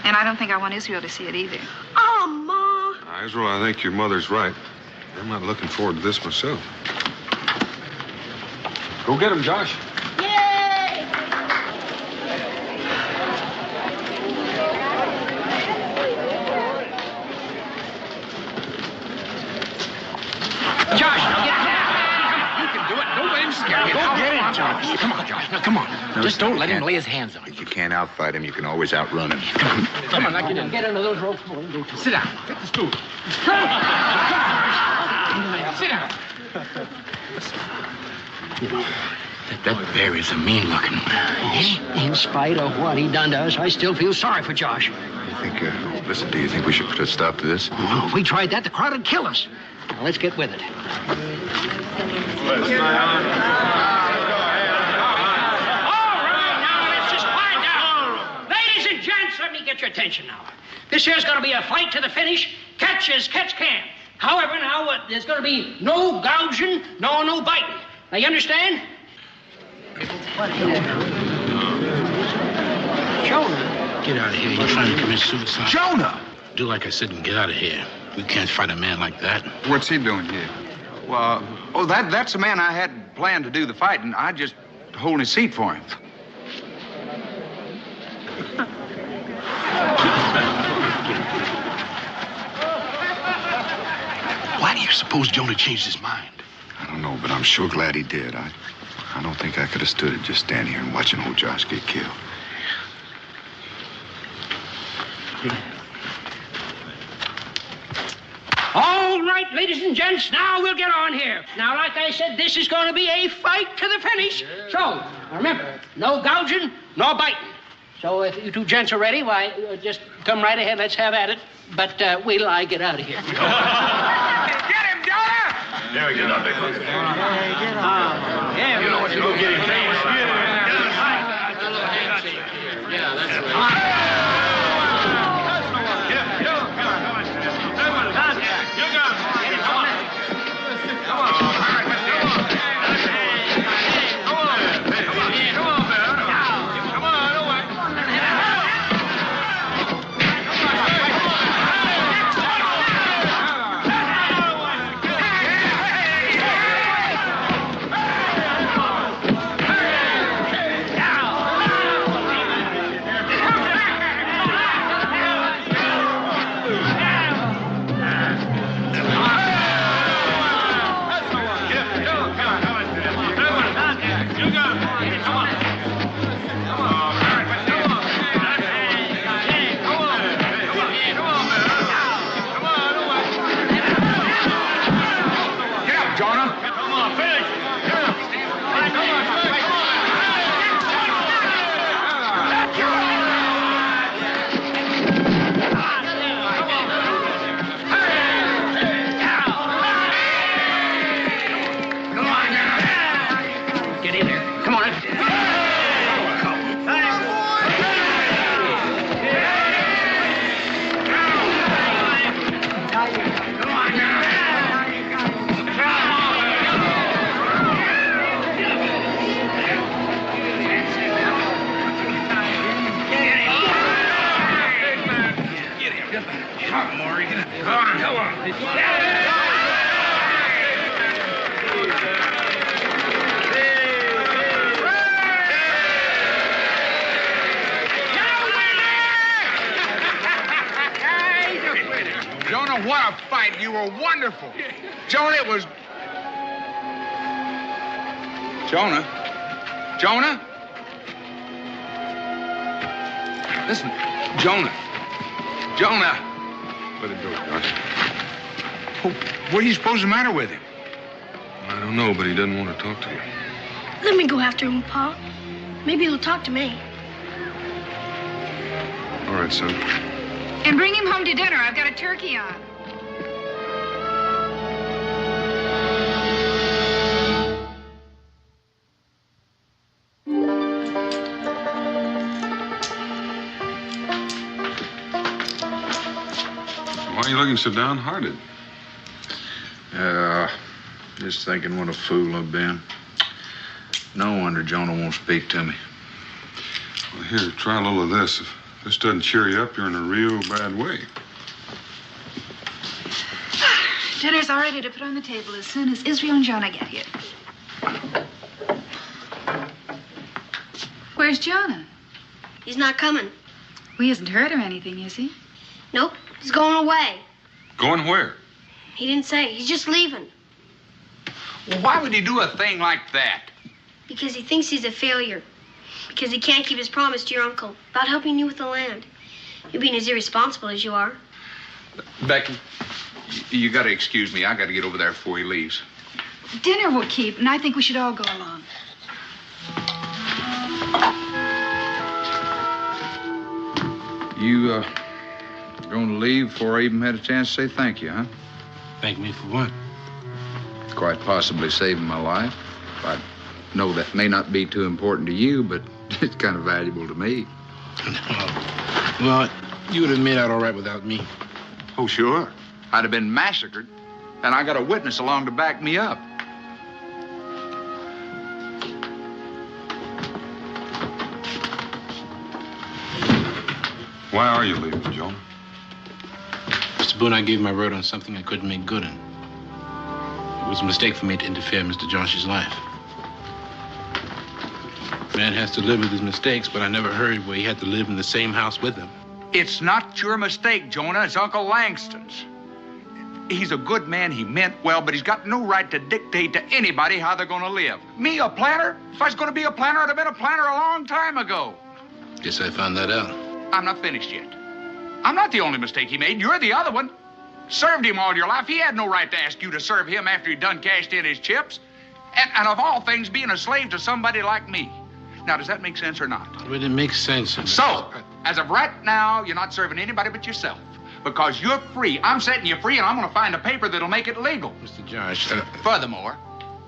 And I don't think I want Israel to see it either. Oh, Ma. Israel, I think your mother's right. I'm not looking forward to this myself. Go get him, Josh. Yay! Josh, now get down. You can do it. Don't let him scare you. Go get him, Josh. Come on, Josh. Now, come on. No, Just don't let him can't. lay his hands on you. If you can't outfight him, you can always outrun him. Come on, now get in. Get under those ropes. Sit down. Take the stool. Sit down. That bear is a mean-looking one. In spite of what he done to us, I still feel sorry for Josh. Listen, do you think we should put a stop to this? Oh, if we tried that, the crowd would kill us. Now, let's get with it. All right, now let's just quiet down. Ladies and gents, let me get your attention now. This here's going to be a fight to the finish. Catch as catch can. However, now, there's going to be no gouging, no biting. Now, you understand? Jonah! Get out of here. You're trying to commit suicide. Jonah! Do like I said and get out of here. We can't fight a man like that. What's he doing here? Well, that's the man I had planned to do the fighting. I just hold his seat for him. Why do you suppose Jonah changed his mind? I don't know, but I'm sure glad he did. I don't think I could have stood it just standing here and watching old Josh get killed. All right, ladies and gents, now we'll get on here. Now, like I said, this is going to be a fight to the finish. So, now remember, no gouging, no biting. So if you two gents are ready, why, just come right ahead. Let's have at it. But wait till I get out of here. Get him, Jonah! There we go. Get on. Yeah, you know what you go get him. Yeah, that's right. Come on. Jonah, what a fight. You were wonderful. Jonah, it was... Jonah? Jonah? Listen, Jonah. Jonah! Let it go, Josh. What do you suppose is the matter with him? I don't know, but he doesn't want to talk to you. Let me go after him, Pa. Maybe he'll talk to me. All right, son. And bring him home to dinner. I've got a turkey on. Why are you looking so downhearted? Just thinking what a fool I've been. No wonder Jonah won't speak to me. Well, here, try a little of this. If this doesn't cheer you up, you're in a real bad way. Dinner's all ready to put on the table as soon as Israel and Jonah get here. Where's Jonah? He's not coming. Well, he hasn't heard or anything, is he? Nope, he's going away. Going where? He didn't say. He's just leaving. Well, why would he do a thing like that? Because he thinks he's a failure. Because he can't keep his promise to your uncle about helping you with the land. You being as irresponsible as you are. Becky, you got to excuse me. I got to get over there before he leaves. Dinner will keep, and I think we should all go along. You, going to leave before I even had a chance to say thank you, huh? Thank me for what? Quite possibly saving my life. I know that may not be too important to you, but it's kind of valuable to me. Well, you would have made out all right without me. Oh, sure. I'd have been massacred, and I got a witness along to back me up. Why are you leaving, Jonah? Mr. Boone, I gave my word on something I couldn't make good in. It was a mistake for me to interfere in Mr. Josh's life. Man has to live with his mistakes, but I never heard where he had to live in the same house with them. It's not your mistake, Jonah. It's Uncle Langston's. He's a good man. He meant well, but he's got no right to dictate to anybody how they're going to live. Me, a planter? If I was going to be a planter, I'd have been a planter a long time ago. Guess I found that out. I'm not finished yet. I'm not the only mistake he made. You're the other one. Served him all your life. He had no right to ask you to serve him after he'd done cashed in his chips. And of all things, being a slave to somebody like me. Now, does that make sense or not? Well, it makes sense. So, as of right now, you're not serving anybody but yourself. Because you're free. I'm setting you free, and I'm going to find a paper that'll make it legal. Mr. Josh, Furthermore,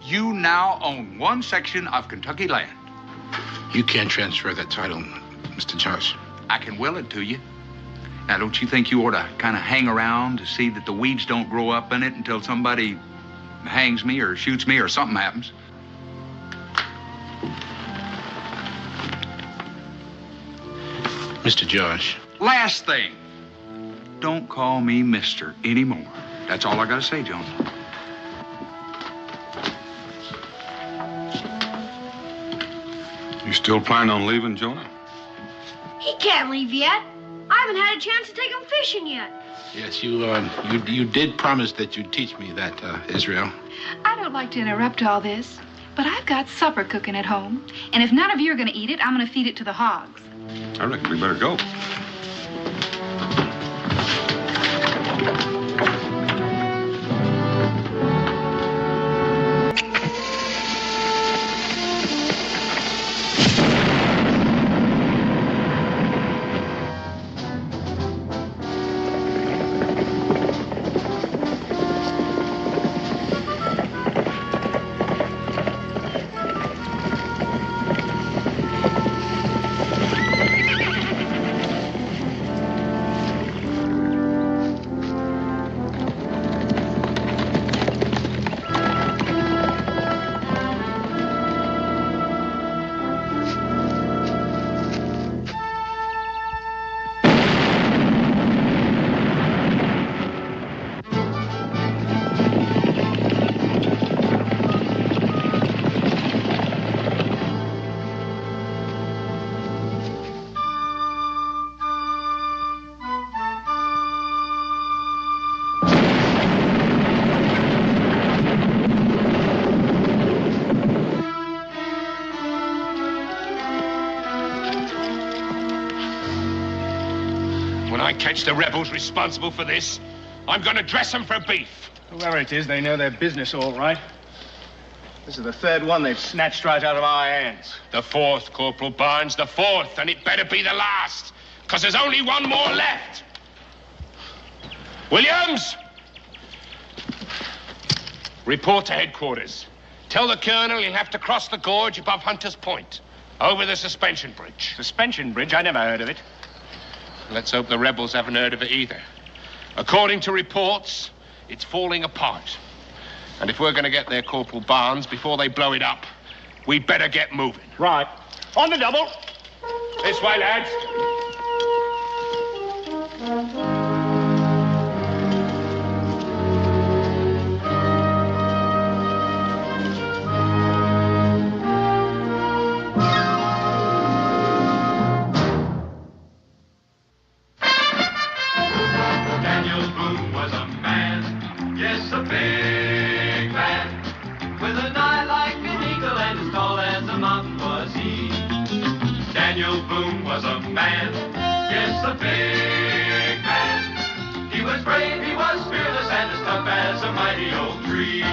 you now own one section of Kentucky land. You can't transfer that title, Mr. Josh. I can will it to you. Now, don't you think you ought to kind of hang around to see that the weeds don't grow up in it until somebody hangs me or shoots me or something happens? Mr. Josh. Last thing. Don't call me Mister anymore. That's all I got to say, Jones. You still planning on leaving, Jonah? He can't leave yet. I haven't had a chance to take him fishing yet. Yes, you did promise that you'd teach me that, Israel. I don't like to interrupt all this, but I've got supper cooking at home. And if none of you are going to eat it, I'm going to feed it to the hogs. I reckon we better go. I catch the rebels responsible for this, I'm going to dress them for beef. Whoever it is, they know their business all right. This is the third one they've snatched right out of our hands. The fourth, Corporal Barnes, the fourth, and it better be the last, because there's only one more left. Williams! Report to headquarters. Tell the colonel he'll have to cross the gorge above Hunter's Point, over the suspension bridge. Suspension bridge? I never heard of it. Let's hope the rebels haven't heard of it either. According to reports, it's falling apart. And if we're going to get there, Corporal Barnes, before they blow it up, we better get moving. Right. On the double. This way, lads. Daniel Boone was a man, yes, a big man, with an eye like an eagle and as tall as a mountain was he. Daniel Boone was a man, yes, a big man. He was brave, he was fearless, and as tough as a mighty oak tree.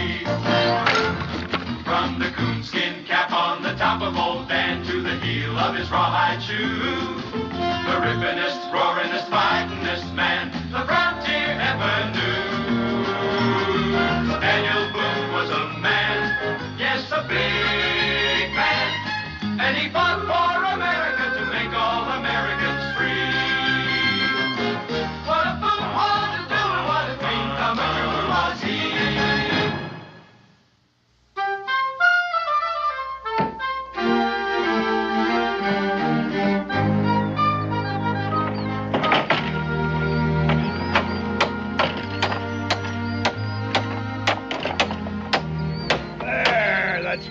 From the coonskin cap on the top of old Dan to the heel of his rawhide shoe, the rippinest, roaringest, fightingest man the frontier ever knew. Daniel Boone was a man, yes, a big man, and he fought for America to make all Americans free. What a Boone wanted to do and what a dream come true was he.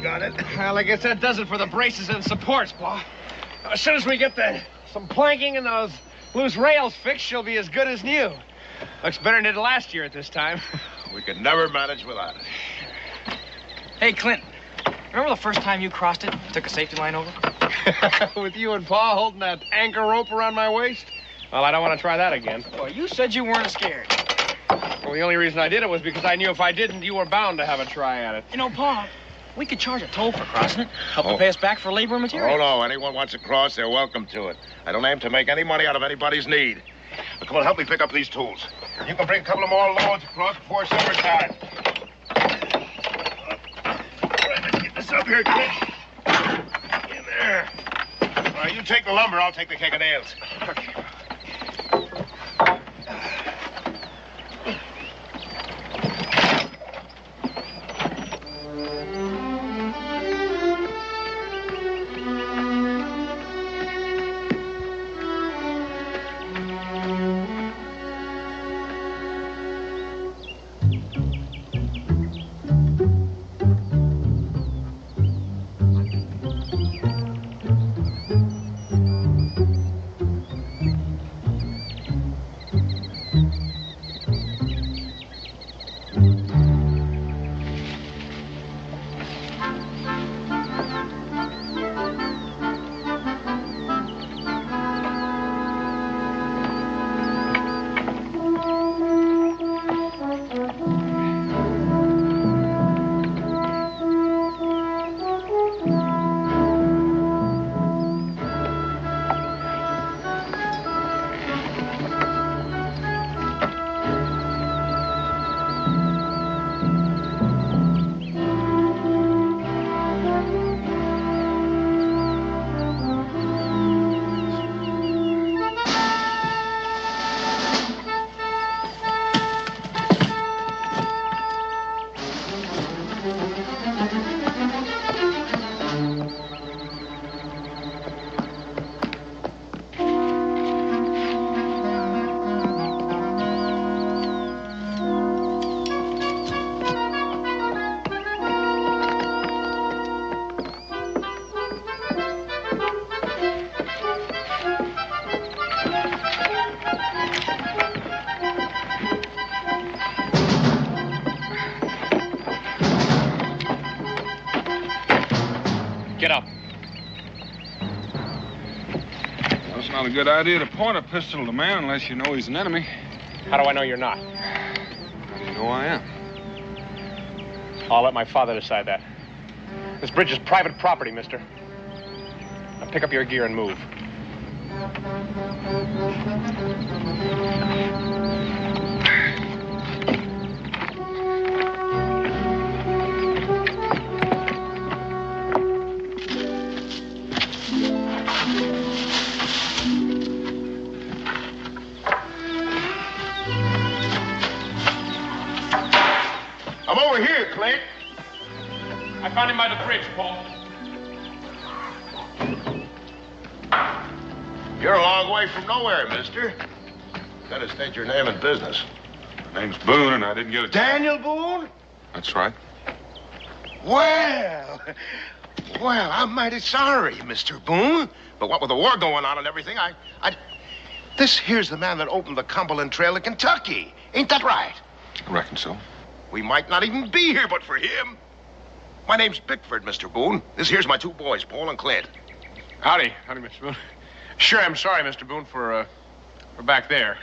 Got it. Well, I guess that does it for the braces and supports, Pa. As soon as we get some planking and those loose rails fixed, she'll be as good as new. Looks better than it did last year at this time. We could never manage without it. Hey, Clint, remember the first time you crossed it and took a safety line over? With you and Pa holding that anchor rope around my waist? Well, I don't want to try that again. Well, you said you weren't scared. Well, the only reason I did it was because I knew if I didn't, you were bound to have a try at it. You know, Pa, we could charge a toll for crossing it. Help to pay us back for labor and material. Oh, no. Anyone wants to cross, they're welcome to it. I don't aim to make any money out of anybody's need. Now, come on, help me pick up these tools. You can bring a couple of more loads across before summertime. All right, let's get this up here, kid. In there. All right, you take the lumber, I'll take the keg of nails. Okay. Well, it's not a good idea to point a pistol at a man unless you know he's an enemy. How do I know you're not? How do you know I am? I'll let my father decide that. This bridge is private property, mister. Now pick up your gear and move. I'm over here, Clint. I found him by the bridge, Paul. You're a long way from nowhere, mister. Gotta state your name and business. My name's Boone, and I didn't get a... Daniel Boone? That's right. Well, I'm mighty sorry, Mr. Boone. But what with the war going on and everything, This here's the man that opened the Cumberland Trail in Kentucky. Ain't that right? I reckon so. We might not even be here but for him. My name's Bickford, Mr. Boone. This here's my two boys, Paul and Clint. Howdy, Mr. Boone. Sure, I'm sorry, Mr. Boone, for back there.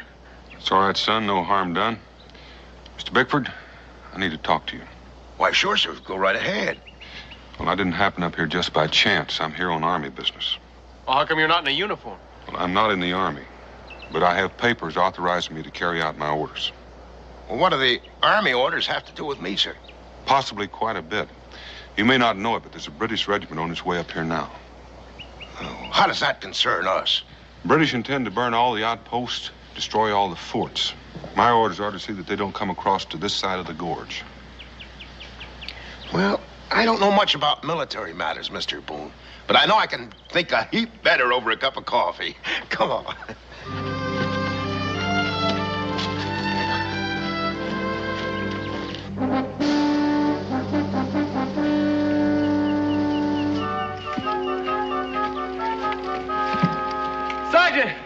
It's all right, son. No harm done. Mr. Bickford, I need to talk to you. Why, sure, sir. Go right ahead. Well, I didn't happen up here just by chance. I'm here on Army business. Well, how come you're not in a uniform? Well, I'm not in the Army, but I have papers authorizing me to carry out my orders. Well, what do the Army orders have to do with me, sir? Possibly quite a bit. You may not know it, but there's a British regiment on its way up here now. Oh, how does that concern us? British intend to burn all the outposts, destroy all the forts. My orders are to see that they don't come across to this side of the gorge. Well, I don't know much about military matters, Mr. Boone, but I know I can think a heap better over a cup of coffee. Come on. Sergeant!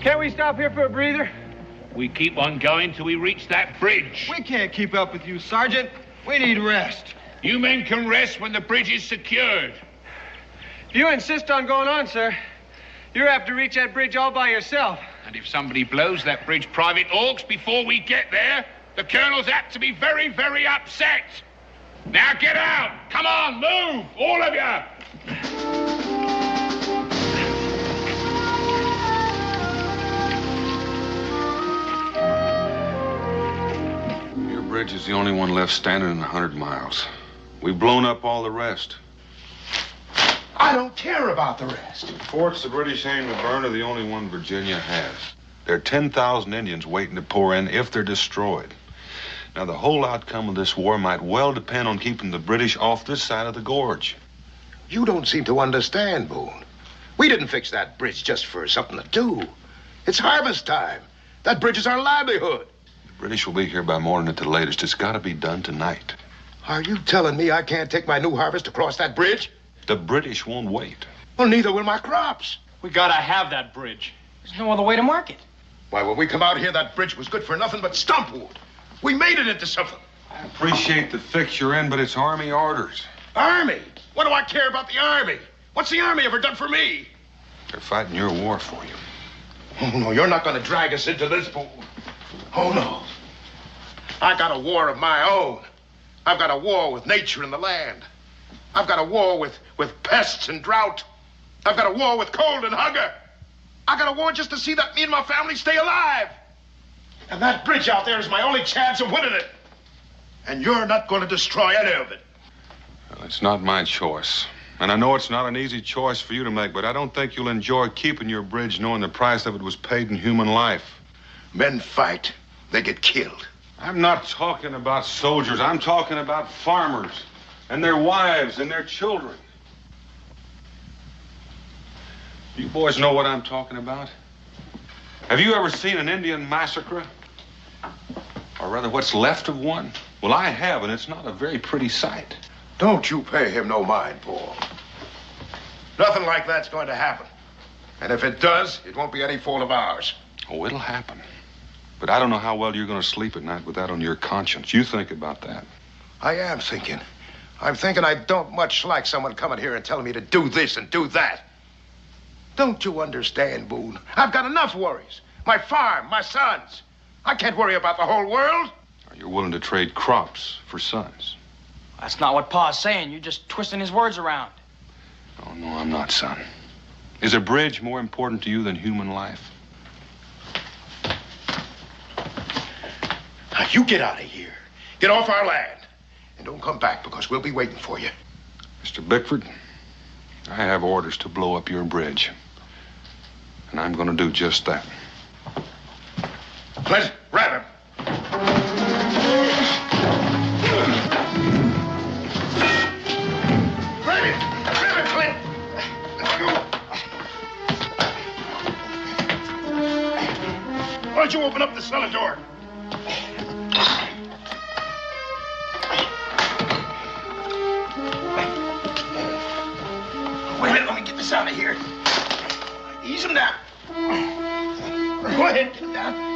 Can't we stop here for a breather? We keep on going till we reach that bridge. We can't keep up with you, Sergeant. We need rest. You men can rest when the bridge is secured. If you insist on going on, sir, you'll have to reach that bridge all by yourself. And if somebody blows that bridge Private Orks before we get there, the colonel's apt to be very, very upset. Now get out! Come on, move! All of you! Your bridge is the only one left standing in 100 miles. We've blown up all the rest. I don't care about the rest. The forts the British aim to burn are the only one Virginia has. There are 10,000 Indians waiting to pour in if they're destroyed. Now, the whole outcome of this war might well depend on keeping the British off this side of the gorge. You don't seem to understand, Boone. We didn't fix that bridge just for something to do. It's harvest time. That bridge is our livelihood. The British will be here by morning at the latest. It's got to be done tonight. Are you telling me I can't take my new harvest across that bridge? The British won't wait. Well, neither will my crops. We gotta have that bridge. There's no other way to market. Why, when we come out here, that bridge was good for nothing but stump wood. We made it into something. I appreciate the fix you're in, but it's Army orders. Army? What do I care about the Army? What's the Army ever done for me? They're fighting your war for you. Oh, no, you're not going to drag us into this, Boone. Oh, no. I got a war of my own. I've got a war with nature and the land. I've got a war with pests and drought. I've got a war with cold and hunger. I got a war just to see that me and my family stay alive. And that bridge out there is my only chance of winning it. And you're not going to destroy any of it. Well, it's not my choice. And I know it's not an easy choice for you to make, but I don't think you'll enjoy keeping your bridge knowing the price of it was paid in human life. Men fight. They get killed. I'm not talking about soldiers. I'm talking about farmers and their wives and their children. You boys know what I'm talking about? Have you ever seen an Indian massacre? Or rather, what's left of one? Well, I have, and it's not a very pretty sight. Don't you pay him no mind, Paul. Nothing like that's going to happen. And if it does, it won't be any fault of ours. Oh, it'll happen. But I don't know how well you're going to sleep at night with that on your conscience. You think about that. I am thinking. I'm thinking I don't much like someone coming here and telling me to do this and do that. Don't you understand, Boone? I've got enough worries. My farm, my sons. I can't worry about the whole world. You're willing to trade crops for sons. That's not what Pa's saying. You're just twisting his words around. Oh, no, I'm not, son. Is a bridge more important to you than human life? Now, you get out of here. Get off our land. And don't come back, because we'll be waiting for you. Mr. Bickford, I have orders to blow up your bridge. And I'm going to do just that. Let's grab him. Grab him! Grab him, Clint! Let's go. Why don't you open up the cellar door? Wait a minute, let me get this out of here. Ease him down. Go ahead, get him down.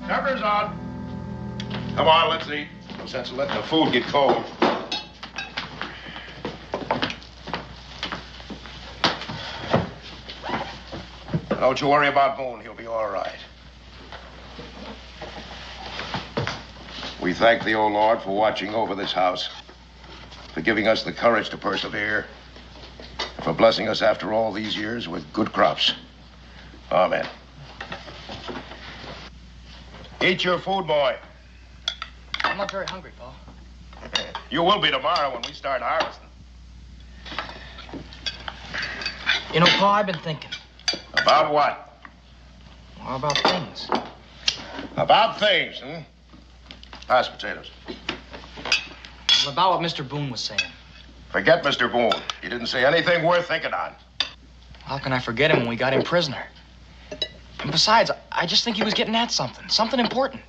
Supper's on. Come on, let's eat. No sense of letting the food get cold. Don't you worry about Boone. He'll be all right. We thank the old Lord for watching over this house, for giving us the courage to persevere, for blessing us after all these years with good crops. Amen. Eat your food, boy. I'm not very hungry, Pa. You will be tomorrow when we start harvesting. You know, Pa, I've been thinking. About what? Well, about things. About things, hmm? Pass potatoes. Well, about what Mr. Boone was saying. Forget Mr. Boone. He didn't say anything worth thinking on. How can I forget him when we got him prisoner? And besides, I just think he was getting at something. Something important.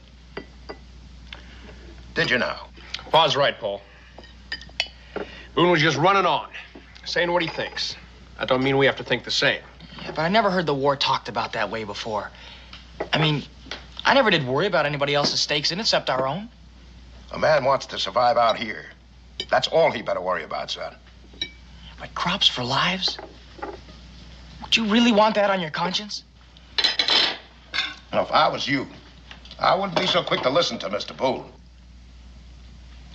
Did you now? Pa's right, Paul. Boone was just running on, saying what he thinks. That don't mean we have to think the same. Yeah, but I never heard the war talked about that way before. I mean, I never did worry about anybody else's stakes in it except our own. A man wants to survive out here. That's all he better worry about, son. But crops for lives? Would you really want that on your conscience? Now, if I was you, I wouldn't be so quick to listen to Mr. Boone.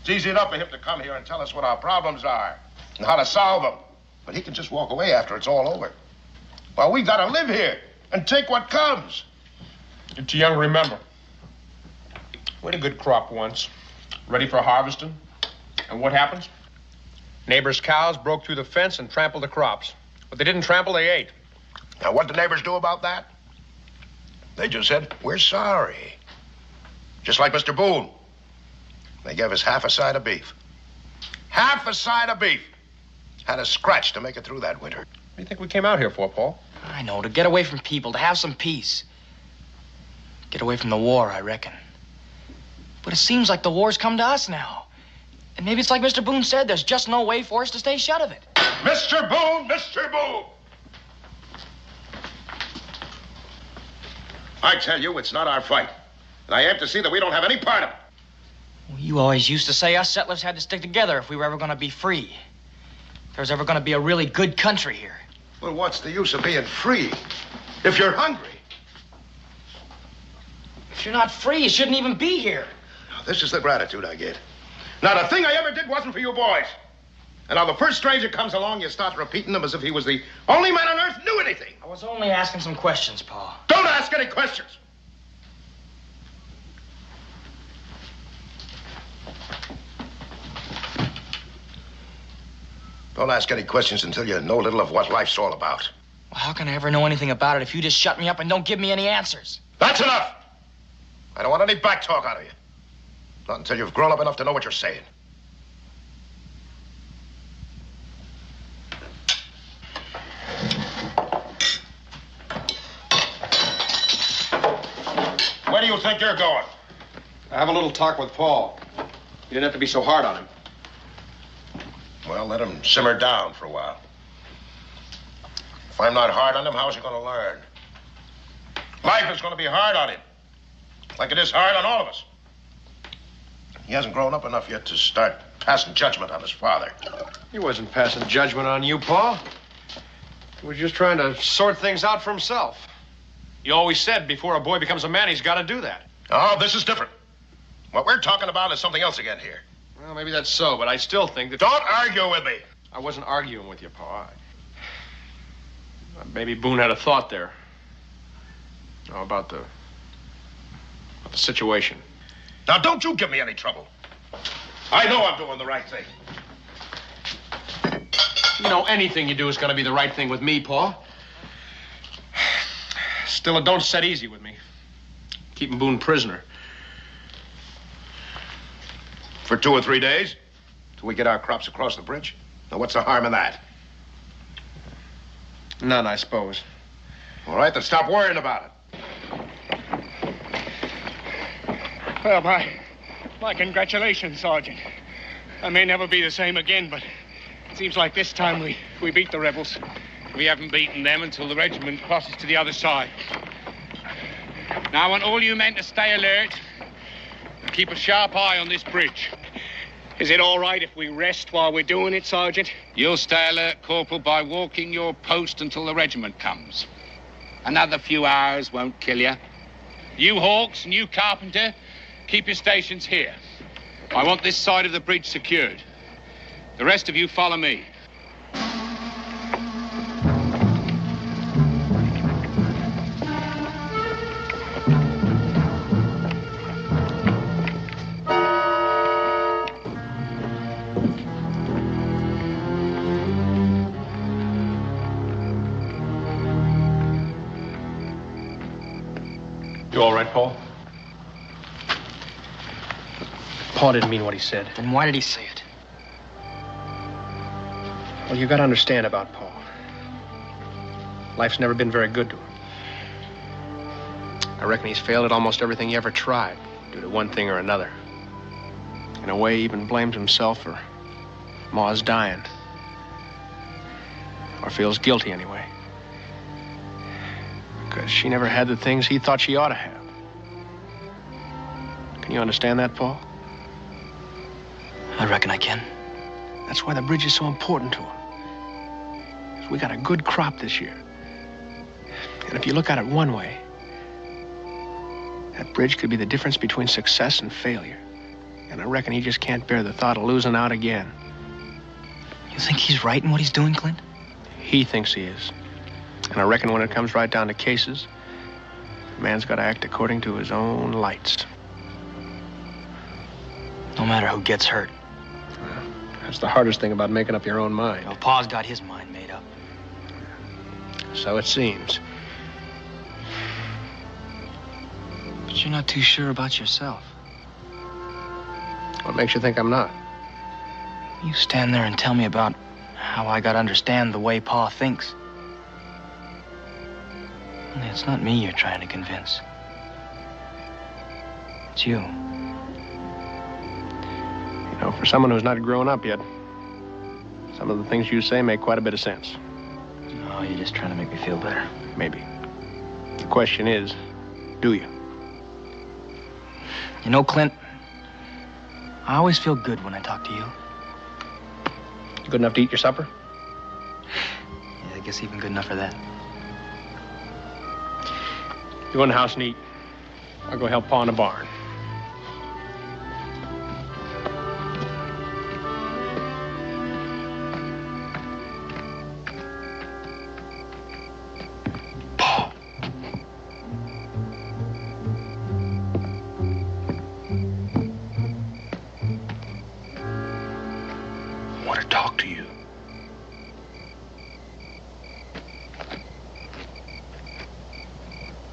It's easy enough for him to come here and tell us what our problems are and how to solve them. But he can just walk away after it's all over. Well, we gotta live here and take what comes. You're too young to remember. We had a good crop once, ready for harvesting. And what happens? Neighbors' cows broke through the fence and trampled the crops. What they didn't trample, they ate. Now, what did the neighbors do about that? They just said, we're sorry. Just like Mr. Boone. They gave us half a side of beef. Half a side of beef. Had a scratch to make it through that winter. What do you think we came out here for, Paul? I know, to get away from people, to have some peace. Get away from the war, I reckon. But it seems like the war's come to us now. And maybe it's like Mr. Boone said, there's just no way for us to stay shut of it. Mr. Boone! Mr. Boone! I tell you, it's not our fight. And I have to see that we don't have any part of it. Well, you always used to say us settlers had to stick together if we were ever going to be free. If there was ever going to be a really good country here. Well, what's the use of being free if you're hungry? If you're not free, you shouldn't even be here. Now, this is the gratitude I get. Not a thing I ever did wasn't for you boys. And now the first stranger comes along, you start repeating them as if he was the only man on earth who knew anything. I was only asking some questions, Pa. Don't ask any questions. Don't ask any questions until you know a little of what life's all about. Well, how can I ever know anything about it if you just shut me up and don't give me any answers? That's enough. I don't want any back talk out of you. Not until you've grown up enough to know what you're saying. Where do you think you're going? I have a little talk with Paul. You didn't have to be so hard on him. Well, let him simmer down for a while. If I'm not hard on him, how's he going to learn? Life is going to be hard on him. Like it is hard on all of us. He hasn't grown up enough yet to start passing judgment on his father. He wasn't passing judgment on you, Paul. He was just trying to sort things out for himself. You always said before a boy becomes a man, he's got to do that. Oh, this is different. What we're talking about is something else again here. Well, maybe that's so, but I still think that... Don't argue with me. I wasn't arguing with you, Pa. Maybe Boone had a thought there. Oh, about the situation. Now, don't you give me any trouble. I know I'm doing the right thing. You know, anything you do is going to be the right thing with me, Pa. Still, it don't set easy with me. Keeping Boone prisoner. For 2 or 3 days? Till we get our crops across the bridge? Now, what's the harm in that? None, I suppose. All right, then stop worrying about it. Well, my congratulations, Sergeant. I may never be the same again, but it seems like this time we beat the rebels. We haven't beaten them until the regiment crosses to the other side. Now, I want all you men to stay alert and keep a sharp eye on this bridge. Is it all right if we rest while we're doing it, Sergeant? You'll stay alert, Corporal, by walking your post until the regiment comes. Another few hours won't kill you. You Hawks and you Carpenter, keep your stations here. I want this side of the bridge secured. The rest of you follow me. You all right, Paul? Paul didn't mean what he said. Then why did he say it? Well, you got to understand about Paul. Life's never been very good to him. I reckon he's failed at almost everything he ever tried, due to one thing or another. In a way, he even blames himself for Ma's dying. Or feels guilty, anyway. Because she never had the things he thought she ought to have. Can you understand that, Paul? I reckon I can. That's why the bridge is so important to him. 'Cause we got a good crop this year. And if you look at it one way, that bridge could be the difference between success and failure. And I reckon he just can't bear the thought of losing out again. You think he's right in what he's doing, Clint? He thinks he is. And I reckon when it comes right down to cases, a man's got to act according to his own lights. No matter who gets hurt. That's the hardest thing about making up your own mind. Well, Pa's got his mind made up. So it seems. But you're not too sure about yourself. What makes you think I'm not? You stand there and tell me about how I got to understand the way Pa thinks. Only it's not me you're trying to convince. It's you. You know, for someone who's not grown up yet, some of the things you say make quite a bit of sense. Oh, you're just trying to make me feel better. Maybe. The question is, do you? You know, Clint, I always feel good when I talk to you. Good enough to eat your supper? Yeah, I guess even good enough for that. You go in the house and eat. I'll go help Pa in the barn.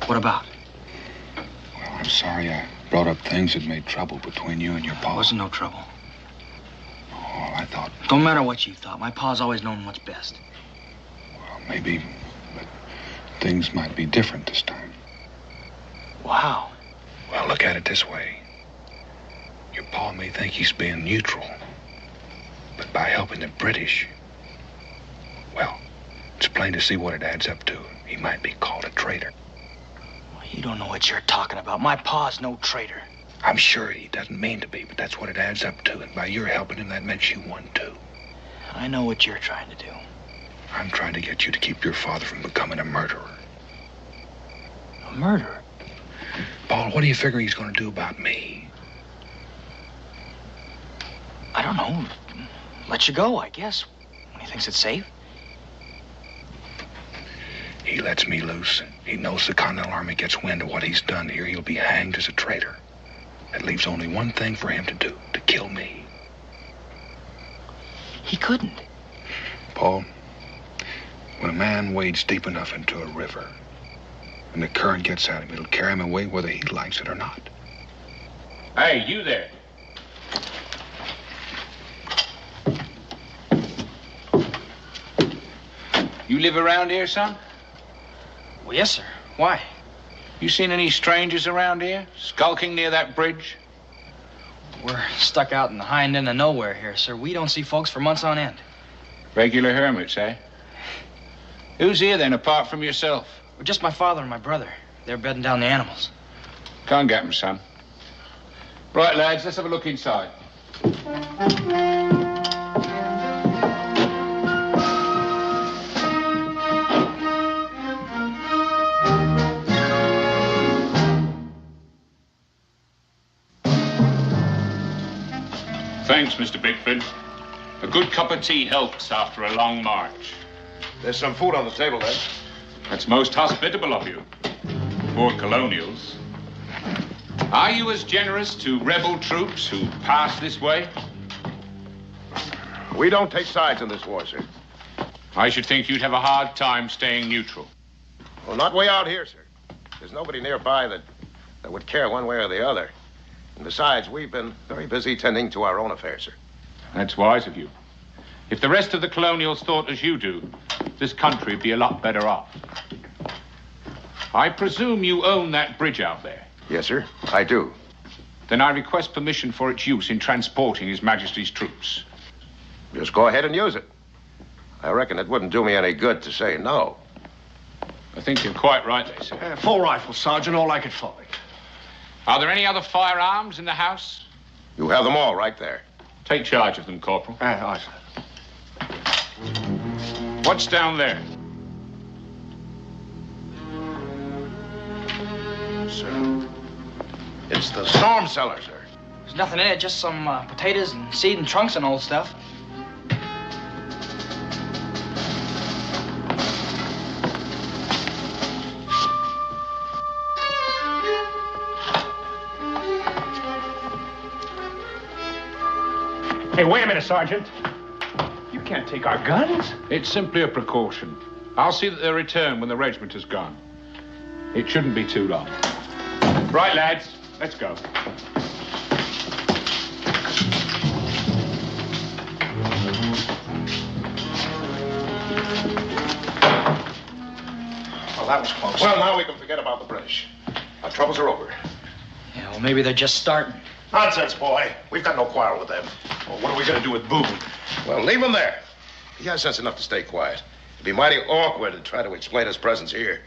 What about? Well, I'm sorry I brought up things that made trouble between you and your pa. Wasn't no trouble. Oh, I thought... Don't matter what you thought. My pa's always known what's best. Well, maybe... but things might be different this time. Wow. Well, look at it this way. Your pa may think he's being neutral. But by helping the British... well, it's plain to see what it adds up to. He might be called a traitor. You don't know what you're talking about. My pa's no traitor. I'm sure he doesn't mean to be, but that's what it adds up to. And by your helping him, that makes you one, too. I know what you're trying to do. I'm trying to get you to keep your father from becoming a murderer. A murderer? Paul, what do you figure he's going to do about me? I don't know. Let you go, I guess, when he thinks it's safe. He lets me loose. He knows the Continental Army gets wind of what he's done here. He'll be hanged as a traitor. That leaves only one thing for him to do, to kill me. He couldn't. Paul, when a man wades deep enough into a river and the current gets at him, it'll carry him away whether he likes it or not. Hey, you there. You live around here, son? Well, yes, sir. Why? You seen any strangers around here, skulking near that bridge? We're stuck out in the hind end of nowhere here, sir. We don't see folks for months on end. Regular hermits, eh? Who's here, then, apart from yourself? Well, just my father and my brother. They're bedding down the animals. Go and get them, son. Right, lads, let's have a look inside. Thanks, Mr. Bickford. A good cup of tea helps after a long march. There's some food on the table, then. That's most hospitable of you. Poor colonials. Are you as generous to rebel troops who pass this way? We don't take sides in this war, sir. I should think you'd have a hard time staying neutral. Well, not way out here, sir. There's nobody nearby that would care one way or the other. And besides, we've been very busy tending to our own affairs, sir. That's wise of you. If the rest of the colonials thought as you do, this country would be a lot better off. I presume you own that bridge out there? Yes, sir, I do. Then I request permission for its use in transporting His Majesty's troops. Just go ahead and use it. I reckon it wouldn't do me any good to say no. I think you're quite right, they say. Full rifle, Sergeant, all I could find. Are there any other firearms in the house? You have them all right there. Take charge of them, Corporal. Aye, sir. What's down there? Sir, it's the storm cellar, sir. There's nothing in it, just some potatoes and seed and trunks and old stuff. Hey, wait a minute, Sergeant. You can't take our guns. It's simply a precaution. I'll see that they're returned when the regiment is gone. It shouldn't be too long. Right, lads, let's go. Well, that was close. Well, now we can forget about the British. Our troubles are over. Yeah, well, maybe they're just starting. Nonsense, boy. We've got no quarrel with them. Well, what are we going to do with Boone? Well, leave him there. He has sense enough to stay quiet. It'd be mighty awkward to try to explain his presence here.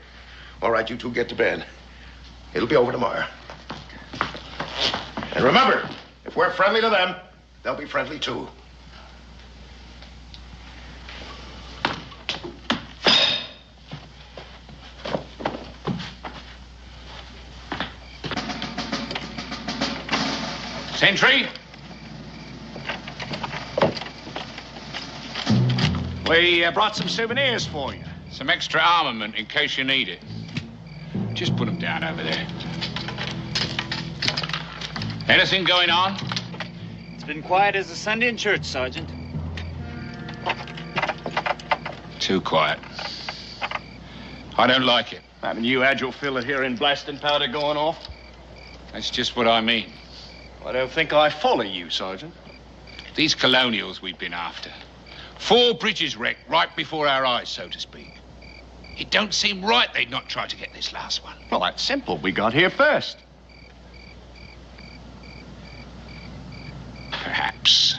All right, you two get to bed. It'll be over tomorrow. And remember, if we're friendly to them, they'll be friendly too. Sentry? We brought some souvenirs for you. Some extra armament in case you need it. Just put them down over there. Anything going on? It's been quiet as a Sunday in church, Sergeant. Too quiet. I don't like it. Haven't you had your fill of hearing blasting powder going off? That's just what I mean. I don't think I follow you, Sergeant. These colonials we've been after. 4 bridges wrecked right before our eyes, so to speak. It don't seem right they'd not try to get this last one. Well, that's simple. We got here first. Perhaps.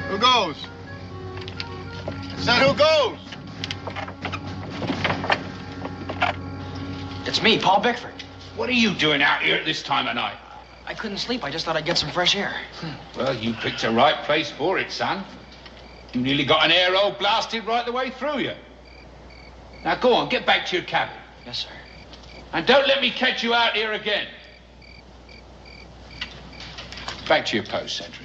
Who goes? I said, who goes? It's me, Paul Bickford. What are you doing out here at this time of night? I couldn't sleep. I just thought I'd get some fresh air. Well, you picked the right place for it, son. You nearly got an air hole blasted right the way through you. Now go on, get back to your cabin. Yes, sir. And don't let me catch you out here again. Back to your post, Cedric.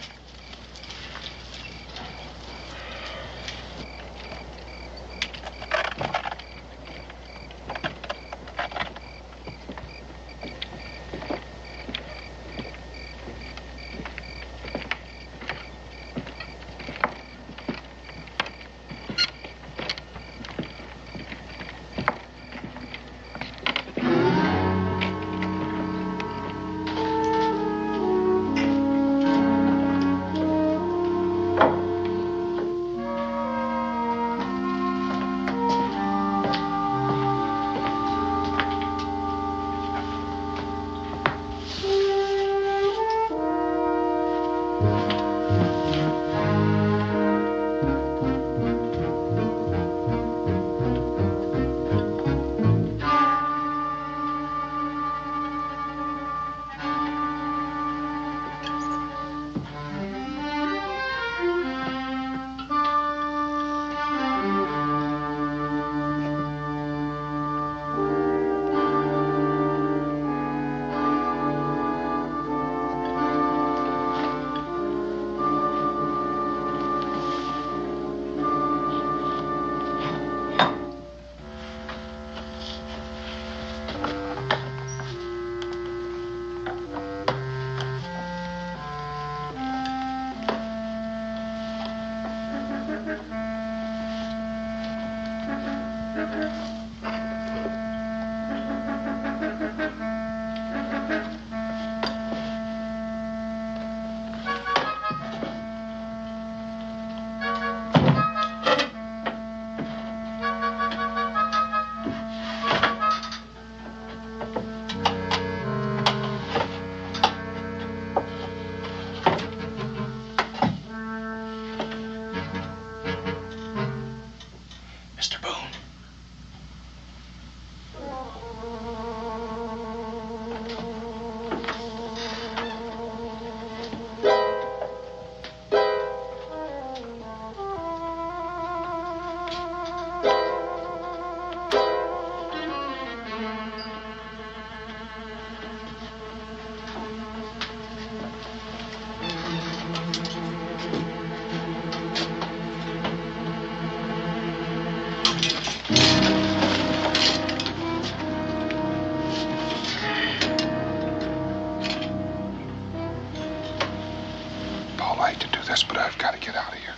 But I've got to get out of here.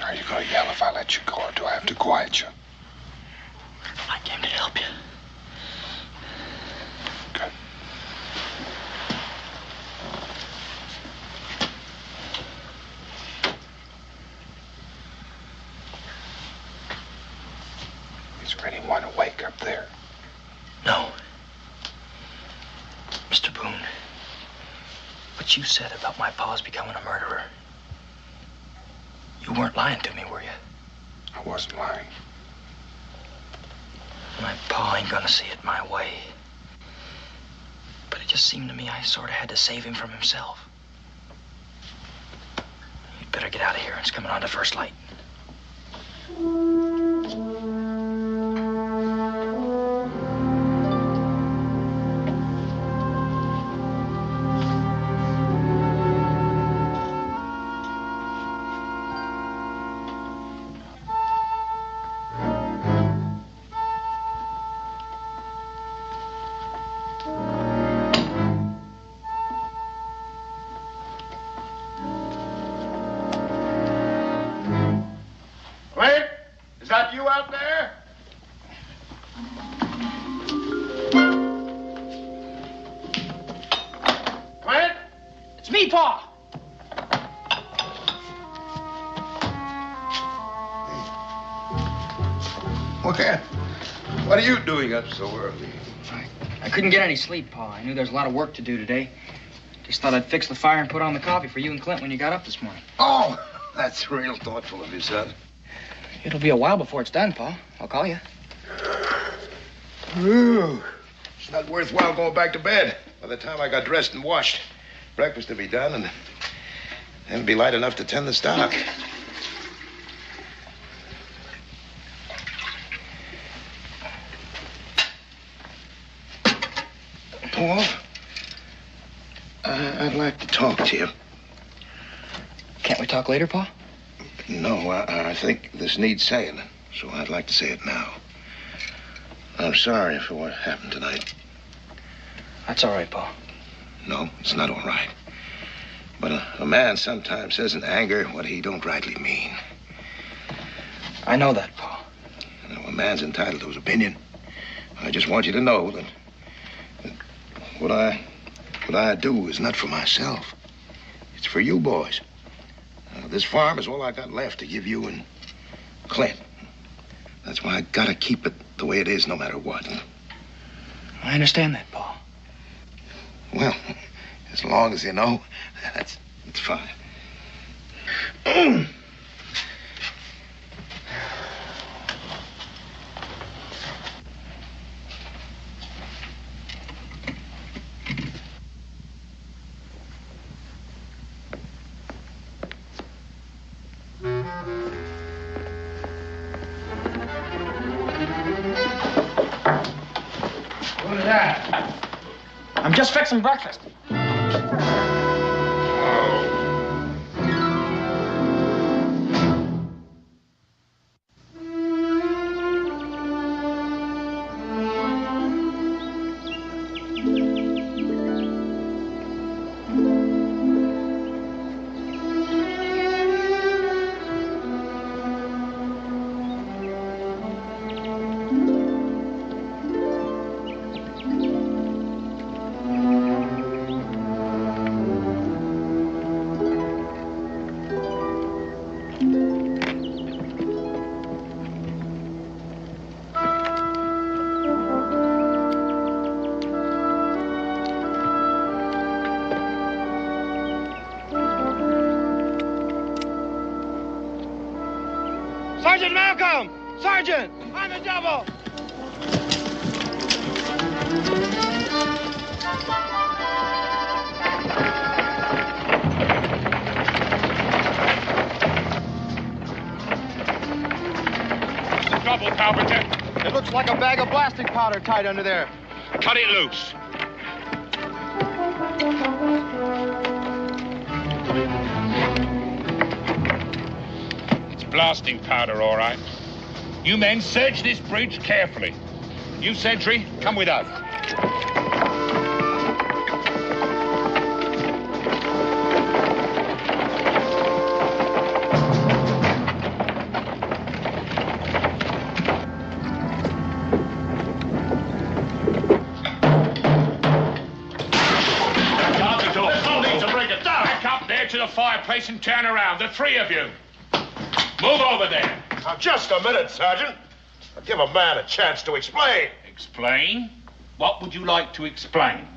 Are you going to yell if I let you go, or do I have to quiet you? I came to help you. Good. Is there anyone awake up there? No. Mr. Boone, what you said about my pa's becoming a murderer, you weren't lying to me, were you? I wasn't lying. My pa ain't gonna see it my way. But it just seemed to me I sort of had to save him from himself. You'd better get out of here. It's coming on to first light. What are you doing up so early? I couldn't get any sleep, Pa. I knew there was a lot of work to do today. Just thought I'd fix the fire and put on the coffee for you and Clint when you got up this morning. Oh, that's real thoughtful of you, son. It'll be a while before it's done, Pa. I'll call you. Ooh, it's not worthwhile going back to bed. By the time I got dressed and washed, breakfast will be done, and then it'll be light enough to tend the stock. Paul, I'd like to talk to you. Can't we talk later, Pa? No, I think this needs saying, so I'd like to say it now. I'm sorry for what happened tonight. That's all right, Pa. No, it's not all right. But a man sometimes says in anger what he don't rightly mean. I know that, Pa. You know, a man's entitled to his opinion. I just want you to know that what I do is not for myself. It's for you boys. This farm is all I got left to give you and Clint. That's why I gotta keep it the way it is no matter what. I understand that, Pa. Well, as long as you know, that's fine. What is that? I'm just fixing breakfast. Sergeant Malcolm! Sergeant! On the double! What's the trouble, Carpenter? It looks like a bag of blasting powder tied under there. Cut it loose. It's blasting powder, all right. You men search this bridge carefully. You, sentry, come with us. To the fireplace and turn around, the three of you. Move over there. Now, just a minute, Sergeant. I'll give a man a chance to explain. Explain? What would you like to explain?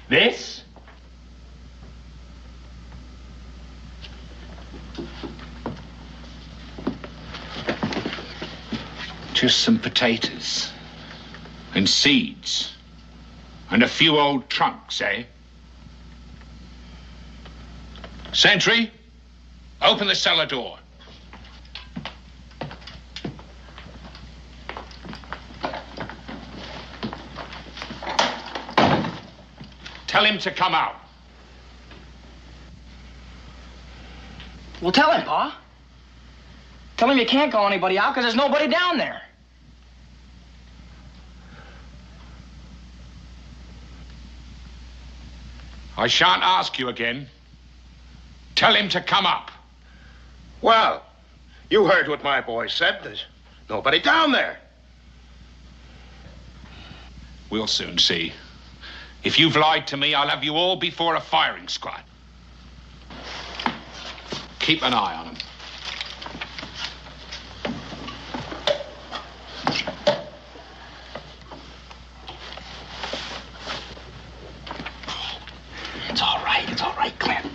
This? Just some potatoes and seeds and a few old trunks, eh? Sentry, open the cellar door. Tell him to come out. Well, tell him, Pa. Tell him you can't call anybody out because there's nobody down there. I shan't ask you again. Tell him to come up. Well, you heard what my boy said. There's nobody down there. We'll soon see. If you've lied to me, I'll have you all before a firing squad. Keep an eye on him. It's all right, Clint.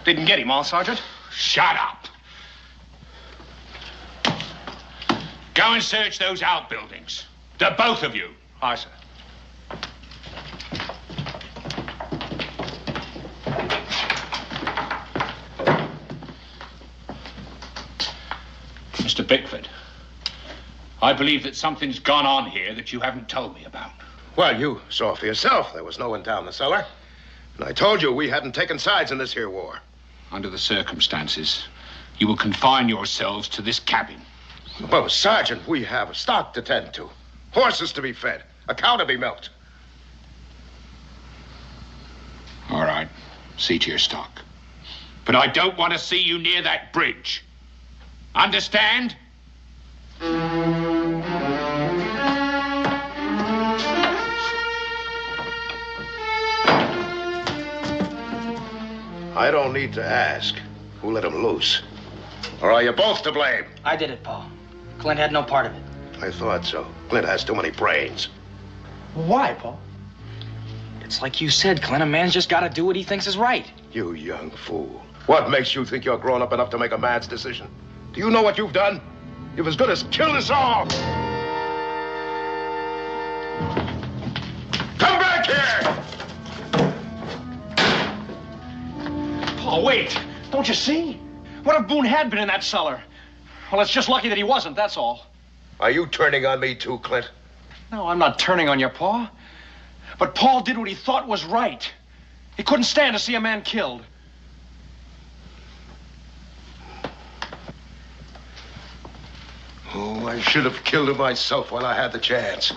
Didn't get him all, Sergeant? Shut up. Go and search those outbuildings. The both of you. Aye, sir. Mr. Bickford, I believe that something's gone on here that you haven't told me about. Well, you saw for yourself. There was no one down the cellar. And I told you we hadn't taken sides in this here war. Under the circumstances, you will confine yourselves to this cabin. Well, Sergeant, we have stock to tend to. Horses to be fed. A cow to be milked. All right. See to your stock. But I don't want to see you near that bridge. Understand? I don't need to ask who let him loose. Or are you both to blame? I did it, Paul. Clint had no part of it. I thought so. Clint has too many brains. Why, Paul? It's like you said, Clint. A man's just got to do what he thinks is right. You young fool. What makes you think you're grown up enough to make a man's decision? Do you know what you've done? You've as good as killed us all. Come back here! Paul, wait. Don't you see? What if Boone had been in that cellar? Well, it's just lucky that he wasn't, that's all. Are you turning on me too, Clint? No, I'm not turning on you, Pa. But Paul did what he thought was right. He couldn't stand to see a man killed. Oh, I should have killed him myself while I had the chance.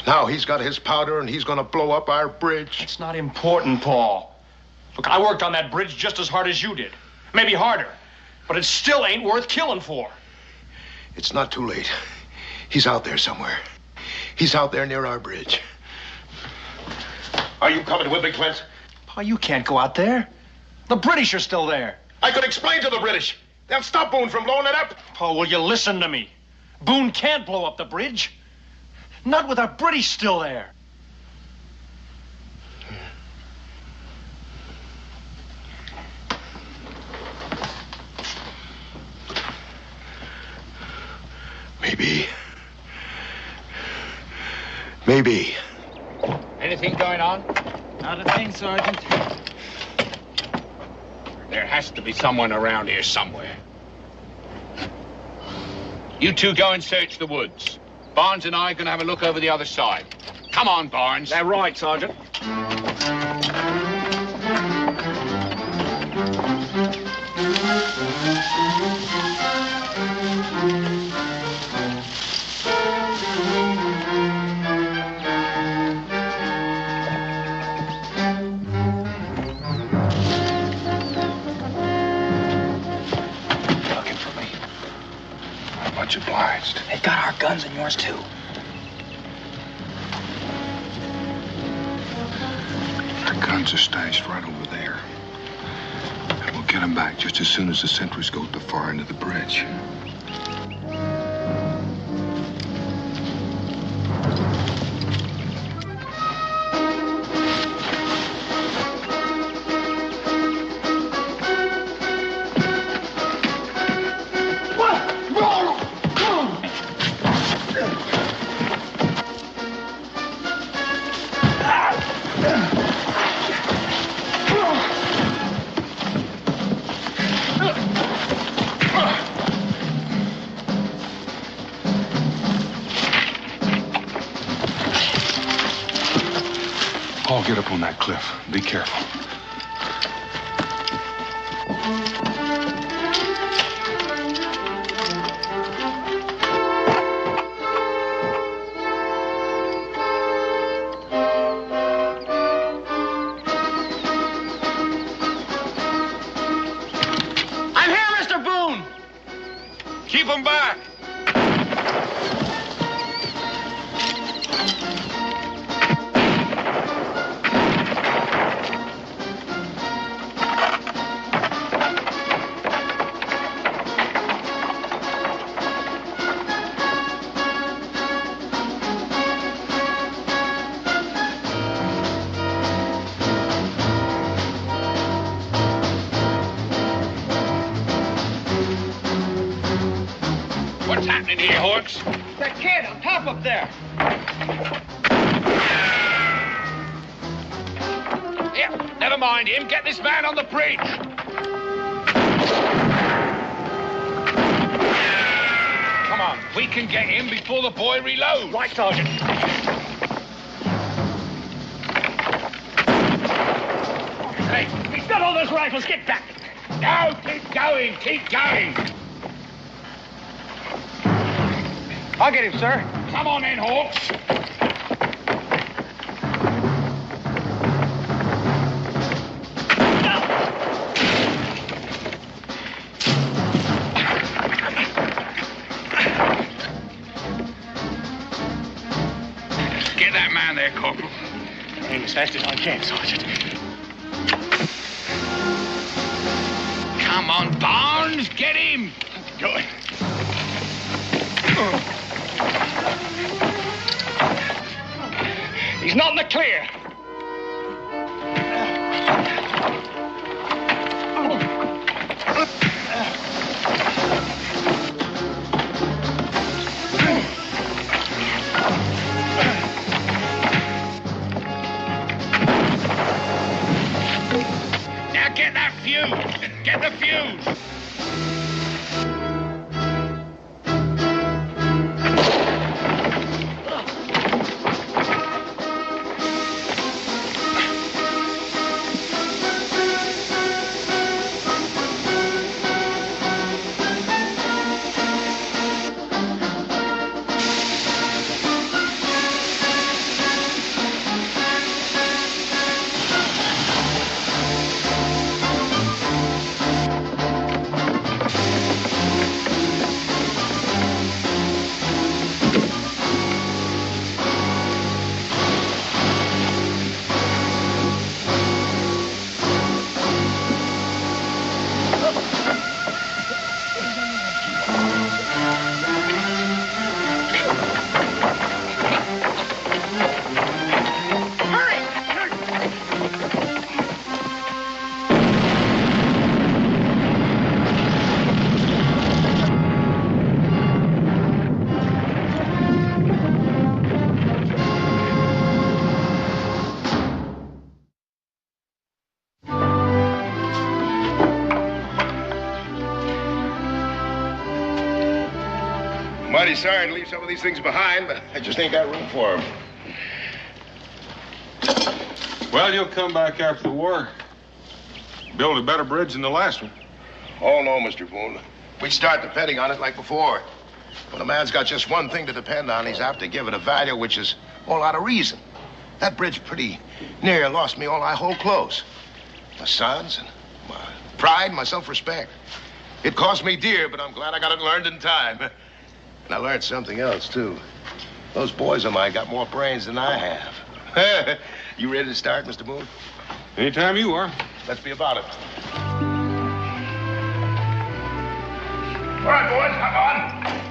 Now he's got his powder and he's gonna blow up our bridge. It's not important, Paul. Look, I worked on that bridge just as hard as you did. Maybe harder. But it still ain't worth killing for. It's not too late. He's out there somewhere. He's out there near our bridge. Are you coming with me, Clint? Pa, you can't go out there. The British are still there. I could explain to the British. They'll stop Boone from blowing it up. Pa, will you listen to me? Boone can't blow up the bridge. Not with our British still there. Maybe. Anything going on? Not a thing, Sergeant. There has to be someone around here somewhere. You two go and search the woods. Barnes and I are going to have a look over the other side. Come on, Barnes. They're right, Sergeant. Much obliged. They got our guns and yours, too. Our guns are stashed right over there. And we'll get them back just as soon as the sentries go to the far end of the bridge. Paul, get up on that cliff. Be careful. I'm here, Mr. Boone! Keep them back! What's happening here, Hawks? That kid on top up there. Yeah, never mind him. Get this man on the bridge. Come on, we can get him before the boy reloads. Right, Sergeant. Hey, he's got all those rifles. Get back. No, keep going, keep going. I'll get him, sir. Come on in, Hawks. Get that man there, Corporal. Aim as fast as I can, Sergeant. Come on, Barnes, get him. Good. He's not in the clear. Now get that fuse. Get the fuse. Mighty sorry to leave some of these things behind, but I just ain't got room for them. Well, you'll come back after the war. Build a better bridge than the last one. Oh, no, Mr. Boone. We start depending on it like before. When a man's got just one thing to depend on, he's apt to give it a value which is all out of reason. That bridge pretty near lost me all I hold close. My sons and my pride and my self-respect. It cost me dear, but I'm glad I got it learned in time. And I learned something else, too. Those boys of mine got more brains than I have. You ready to start, Mr. Boone? Anytime you are. Let's be about it. All right, boys, hop on.